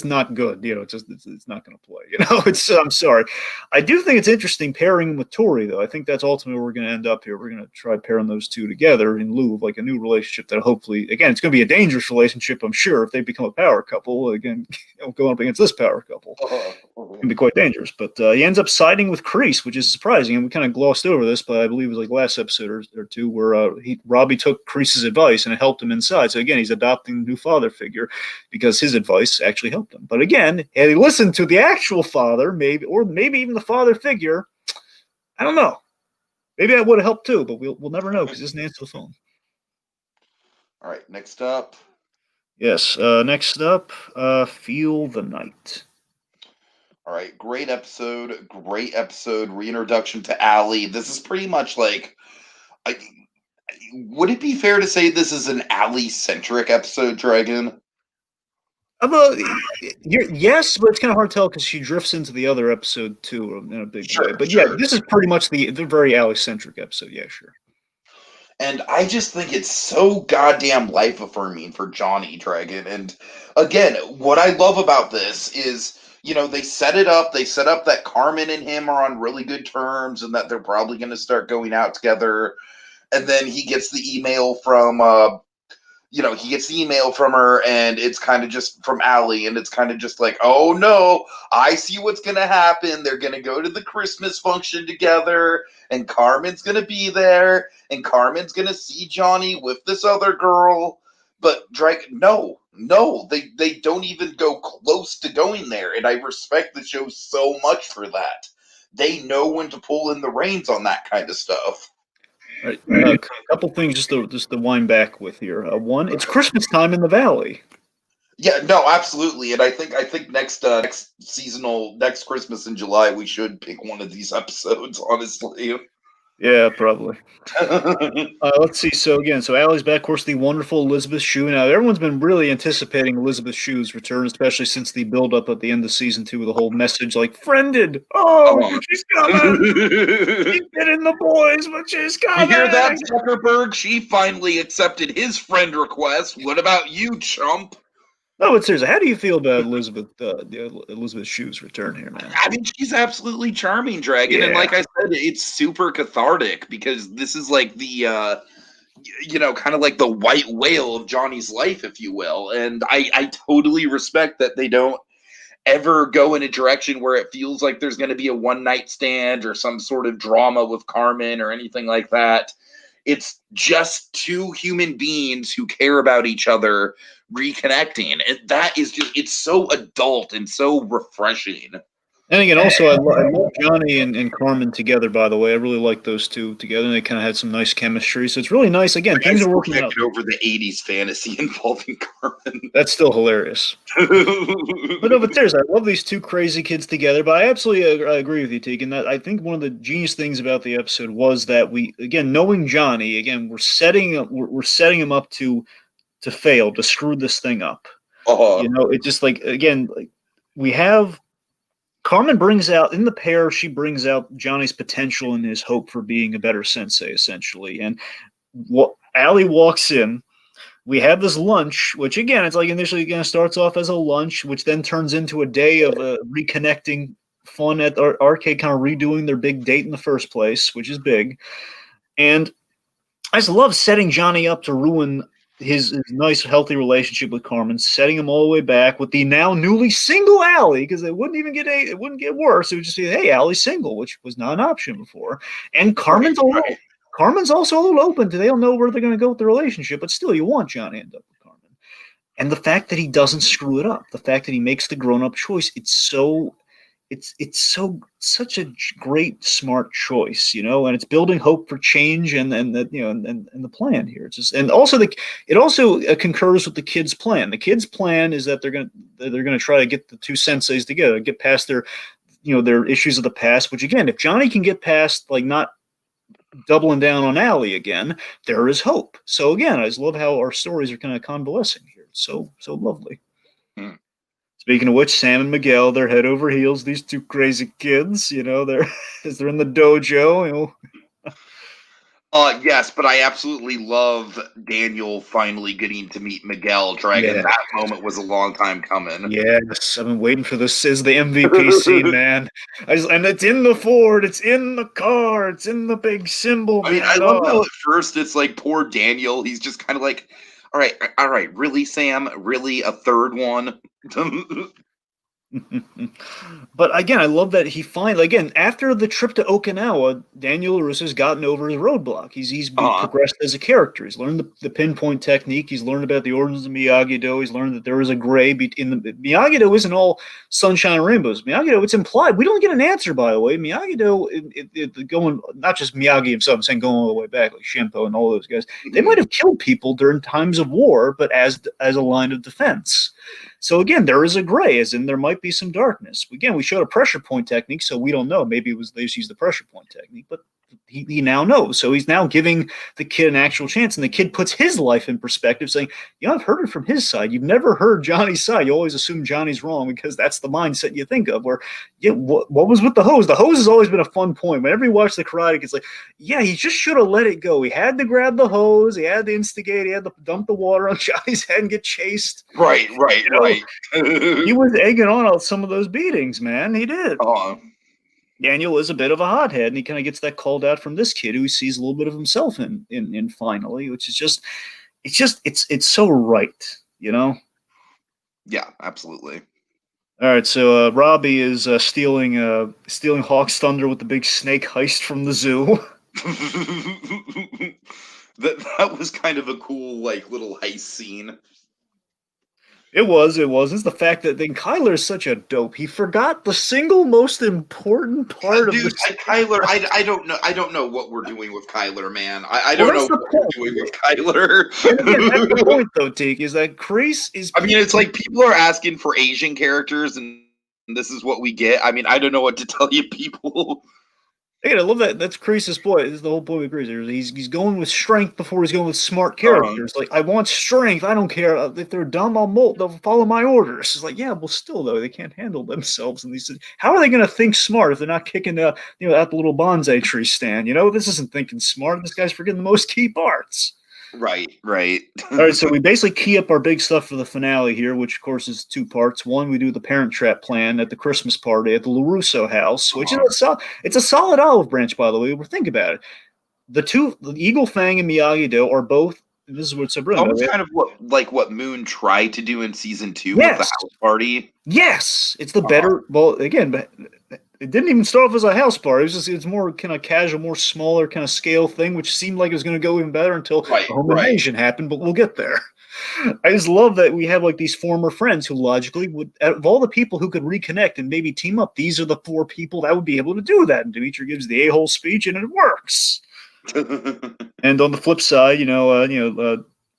Speaker 2: not good. It's not going to play. It's I'm sorry. I do think it's interesting pairing him with Tori, though. I think that's ultimately where we're going to end up here. We're going to try pairing those two together in lieu of like a new relationship that hopefully, again, it's going to be a dangerous relationship, I'm sure, if they become a power couple. Again, going up against this power couple. Can be quite dangerous. But he ends up siding with Kreese, which is surprising. And we kind of glossed over this, but I believe it was like last episode or two where Robbie took Kreese's advice and it helped him inside. So again, he's adopting a new father figure because his advice actually helped him. But again, had he listened to the actual father, maybe even the father figure, I don't know. Maybe that would have helped too, but we'll never know because he doesn't answer the phone.
Speaker 1: All right, next up.
Speaker 2: Yes, next up, Feel the Night.
Speaker 1: All right, great episode. Great episode. Reintroduction to Allie. This is pretty much like, I, would it be fair to say this is an Allie centric episode, Dragon?
Speaker 2: Yes, but it's kind of hard to tell because she drifts into the other episode too in a big way. But yeah,
Speaker 1: Sure.
Speaker 2: this is pretty much the very Allie centric episode. Yeah, sure.
Speaker 1: And I just think it's so goddamn life affirming for Johnny Dragon. And again, what I love about this is, they set it up. They set up that Carmen and him are on really good terms and that they're probably going to start going out together. And then he gets the email from, her and it's kind of just from Allie. And it's kind of just like, oh no, I see what's going to happen. They're going to go to the Christmas function together and Carmen's going to be there and Carmen's going to see Johnny with this other girl. But Dragon, no, they don't even go close to going there. And I respect the show so much for that. They know when to pull in the reins on that kind of stuff.
Speaker 2: All right, a couple things just to wind back with here. One, it's Christmas time in the Valley.
Speaker 1: Yeah, no, absolutely, and I think next Christmas in July we should pick one of these episodes. Honestly,
Speaker 2: Yeah, probably. Let's see. So Allie's back. Of course, the wonderful Elizabeth Shue. Now, everyone's been really anticipating Elizabeth Shue's return, especially since the build-up at the end of season 2 with the whole message like "friended." Oh, she's coming. She's getting the boys, but she's
Speaker 1: you
Speaker 2: coming.
Speaker 1: hear that, Zuckerberg? She finally accepted his friend request. What about you, chump?
Speaker 2: No, but seriously, how do you feel about Elizabeth Shue's return here, man?
Speaker 1: I mean, she's absolutely charming, Dragon, and like I said, it's super cathartic because this is like the kind of like the white whale of Johnny's life, if you will. And I totally respect that they don't ever go in a direction where it feels like there's going to be a one night stand or some sort of drama with Carmen or anything like that. It's just two human beings who care about each other reconnecting. And that is just, it's so adult and so refreshing.
Speaker 2: And again, also, I love Johnny and Carmen together, by the way. I really like those two together. They kind of had some nice chemistry. So it's really nice. Again, things are working out.
Speaker 1: Over the 80s fantasy involving Carmen.
Speaker 2: That's still hilarious. But seriously, I love these two crazy kids together. But I absolutely agree with you, Tegan. That I think one of the genius things about the episode was that we, again, knowing Johnny, again, we're setting him up to fail, to screw this thing up. It just again, we have Carmen brings out in the pair. She brings out Johnny's potential and his hope for being a better sensei, essentially. And Allie walks in. We have this lunch, which again, it's like initially kind of starts off as a lunch, which then turns into a day of reconnecting fun at the arcade, kind of redoing their big date in the first place, which is big. And I just love setting Johnny up to ruin his nice, healthy relationship with Carmen, setting him all the way back with the now newly single Allie, because it wouldn't get worse. It would just be, hey, Allie's single, which was not an option before. And Carmen's also a little open to, they don't know where they're going to go with the relationship, but still, you want Johnny to end up with Carmen. And the fact that he doesn't screw it up, the fact that he makes the grown-up choice, it's such a great, smart choice, and it's building hope for change and that and the plan here. It's just, and also it also concurs with the kids' plan. The kids' plan is that they're gonna try to get the two senseis together, get past their their issues of the past. Which again, if Johnny can get past like not doubling down on Allie again, there is hope. So again, I just love how our stories are kind of convalescing here. It's so lovely. Speaking of which, Sam and Miguel, they're head over heels. These two crazy kids, they're in the dojo.
Speaker 1: Yes, but I absolutely love Daniel finally getting to meet Miguel Dragon. Yeah. That moment was a long time coming.
Speaker 2: Yes, I've been waiting for this. Is the MVP scene, man? And it's in the Ford, it's in the car, it's in the big symbol.
Speaker 1: I mean, I love how at first it's like poor Daniel. He's just kind of like, all right, really, Sam? Really, a third one?
Speaker 2: But again, I love that he finally, again, after the trip to Okinawa, Daniel Russo's gotten over his roadblock. He's progressed as a character. He's learned the pinpoint technique. He's learned about the origins of Miyagi-Do. He's learned that there is a gray in the Miyagi-Do isn't all sunshine and rainbows. Miyagi-Do, it's implied. We don't get an answer, by the way. Miyagi-Do, going not just Miyagi himself, I'm saying going all the way back, like Shimpo and all those guys. They might have killed people during times of war, but as a line of defense. So again, there is a gray, as in there might be some darkness. Again, we showed a pressure point technique, so we don't know. Maybe they just used the pressure point technique, but he now knows. So he's now giving the kid an actual chance, and the kid puts his life in perspective, saying, I've heard it from his side. You've never heard Johnny's side. You always assume Johnny's wrong because that's the mindset you think of, where, what was with the hose? The hose has always been a fun point. Whenever you watch the Karate, it's like, he just should have let it go. He had to grab the hose. He had to instigate. He had to dump the water on Johnny's head and get chased.
Speaker 1: Right.
Speaker 2: He was egging on some of those beatings, man. He did. Daniel is a bit of a hothead, and he kind of gets that called out from this kid who he sees a little bit of himself in finally, which is it's so right,
Speaker 1: Yeah, absolutely.
Speaker 2: All right, so Robbie is stealing Hawk's Thunder with the big snake heist from the zoo.
Speaker 1: that was kind of a cool little heist scene.
Speaker 2: It was. It's the fact that then Kyler is such a dope. He forgot the single most important part of this.
Speaker 1: Kyler, I don't know what we're doing with Kyler, man. I don't know what we're doing with Kyler.
Speaker 2: That's the point, though, Tiki, is that Kreese is...
Speaker 1: I mean, it's like people are asking for Asian characters, and this is what we get. I mean, I don't know what to tell you people.
Speaker 2: Again, I love that. That's Kreese's point. This is the whole point with Kreese. He's going with strength before he's going with smart characters. Like, I want strength. I don't care if they're dumb. They'll follow my orders. It's like, well, still though, they can't handle themselves. And how are they going to think smart if they're not kicking at the little bonsai tree stand? This isn't thinking smart. This guy's forgetting the most key parts.
Speaker 1: Right.
Speaker 2: All right, so we basically key up our big stuff for the finale here, which of course is two parts. One, we do the Parent Trap plan at the Christmas party at the Russo house, which is it's a solid olive branch, by the way. But think about it: the Eagle Fang and Miyagi-Do are both. This is what's so brilliant.
Speaker 1: Almost kind of what Moon tried to do in season 2 with the house party.
Speaker 2: Yes, it's the better. Well, again, but it didn't even start off as a house party. It's more kind of casual, more smaller kind of scale thing, which seemed like it was going to go even better until the home invasion happened. But we'll get there. I just love that we have these former friends who logically would, out of all the people who could reconnect and maybe team up, these are the 4 people that would be able to do that. And Dimitri gives the a-hole speech, and it works. And on the flip side,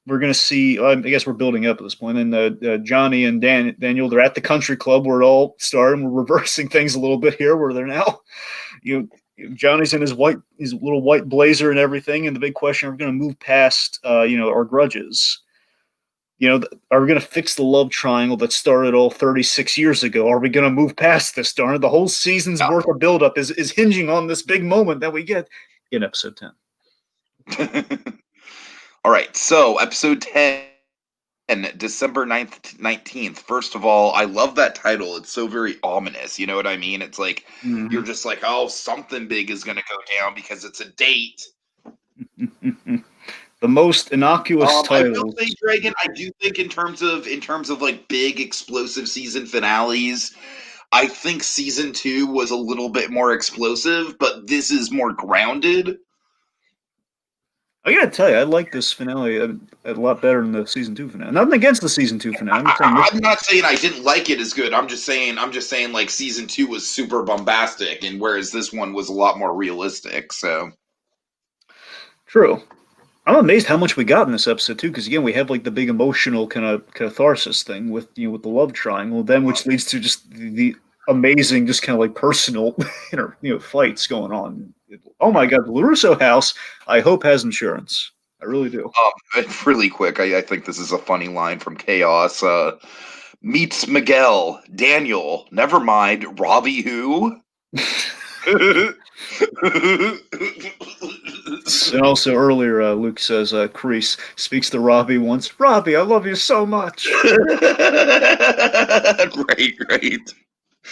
Speaker 2: we're going to see, I guess we're building up at this point, and Johnny and Daniel, they're at the country club where it all started, and we're reversing things a little bit here, where they're now, Johnny's in his little white blazer and everything, and the big question, are we going to move past, our grudges? Are we going to fix the love triangle that started all 36 years ago? Are we going to move past this, darn it? The whole season's worth of buildup is hinging on this big moment that we get in episode 10.
Speaker 1: All right, so episode 10, December 9th, 19th. First of all, I love that title. It's so very ominous. You know what I mean? It's like, you're just like, oh, something big is going to go down because it's a date.
Speaker 2: The most innocuous
Speaker 1: I
Speaker 2: title.
Speaker 1: will say, Dragon, I do think in terms of like big explosive season finales, I think season 2 was a little bit more explosive, but this is more grounded.
Speaker 2: I gotta tell you, I like this finale a lot better than the season 2 finale. Nothing against the season 2 finale.
Speaker 1: I'm not saying I didn't like it as good. I'm just saying like season 2 was super bombastic, and whereas this one was a lot more realistic. So
Speaker 2: true. I'm amazed how much we got in this episode too, because again, we have like the big emotional kind of catharsis thing with with the love triangle, then which leads to just the amazing, just kind of like personal, fights going on. Oh my God, the Russo house, I hope has insurance. I really do.
Speaker 1: really quick, I think this is a funny line from Chaos. Meets Miguel, Daniel, never mind, Robbie who?
Speaker 2: And also earlier, Luke says, Kreese speaks to Robbie once. Robbie, I love you so much.
Speaker 1: Great.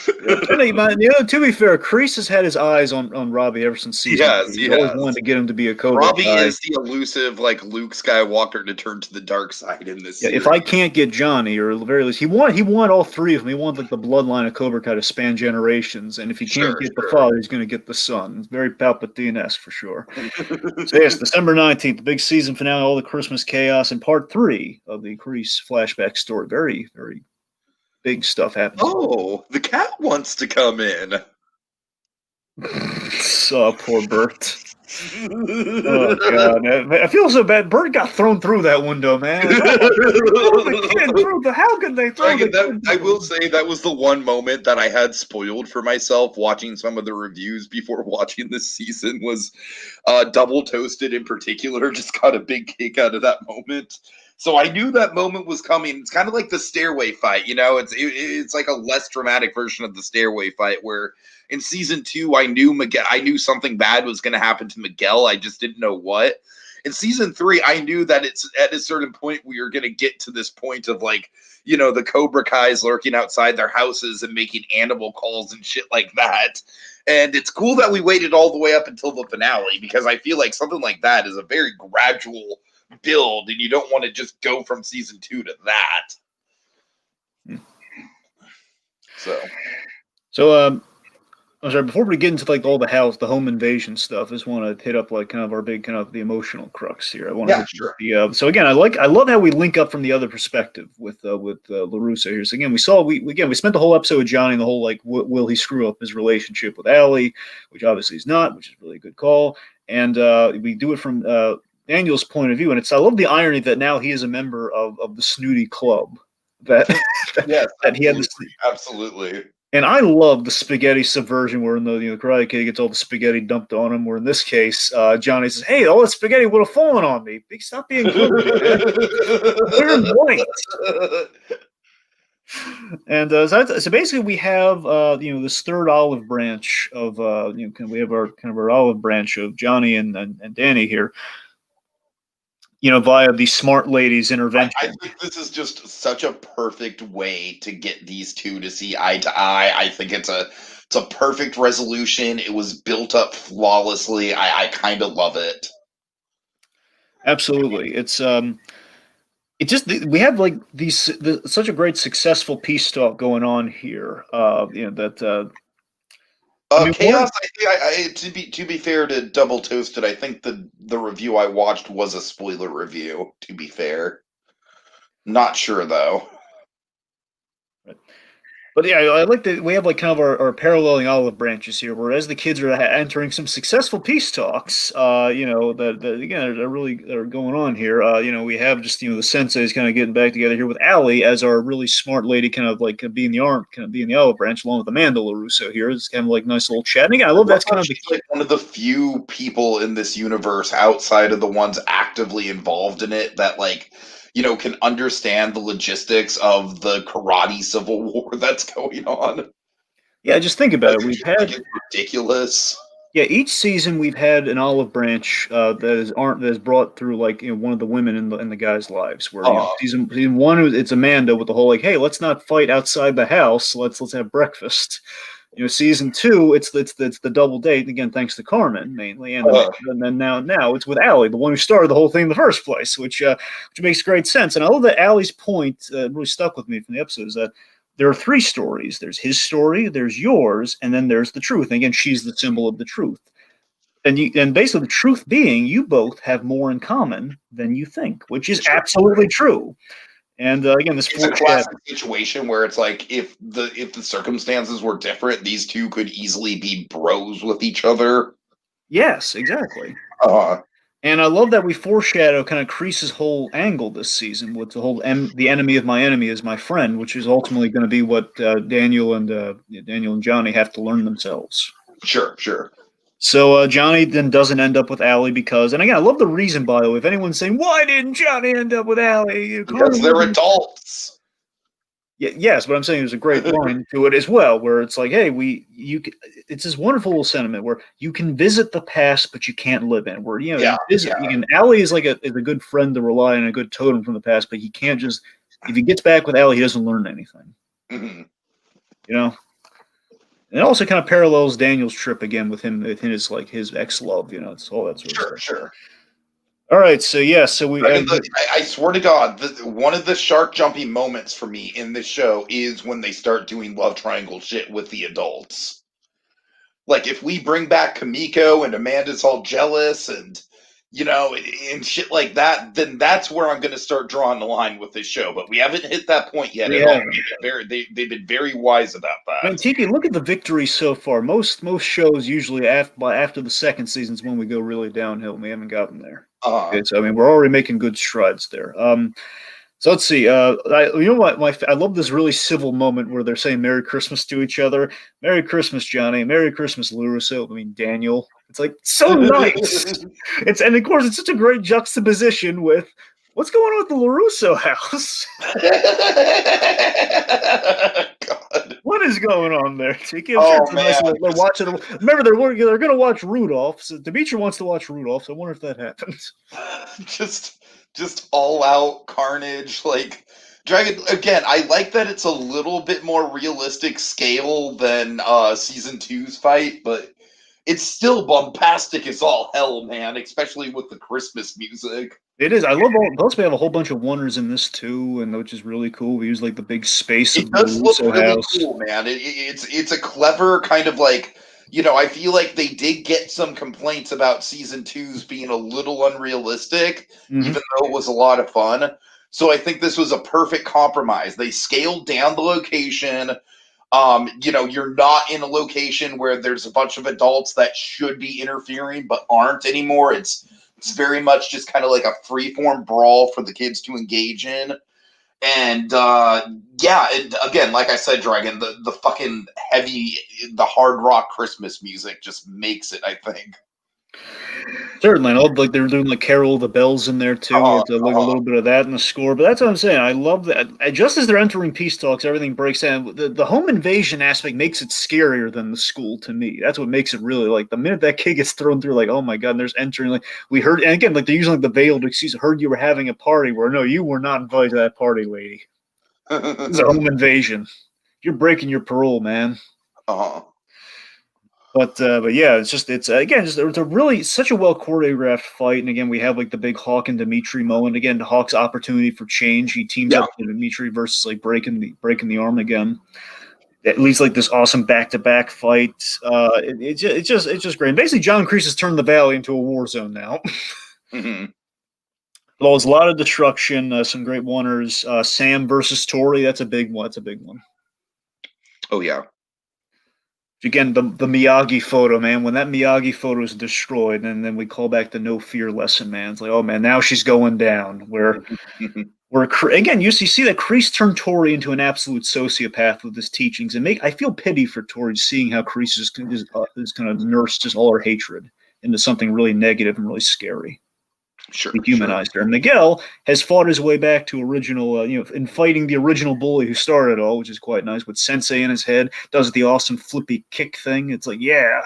Speaker 2: To be fair, Kreese has had his eyes on Robbie ever since season 2. He's always wanted to get him to be a Cobra
Speaker 1: Robbie
Speaker 2: guy.
Speaker 1: is the elusive, like, Luke Skywalker to turn to the dark side in this series.
Speaker 2: If I can't get Johnny, or at the very least, he want all three of them. He wants like the bloodline of Cobra Kai to span generations, and if he can't get the father, he's going to get the son. It's very Palpatine-esque for sure. So yes, December 19th, the big season finale, all the Christmas chaos, and part 3 of the Kreese flashback story. Very, very big stuff happens.
Speaker 1: Oh, the cat wants to come in.
Speaker 2: Poor Bert. Oh God, I feel so bad. Bert got thrown through that window, man. Like, how could they throw the kid?
Speaker 1: I will say that was the one moment that I had spoiled for myself watching some of the reviews before watching this season. Was Double Toasted in particular just got a big kick out of that moment. So I knew that moment was coming. It's kind of like the stairway fight, It's like a less dramatic version of the stairway fight where in season 2 I knew something bad was going to happen to Miguel. I just didn't know what. In season 3, I knew that it's at a certain point we are going to get to this point of like, the Cobra Kai's lurking outside their houses and making animal calls and shit like that. And it's cool that we waited all the way up until the finale because I feel like something like that is a very gradual build, and you don't want to just go from season 2 to that.
Speaker 2: So I'm sorry, before we get into like all the home invasion stuff, I just want to hit up like kind of our big kind of the emotional crux here. I want to so again, I love how we link up from the other perspective with LaRusso here. So again, we spent the whole episode with Johnny and the whole like will he screw up his relationship with Allie, which obviously he's not, which is really a good call. And we do it from Daniel's point of view, and I love the irony that now he is a member of the snooty club that he had this
Speaker 1: absolutely.
Speaker 2: And I love the spaghetti subversion where the Karate Kid gets all the spaghetti dumped on him, where in this case, Johnny says, hey, all the spaghetti would have fallen on me. Stop being clumsy, man. We're white. And so basically we have, this third olive branch of, we have our olive branch of Johnny and Danny here, via the smart lady's intervention.
Speaker 1: I think this is just such a perfect way to get these two to see eye to eye. I think it's a perfect resolution. It was built up flawlessly. I kind of love it.
Speaker 2: Absolutely. It's we have like such a great successful peace talk going on here.
Speaker 1: Chaos. To be fair to Double Toasted, I think the review I watched was a spoiler review. To be fair, not sure though.
Speaker 2: But yeah, I like that we have like kind of our paralleling olive branches here, where as the kids are entering some successful peace talks, that again are going on here. We have just the senseis kind of getting back together here with Allie as our really smart lady, kind of being the olive branch, along with Amanda LaRusso here. It's kind of like nice little chat. And again, I love that's kind of
Speaker 1: like one of the few people in this universe outside of the ones actively involved in it that can understand the logistics of the karate civil war that's going on.
Speaker 2: Yeah, just think about it. We've had
Speaker 1: ridiculous.
Speaker 2: Yeah, each season we've had an olive branch that is brought through like one of the women in the guys' lives. Where season one it's Amanda with the whole like, hey, let's not fight outside the house. Let's have breakfast. Season two it's the double date again, thanks to Carmen mainly, and then now it's with Allie, the one who started the whole thing in the first place, which makes great sense. And I love that Allie's point really stuck with me from the episode is that there are three stories. There's his story, there's yours, and then there's the truth. And again, she's the symbol of the truth. And basically the truth being you both have more in common than you think, which is absolutely true. And again, this
Speaker 1: it's a classic situation where it's like if the circumstances were different, these two could easily be bros with each other.
Speaker 2: Yes, exactly. And I love that we foreshadow kind of Kreese's whole angle this season with the whole the enemy of my enemy is my friend, which is ultimately going to be what Daniel and Johnny have to learn themselves.
Speaker 1: Sure.
Speaker 2: So Johnny then doesn't end up with Allie because, and again, I love the reason, by the way. If anyone's saying, why didn't Johnny end up with Allie?
Speaker 1: Because they're adults.
Speaker 2: Yes, but I'm saying there's a great line to it as well, where it's like, hey, it's this wonderful little sentiment where you can visit the past, but you can't live in. Where you can. Allie is like a good friend to rely on, a good totem from the past, but he can't just. If he gets back with Allie, he doesn't learn anything.
Speaker 1: Mm-hmm.
Speaker 2: And it also kind of parallels Daniel's trip again with him, his ex-love. It's all that sort of stuff.
Speaker 1: Sure.
Speaker 2: All right, so we.
Speaker 1: I swear to God, one of the shark jumping moments for me in this show is when they start doing love triangle shit with the adults. Like if we bring back Kumiko and Amanda's all jealous and and shit like that, then that's where I'm going to start drawing the line with this show. But we haven't hit that point yet at all. They've been very wise about that.
Speaker 2: I mean, Tiki, look at the victories so far. Most shows usually after the second season is when we go really downhill. We haven't gotten there. Okay, so I mean, we're already making good strides there. So let's see. I love this really civil moment where they're saying "Merry Christmas" to each other. Merry Christmas, Johnny. Merry Christmas, Russo. I mean, Daniel. It's like so nice. And of course it's such a great juxtaposition with what's going on with the LaRusso house. God. What is going on there? They're watching. Remember, they're going to watch Rudolph. So Dimitri wants to watch Rudolph. So I wonder if that happens.
Speaker 1: Just all out carnage. Like Dragon again. I like that it's a little bit more realistic scale than season 2's fight, but it's still bombastic as all hell, man. Especially with the Christmas music.
Speaker 2: It is. I love plus we have a whole bunch of wonders in this too, and which is really cool. We use like the big space.
Speaker 1: It does look really cool, man. It's a clever kind of like. I feel like they did get some complaints about season 2's being a little unrealistic, even though it was a lot of fun. So I think this was a perfect compromise. They scaled down the location. You're not in a location where there's a bunch of adults that should be interfering but aren't anymore. It's very much just kind of like a freeform brawl for the kids to engage in. And again, like I said, Dragon, the fucking the hard rock Christmas music just makes it, I think.
Speaker 2: Certainly, I love like they're doing like Carol of the Bells in there too. A little bit of that in the score, but that's what I'm saying. I love that. Just as they're entering peace talks, everything breaks down. The home invasion aspect makes it scarier than the school to me. That's what makes it really like the minute that kid gets thrown through, like, oh my god, and there's entering like we heard, and again, like they're using like the veiled excuse. Heard you were having a party. Where no, you were not invited to that party, lady. It's a home invasion. You're breaking your parole, man. But yeah, it's a really such a well choreographed fight, and again we have like the big Hawk and Dimitri moment. Again, Hawk's opportunity for change. He teams up with Dimitri versus like breaking the arm again. It leads like this awesome back-to-back fight. It's just great. And basically, John Kreese has turned the valley into a war zone now. Well, there's a lot of destruction. Some great wonders. Sam versus Tori. That's a big one.
Speaker 1: Oh yeah.
Speaker 2: Again, the Miyagi photo, man. When that Miyagi photo is destroyed, and then we call back the no fear lesson, man. It's like, oh man, now she's going down. Where again, you see that Kreese turned Tori into an absolute sociopath with his teachings, and I feel pity for Tori seeing how Kreese is kind of nursed just all her hatred into something really negative and really scary.
Speaker 1: Sure.
Speaker 2: Dehumanized her. And Miguel has fought his way back to original, in fighting the original bully who started it all, which is quite nice. With Sensei in his head, does the awesome flippy kick thing. It's like, yeah.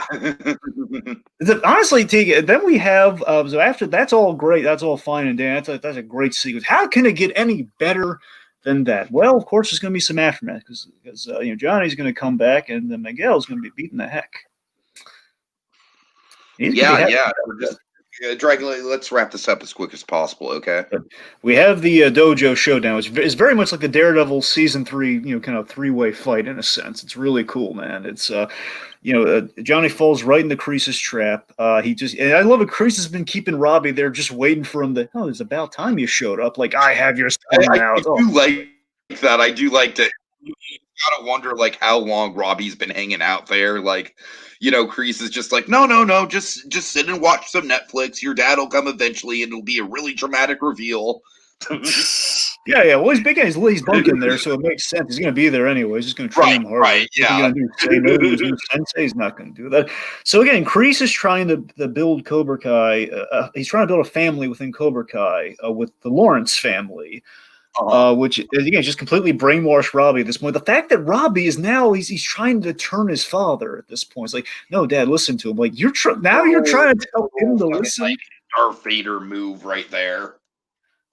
Speaker 2: Honestly, Tegan, then we have, so after that's all great, that's all fine and dandy. That's a great sequence. How can it get any better than that? Well, of course, there's going to be some aftermath because Johnny's going to come back and then Miguel's going to be beating the heck.
Speaker 1: Yeah. Dragon, let's wrap this up as quick as possible, okay?
Speaker 2: We have the dojo showdown. It's very much like the Daredevil season 3, kind of three-way fight in a sense. It's really cool, man. It's Johnny falls right in the Kreese's trap. And I love it. Kreese has been keeping Robbie there, just waiting for him to. Oh, it's about time you showed up. Like I have your son now.
Speaker 1: I do like that. I do like that. You gotta wonder how long Robbie's been hanging out there. Kreese is just like, no, just sit and watch some Netflix. Your dad will come eventually, and it'll be a really dramatic reveal.
Speaker 2: Yeah. Well, he's bunking there, so it makes sense. He's going to be there anyway. He's just going to train him hard.
Speaker 1: Right, yeah.
Speaker 2: Sensei's not going to do that. So again, Kreese is trying to build Cobra Kai. He's trying to build a family within Cobra Kai with the Lawrence family. Which again just completely brainwashed Robbie at this point. The fact that Robbie is now he's trying to turn his father at this point. It's like, no, Dad, listen to him. Like you're trying to tell him to listen.
Speaker 1: Darth Vader move right there.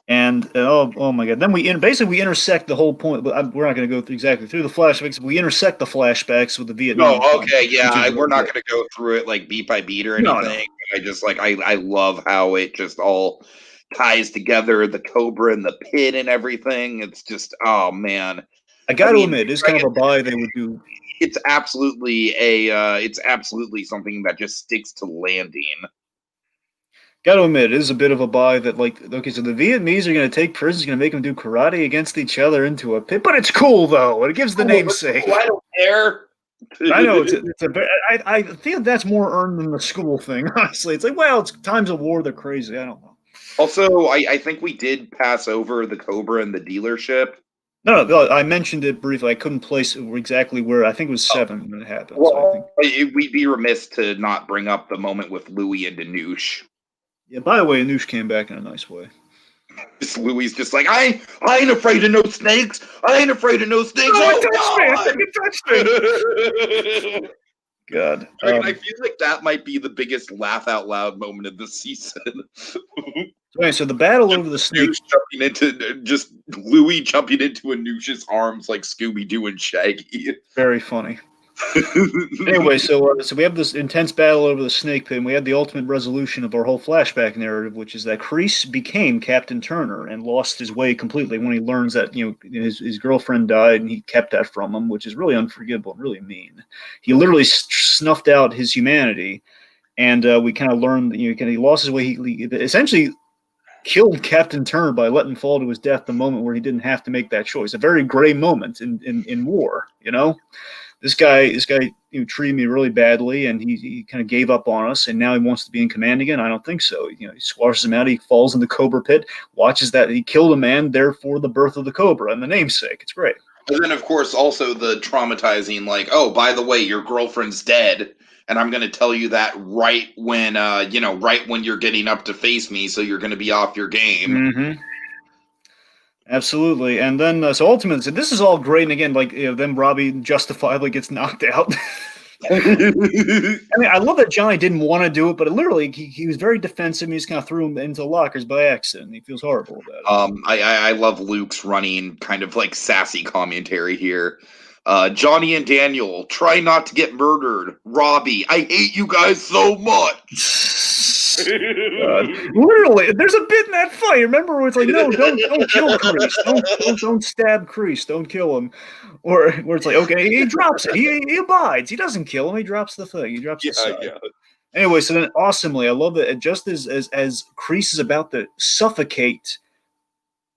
Speaker 2: And oh my God! Then we intersect the whole point. But we're not going to go exactly through the flashbacks. We intersect the flashbacks with the Vietnam.
Speaker 1: Oh, okay, yeah. We're not going to go through it beat by beat or anything. No. I just I love how it just all ties together, the Cobra and the pit and everything. It's just, oh man.
Speaker 2: I got to admit, it's kind of a buy they would do.
Speaker 1: It's absolutely something that just sticks to landing.
Speaker 2: Got to admit, it is a bit of a buy that, so the Vietnamese are going to take prisoners, going to make them do karate against each other into a pit, but it's cool though. It gives the namesake.
Speaker 1: I don't care.
Speaker 2: I know I feel that's more earned than the school thing. Honestly, it's like, well, it's times of war. They're crazy. I don't know.
Speaker 1: Also, I think we did pass over the Cobra and the dealership.
Speaker 2: No, I mentioned it briefly. I couldn't place exactly where. I think it was 7 when it happened.
Speaker 1: Well, so we'd be remiss to not bring up the moment with Louis and Danush.
Speaker 2: Yeah, by the way, Danush came back in a nice way.
Speaker 1: Louis just like, I ain't afraid of no snakes. I ain't afraid of no snakes.
Speaker 2: Touch me. God.
Speaker 1: I feel like that might be the biggest laugh out loud moment of the season.
Speaker 2: Right, so the battle over the snake.
Speaker 1: Louis jumping into Anush's arms like Scooby-Doo and Shaggy.
Speaker 2: Very funny. Anyway, so we have this intense battle over the snake pit, and we have the ultimate resolution of our whole flashback narrative, which is that Kreese became Captain Turner and lost his way completely when he learns that his girlfriend died, and he kept that from him, which is really unforgivable and really mean. He literally snuffed out his humanity, and we kind of learned that he lost his way. He essentially killed Captain Turner by letting him fall to his death the moment where he didn't have to make that choice. A very gray moment in war, This guy treated me really badly, and he kind of gave up on us, and now he wants to be in command again. I don't think so. He squashes him out. He falls in the Cobra pit, watches that. He killed a man, therefore the birth of the Cobra and the namesake. It's great.
Speaker 1: And then, of course, also the traumatizing, oh, by the way, your girlfriend's dead, and I'm going to tell you that right when you're getting up to face me, so you're going to be off your game.
Speaker 2: Mm-hmm. Absolutely, and then so ultimately, this is all great. And again, then Robbie justifiably gets knocked out. I mean, I love that Johnny didn't want to do it, but literally, he was very defensive. And he just kind of threw him into lockers by accident. He feels horrible about it.
Speaker 1: I love Luke's running kind of sassy commentary here. Johnny and Daniel, try not to get murdered. Robbie, I hate you guys so much.
Speaker 2: Literally, there's a bit in that fight. Remember, where it's like, no, don't kill Kreese. Don't stab Kreese. Don't kill him. Or where it's like, okay, he drops it. He abides. He doesn't kill him. He drops the thing. He drops the side. Yeah. Anyway, so then awesomely, I love it. Just as Kreese is about to suffocate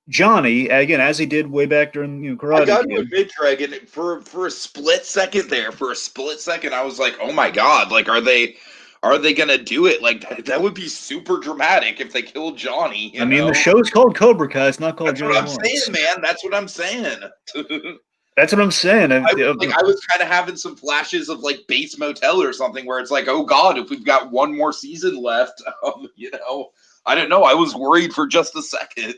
Speaker 2: Johnny, again, as he did way back during Karate.
Speaker 1: I got to admit, Dragon, for a split second, I was like, oh my God, are they gonna do it? That would be super dramatic if they killed Johnny.
Speaker 2: I mean, the show's called Cobra Kai. It's not called Johnny.
Speaker 1: That's what I'm saying, man. That's what I'm saying.
Speaker 2: That's what I'm saying.
Speaker 1: I was kind of having some flashes of Bates Motel or something, where it's like, oh God, if we've got one more season left, I don't know. I was worried for just a second.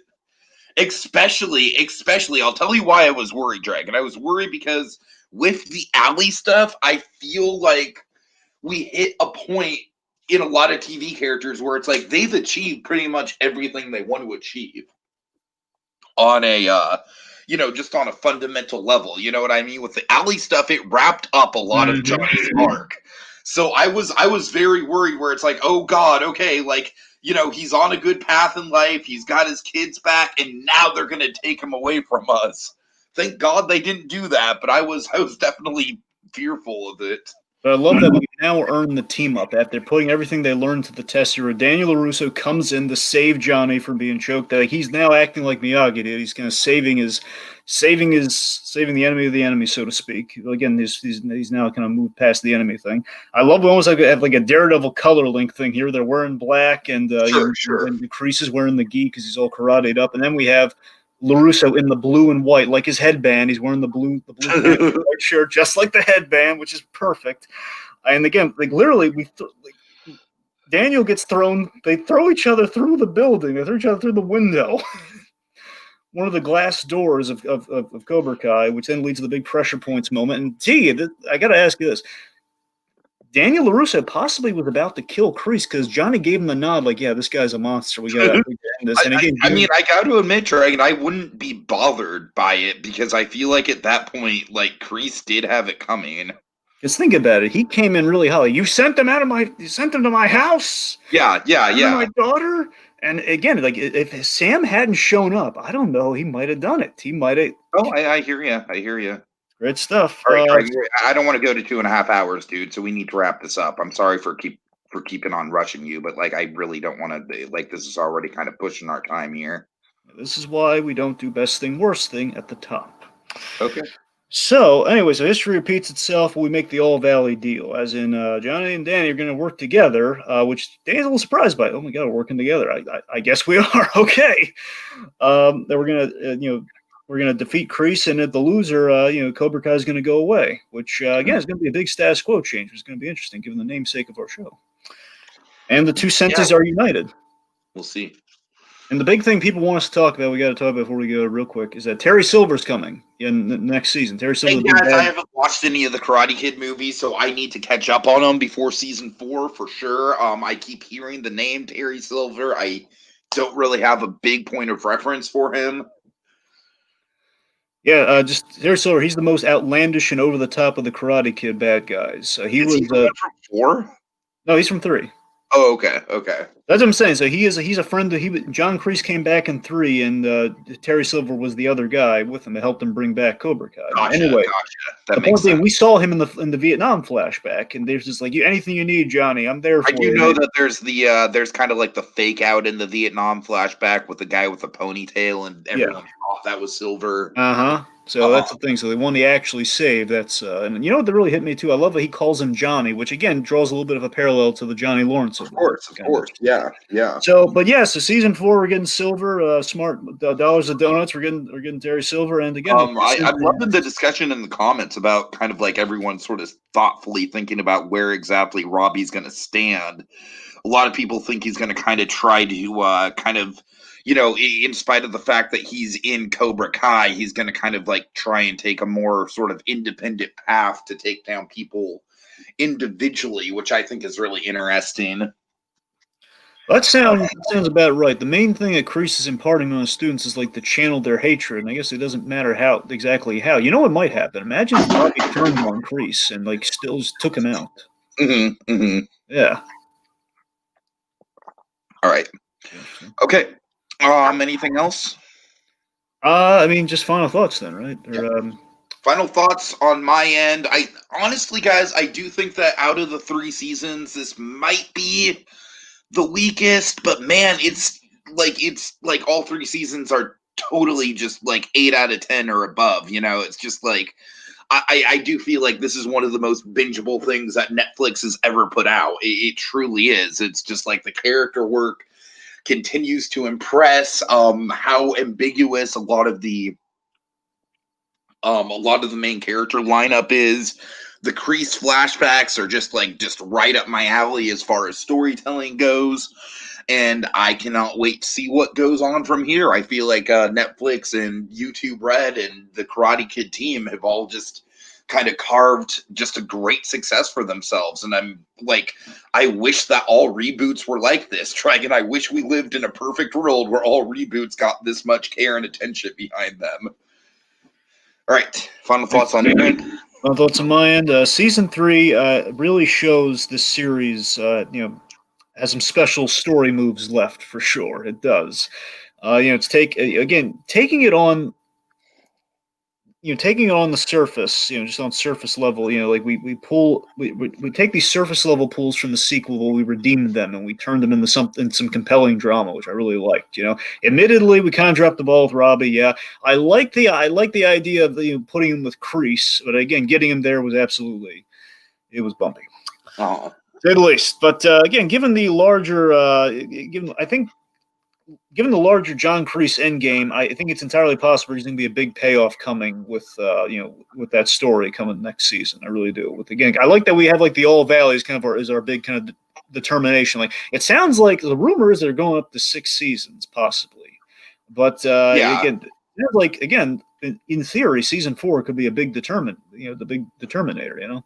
Speaker 1: Especially, I'll tell you why I was worried, Dragon. I was worried because with the alley stuff, I feel like we hit a point in a lot of TV characters where it's like they've achieved pretty much everything they want to achieve on a just on a fundamental level. You know what I mean? With the alley stuff, it wrapped up a lot of Johnny's arc. So I was very worried where it's like, oh God, okay, like, he's on a good path in life, he's got his kids back, and now they're gonna take him away from us. Thank God they didn't do that, but I was definitely fearful of it.
Speaker 2: But I love that we now earn the team up after putting everything they learned to the test. Here, Daniel Russo comes in to save Johnny from being choked. Like, he's now acting like Miyagi did. He's kind of saving the enemy of the enemy, so to speak. Again, he's now kind of moved past the enemy thing. I love almost like have like a Daredevil color link thing here. They're wearing black, and
Speaker 1: Sure.
Speaker 2: and the Kreese is wearing the gi because he's all karateed up, and then we have LaRusso in the blue and white, like his headband. He's wearing the blue white shirt, just like the headband, which is perfect. And again, like literally, Daniel gets thrown. They throw each other through the building. They throw each other through the window. One of the glass doors of Cobra Kai, which then leads to the big pressure points moment. And I got to ask you this. Daniel LaRusso possibly was about to kill Kreese because Johnny gave him the nod, like, yeah, this guy's a monster. We got to end this. And again,
Speaker 1: I got to admit, Dragon, I wouldn't be bothered by it because I feel like at that point, like, Kreese did have it coming.
Speaker 2: Just think about it. He came in really hot. You sent him to my house.
Speaker 1: Yeah.
Speaker 2: My daughter. And again, like, if Sam hadn't shown up, I don't know. He might have done it. He might have.
Speaker 1: Oh, I hear you.
Speaker 2: Great stuff.
Speaker 1: All right, I don't want to go to 2.5 hours, dude. So we need to wrap this up. I'm sorry for keeping on rushing you, but like I really don't want to. Like, this is already kind of pushing our time here.
Speaker 2: This is why we don't do best thing, worst thing at the top.
Speaker 1: Okay.
Speaker 2: So, anyway, so history repeats itself. We make the All Valley deal, as in Johnny and Danny are going to work together, which Danny's a little surprised by. Oh my God, we're working together. I guess we are. Okay. That we're going to, we're going to defeat Kreese, and at the loser, Cobra Kai is going to go away, which, again, is going to be a big status quo change. It's going to be interesting, given the namesake of our show. And the two senses are united.
Speaker 1: We'll see.
Speaker 2: And the big thing people want us to talk about, we got to talk about before we go real quick, is that Terry Silver's coming in the next season. Terry Silver.
Speaker 1: Hey guys, I haven't watched any of the Karate Kid movies, so I need to catch up on them before season 4 for sure. I keep hearing the name Terry Silver. I don't really have a big point of reference for him.
Speaker 2: Yeah, just Terry Silver. He's the most outlandish and over the top of the Karate Kid bad guys. Is he from
Speaker 1: 4?
Speaker 2: No, he's from 3.
Speaker 1: Oh, okay.
Speaker 2: That's what I'm saying. So he's a friend. John Kreese came back in 3, and Terry Silver was the other guy with him that helped him bring back Cobra Kai.
Speaker 1: Gotcha.
Speaker 2: The point being, we saw him in the Vietnam flashback, and there's just like, anything you need, Johnny, I'm there for you.
Speaker 1: I do know that there's kind of like the fake out in the Vietnam flashback with the guy with the ponytail, and everyone thought that was Silver.
Speaker 2: So that's the thing. So the one he actually saved, that's and you know what that really hit me too? I love that he calls him Johnny, which again draws a little bit of a parallel to the Johnny Lawrence.
Speaker 1: Of course. Yeah.
Speaker 2: So so season 4 we're getting Silver, smart dollars of donuts. We're getting Terry Silver, and again,
Speaker 1: I'm loving the discussion in the comments about kind of like everyone sort of thoughtfully thinking about where exactly Robbie's going to stand. A lot of people think he's going to kind of try to in spite of the fact that he's in Cobra Kai, he's going to kind of like try and take a more sort of independent path to take down people individually, which I think is really interesting.
Speaker 2: That sounds about right. The main thing that Kreese is imparting on his students is like to channel their hatred, and I guess it doesn't matter exactly how. You know what might happen? Imagine if Robbie turned on Kreese and like still just took him out. Yeah.
Speaker 1: All right. Okay. Anything else?
Speaker 2: Just final thoughts then, right?
Speaker 1: Final thoughts on my end. I honestly, guys, I do think that out of the 3 seasons, this might be the weakest, but man, it's like all 3 seasons are totally just like 8 out of 10 or above. It's just like I do feel like this is one of the most bingeable things that Netflix has ever put out. It truly is. It's just like the character work continues to impress. How ambiguous a lot of the main character lineup is. The Kreese flashbacks are just right up my alley as far as storytelling goes. and I cannot wait to see what goes on from here. I feel like Netflix and YouTube Red and the Karate Kid team have all just kind of carved just a great success for themselves. And I'm like, I wish that all reboots were like this. Dragon, I wish we lived in a perfect world where all reboots got this much care and attention behind them. All right, final thoughts on your end?
Speaker 2: Final thoughts on my end. Season 3 really shows this series, has some special story moves left for sure. It does. It's taking it on. Taking it on the surface, just on surface level, like we take these surface level pulls from the sequel, we redeemed them and we turned them into some compelling drama, which I really liked. Admittedly, we kind of dropped the ball with Robbie. Yeah, I like the idea of putting him with Kreese, but again, getting him there was absolutely, it was bumpy,
Speaker 1: Oh,
Speaker 2: to say the least. But again, given the larger, given the larger John Kreese endgame, I think it's entirely possible there's going to be a big payoff coming with with that story coming next season. I really do. I like that we have like the All Valleys kind of is our big kind of determination. Like it sounds like the rumor is they're going up to 6 seasons possibly, but again, in theory, season 4 could be a big the big determinator.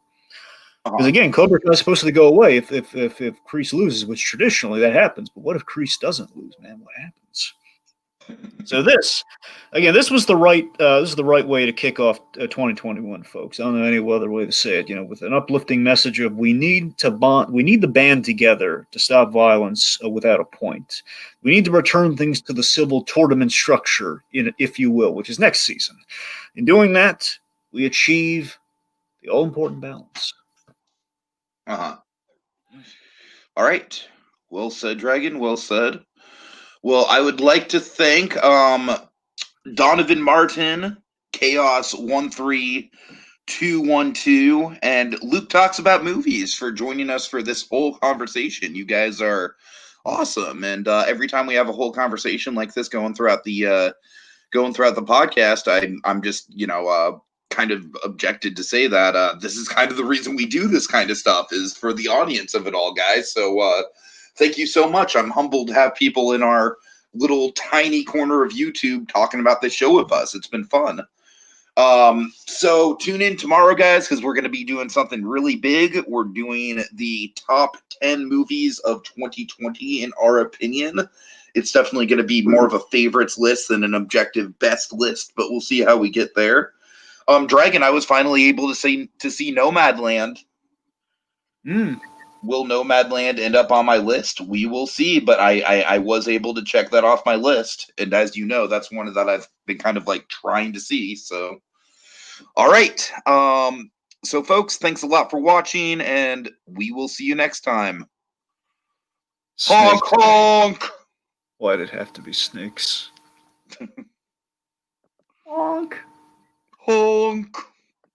Speaker 2: Because again, Cobra is supposed to go away if Kreese loses, which traditionally that happens. But what if Kreese doesn't lose, man? What happens? So this was the right way to kick off 2021, folks. I don't know any other way to say it. With an uplifting message of we need the band together to stop violence without a point. We need to return things to the civil tournament structure, if you will, which is next season. In doing that, we achieve the all important balance.
Speaker 1: all right. Well said, Dragon. Well said. Well, I would like to thank Donovan Martin, Chaos13212, and Luke Talks About Movies for joining us for this whole conversation. You guys are awesome, and every time we have a whole conversation like this going throughout the podcast, I'm just kind of objected to say that this is kind of the reason we do this kind of stuff is for the audience of it all, guys. So thank you so much. I'm humbled to have people in our little tiny corner of YouTube talking about this show with us. It's been fun. So tune in tomorrow, guys, because we're going to be doing something really big. We're doing the top 10 movies of 2020 in our opinion. It's definitely going to be more of a favorites list than an objective best list, but we'll see how we get there. Dragon, I was finally able to see Nomadland. Will Nomadland end up on my list? We will see, but I was able to check that off my list, and as you know, that's one that I've been kind of like trying to see. So, all right. So folks, thanks a lot for watching, and we will see you next time. Honk honk.
Speaker 2: Why'd it have to be snakes? Honk.
Speaker 1: Honk.